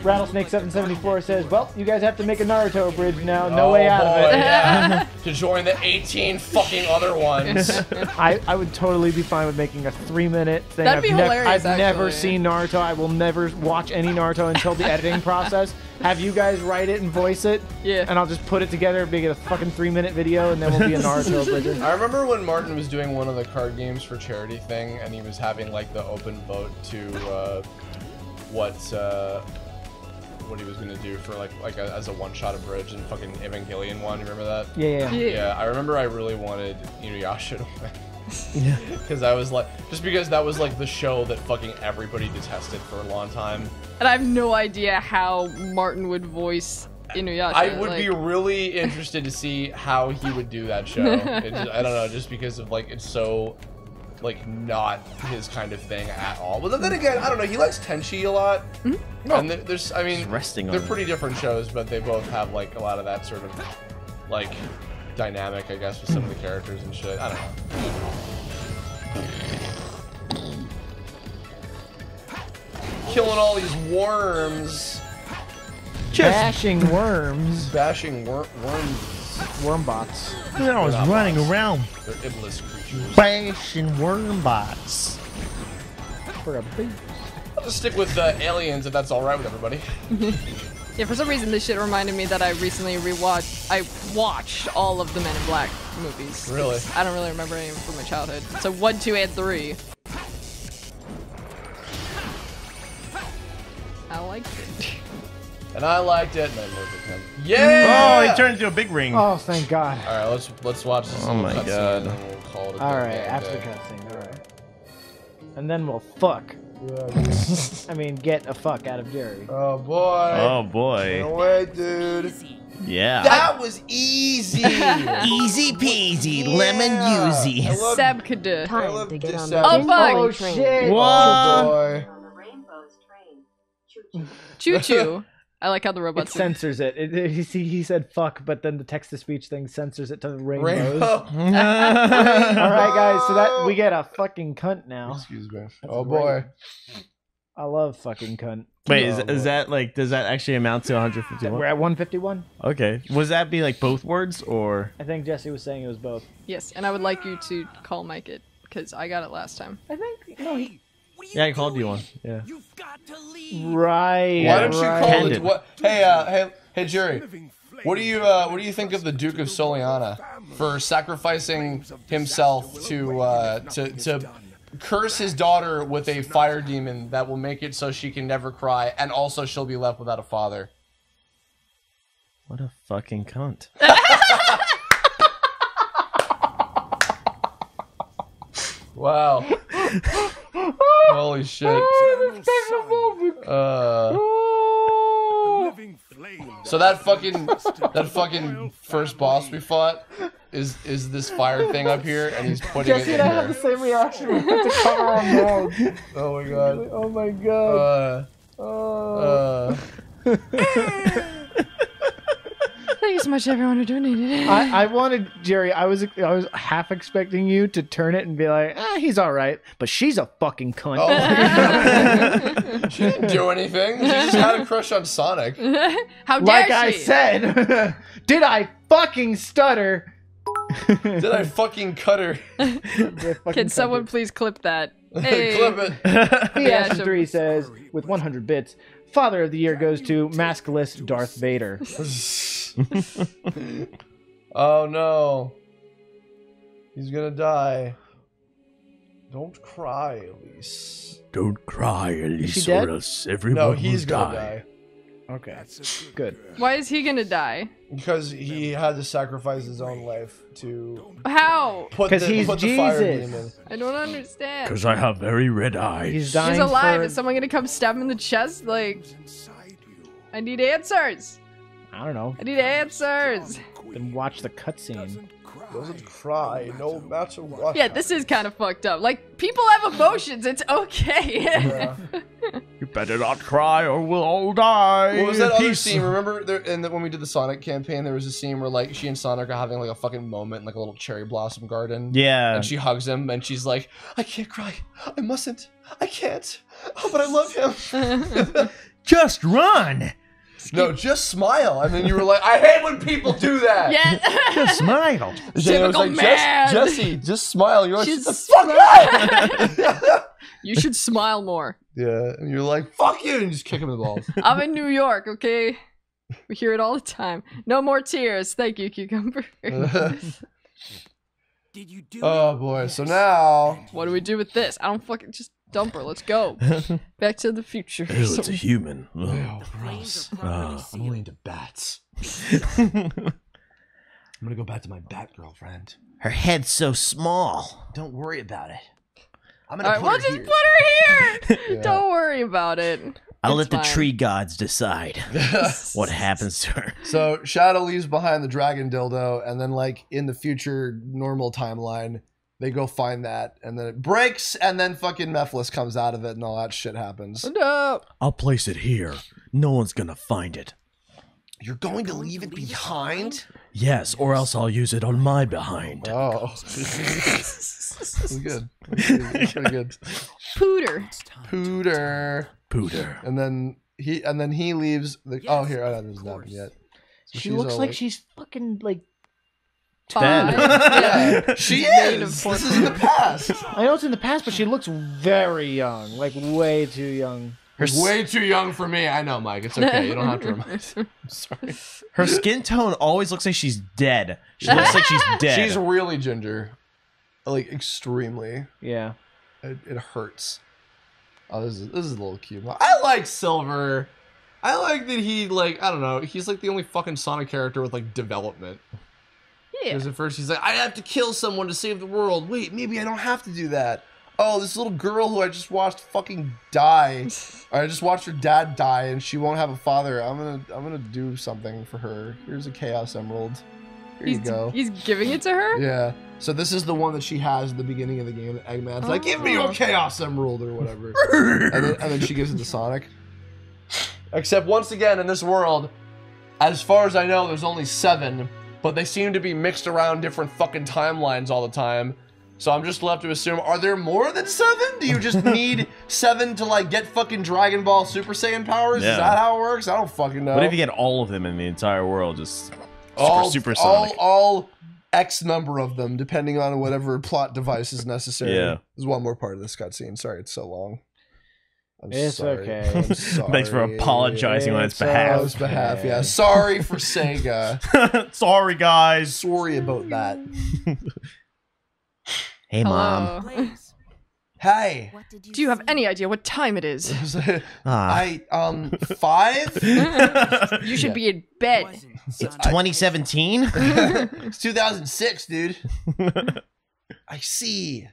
Rattlesnake 774 says, "Well, you guys have to make a Naruto bridge now. No way out of it." Yeah. To join the 18 fucking other ones. I would totally be fine with making a 3-minute thing. That'd be hilarious, I've never actually. seen Naruto. I will never watch any Naruto until the editing process. Have you guys write it and voice it? Yeah. And I'll just put it together, make it a fucking 3-minute video, and then we'll be a Naruto bridge. I remember when Martin was doing one of the card games for charity thing, and he was having like the open vote to what he was gonna do for as a one-shot of bridge and fucking Evangelion one. You remember that? Yeah. I remember I really wanted Inuyasha to win. Yeah. Because I was like, just because that was like the show that fucking everybody detested for a long time. And I have no idea how Martin would voice Inuyasha. I would be really interested to see how he would do that show. I don't know, just because of like it's so like not his kind of thing at all. But then again, I don't know. He likes Tenchi a lot, and there's, I mean, they're pretty different shows, but they both have like a lot of that sort of like dynamic, I guess, with some of the characters and shit. I don't know. Killing all these worms. Bashing worms. Bashing worms. Wormbots. I was running around. They're iblis creatures. Bashing wormbots. For a beat. I'll just stick with aliens if that's alright with everybody. Yeah, for some reason this shit reminded me that I recently I watched all of the Men in Black movies. Really? I don't really remember any of them from my childhood. So 1, 2, and 3. I liked it. And I liked it, and I moved with him. Yeah! Oh, he turned into a big ring. Oh, thank God. Alright, let's watch this. Oh my God. And then we'll call it a Alright, day. after the cutscene, alright. And then we'll fuck. I mean, get a fuck out of Jerry. Oh boy. Oh boy. No way, dude. Yeah. That was easy. Easy peasy, lemon yuzy. Seb could do. Time to get on the Oh, fuck. pinball train. shit. Oh boy. Choo choo. I like how the It robots. censors it. He said fuck, but then the text-to-speech thing censors it to rainbows. Rainbow. All right, guys. So that we get a fucking cunt now. Excuse me. Oh boy. I love fucking cunt. Wait, is that like, does that actually amount to 151? We're at 151. Okay. Was that be like both words or? I think Jessi was saying it was both. Yes, and I would like you to call Mike it, because I got it last time. I think, no, he... Yeah, I called you one. Yeah. Right. Why don't you call it? Candid. What? Hey, Jerry. What do you think of the Duke of Soliana for sacrificing himself to curse his daughter with a fire demon that will make it so she can never cry, and also she'll be left without a father? What a fucking cunt. Wow. Holy shit. So that fucking first boss we fought is this fire thing up here, and he's putting it in and I have the here. same reaction. We have to cover our mouths. Oh my god. Oh my god. Thank you so much, everyone who donated it. I wanted, Jerry, I was half expecting you to turn it and be like, he's all right, but she's a fucking cunt. Oh. She didn't do anything. She just had a crush on Sonic. How dare like she? I said, did I fucking stutter? Did I fucking cut her? Can someone please clip that? Hey. Clip it. Ashen3 says, with 100 bits, Father of the Year goes to maskless Darth Vader. Oh no. He's gonna die. Don't cry, Elise. Don't cry, Elise, dead? or else everyone No, he's will gonna die. die. Okay, good. Why is he gonna die? Because he had to sacrifice his own life to How? put 'Cause the, he's put the fire Jesus. demon. I don't understand. Because I have very red eyes. He's dying He's alive. for... Is someone gonna come stab him in the chest? Like, I need answers. I don't know. I need answers. Then watch the cutscene. Doesn't cry, no matter what. Yeah, this is kind of fucked up. Like, people have emotions. It's okay. Yeah. You better not cry or we'll all die. What was that other Peace. scene? Remember when we did the Sonic campaign, there was a scene where like she and Sonic are having like a fucking moment in like a little cherry blossom garden. Yeah. And she hugs him and she's like, I can't cry. I mustn't. I can't. Oh, but I love him. Just run. No, just smile. And then you were like, I hate when people do that. Yeah. Just smile. Jane was like, man. Jessi, just smile. You're like, She's shut the fuck up. You should smile more. Yeah, and you're like, fuck you, and you just kick him in the balls. I'm in New York, okay? We hear it all the time. No more tears. Thank you, Cucumber. Did you do Oh boy, so now What do we do with this? I don't fucking just dump her. Let's go. Back to the future. Ew, it's a human. oh, gross. I'm only into bats. I'm gonna go back to my bat girlfriend. Her head's so small. Don't worry about it. I'm All gonna right, put we'll her just here. put her here. Yeah. Don't worry about it. I'll It's let the fine. tree gods decide what happens to her. So Shadow leaves behind the dragon dildo, and then like in the future normal timeline, they go find that, and then it breaks, and then fucking Mephiles comes out of it, and all that shit happens. No. I'll place it here. No one's gonna find it. You're going to leave it behind? Yes, or else I'll use it on my behind. Oh. That's good. That's pretty good. Pooter. Pooter. Pooter. And then he leaves the oh here, that doesn't happen yet. So She she's looks all like she's fucking like... Fine. Yeah, she is. This is in the past. I know it's in the past, but she looks very young. Like way too young. Way too young for me. I know, Mike. It's okay. You don't have to remind me. I'm sorry. Her skin tone always looks like she's dead. She looks like she's dead. She's really ginger. Like extremely. Yeah. It hurts. Oh, this is a little cute. I like Silver. I like that he like I don't know. He's like the only fucking Sonic character with like development. Yeah. Because at first he's like, I have to kill someone to save the world. Wait, maybe I don't have to do that. Oh, this little girl who I just watched fucking die. I just watched her dad die, and she won't have a father. I'm gonna do something for her. Here's a Chaos Emerald. Here you go. He's giving it to her? Yeah. So this is the one that she has at the beginning of the game. Eggman's like, give me your Chaos Emerald or whatever. and then she gives it to Sonic. Except once again in this world, as far as I know, there's only 7, but they seem to be mixed around different fucking timelines all the time. So I'm just left to assume, are there more than 7? Do you just need 7 to like get fucking Dragon Ball Super Saiyan powers? Yeah. Is that how it works? I don't fucking know. What if you get all of them in the entire world? Just all, super Sonic. All X number of them, depending on whatever plot device is necessary. Yeah. There's one more part of this cutscene. Sorry, it's so long. It's okay. I'm sorry. Thanks for apologizing on its behalf. On its behalf, yeah. Sorry for Sega. Sorry, guys. Sorry about that. Hey, Mom. Hey. Do you have any idea what time it is? 5? You should be in bed. It's 2017? It's 2006, dude. I see.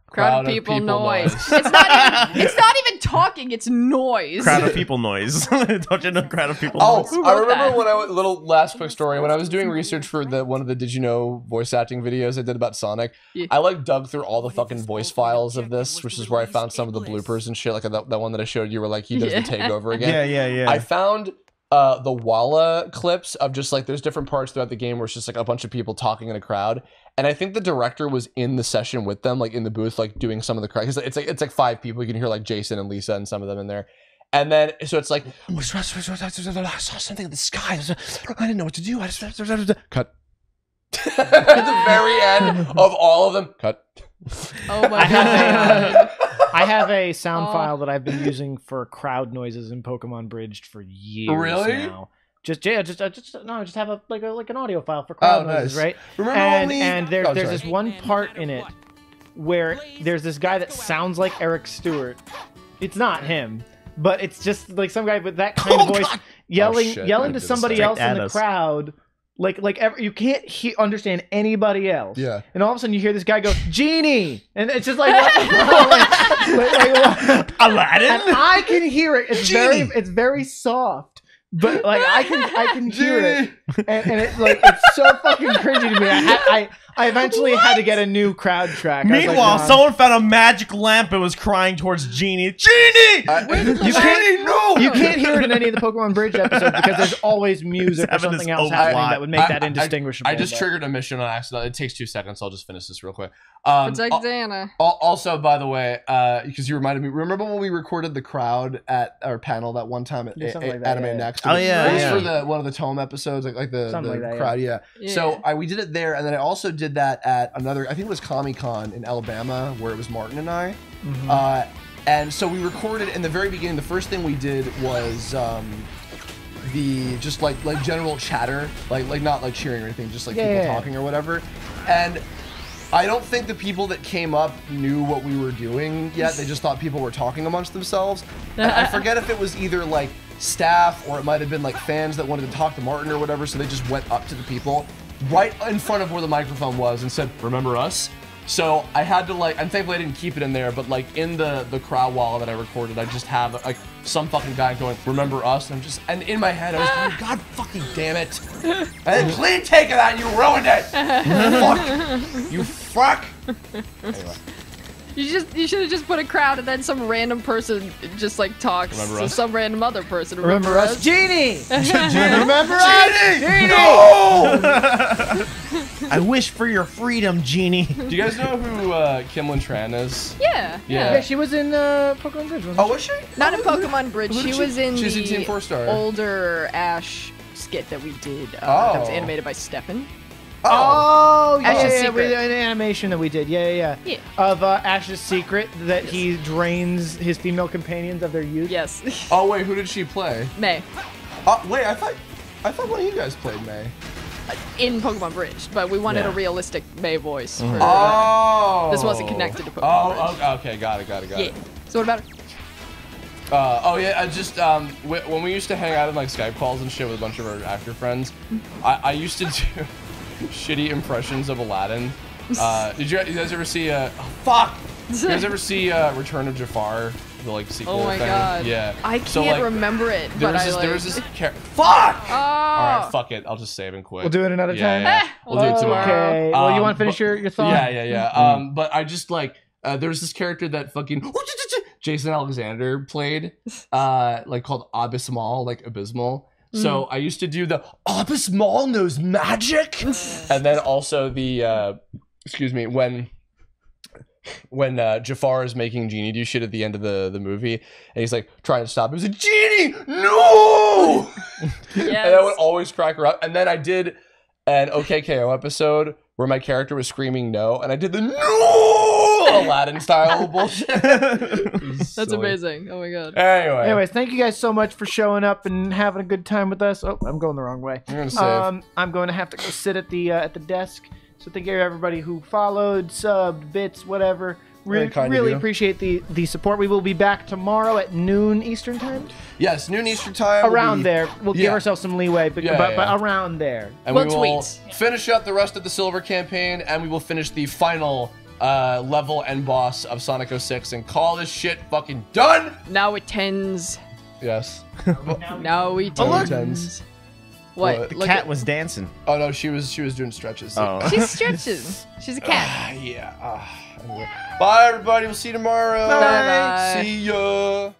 Crowd of people noise. It's not even talking, it's noise. Crowd of people noise. Don't you know crowd of people noise? I remember when little last quick story, when I was doing research for one of the Did You Know voice acting videos I did about Sonic, I like dug through all the fucking voice files of this, which is where I found some of the bloopers and shit, like that one that I showed you where like he does the takeover again. Yeah. I found the Walla clips of just like there's different parts throughout the game where it's just like a bunch of people talking in a crowd, and I think the director was in the session with them, like in the booth, like doing some of the crowd. It's like 5 people. You can hear like Jason and Lisa and some of them in there, and then so it's like I saw something in the sky. I didn't know what to do. I just cut. At the very end of all of them, cut. Oh my god. I have a sound file that I've been using for crowd noises in Pokemon Bridged for years now. Just have an audio file for crowd noises, right? And there's this one part in it where there's this guy that sounds like Eric Stewart. It's not him, but it's just like some guy with that kind of voice yelling to somebody else in the crowd. You can't understand anybody else. Yeah. And all of a sudden you hear this guy go, "Genie!" And it's just like, what the fuck? Aladdin? And I can hear it. It's very soft. But like I can hear it. And it's like it's so fucking cringy to me. I eventually had to get a new crowd track. Meanwhile, someone found a magic lamp and was crying towards Genie. Genie! You can't hear it in any of the Pokemon Bridge episodes because there's always music or something else happening that would make that indistinguishable. I just triggered a mission on accident. It takes 2 seconds. So I'll just finish this real quick. Protect Diana. Also, by the way, because you reminded me, remember when we recorded the crowd at our panel that one time at Anime Next? Oh yeah, it was for one of the Tome episodes, like the crowd. Yeah. So we did it there, and then I also did that at another. I think it was Comic-Con in Alabama, where it was Martin and I. And so we recorded in the very beginning. The first thing we did was the just like general chatter, like not like cheering or anything, just like people talking or whatever. And I don't think the people that came up knew what we were doing yet. They just thought people were talking amongst themselves. And I forget if it was either like staff or it might have been like fans that wanted to talk to Martin or whatever. So they just went up to the people right in front of where the microphone was and said, "Remember us?" So I had to and thankfully I didn't keep it in there, but like in the crowd wall that I recorded, I just have like some fucking guy going, "Remember us?" And in my head I was going, "God fucking damn it. I had a clean take of that and you ruined it. Fuck. You fuck." Anyway. You should have just put a crowd and then some random person just like talks to some random other person. Remember us? Genie! Remember us? Genie! No! I wish for your freedom, Genie. Do you guys know who Kimlin Tran is? Yeah. She was in Pokemon Bridge, wasn't she? Oh, was she? Not in Pokemon Bridge. She was in She was in Team 4-Star. older Ash skit that we did. That was animated by Stefan. Oh, Ash's yeah, Secret. an animation that we did, yeah. Of Ash's Secret, that he drains his female companions of their youth. Yes. Oh wait, who did she play? May. Wait, I thought one of you guys played May. In Pokemon Bridge, but we wanted a realistic May voice. For, this wasn't connected to Pokemon Bridge. Okay, got it. So what about her? I just when we used to hang out in like Skype calls and shit with a bunch of our actor friends, I used to do shitty impressions of Aladdin. Did you guys ever see fuck? Did you guys ever see Return of Jafar, the like sequel Oh my thing? god. Yeah. I can't remember it, There but was this character. Fuck! Oh. Alright, fuck it. I'll just save and quit. We'll do it another time? Yeah. We'll do it tomorrow. Okay. Well, you want to finish your thought? Yeah. But I just there was this character that fucking Jason Alexander played, like called Abysmal, like Abysmal. So I used to do the Obus Maul knows magic, and then also the excuse me, when Jafar is making Genie do shit at the end of the movie, and he's like trying to stop him. He's like, Genie, no! And I would always crack her up. And then I did an OKKO episode where my character was screaming no, and I did the no Aladdin style bullshit. That's amazing. Oh my god. Anyways, thank you guys so much for showing up and having a good time with us. Oh, I'm going the wrong way. I'm gonna save. I'm going to have to go sit at the desk. So thank you to everybody who followed, subbed, bits, whatever. Really appreciate the support. We will be back tomorrow at noon Eastern time. Yes, noon Eastern time. Around there. We'll give ourselves some leeway, but around there. And we will finish up the rest of the Silver campaign, and we will finish the final level end boss of Sonic 06 and call this shit fucking done. Now it tends. Yes. Now it tends. What? The cat was dancing. Oh no, she was doing stretches. Oh. She stretches. She's a cat. Anyway. Bye everybody. We'll see you tomorrow. Bye. See ya.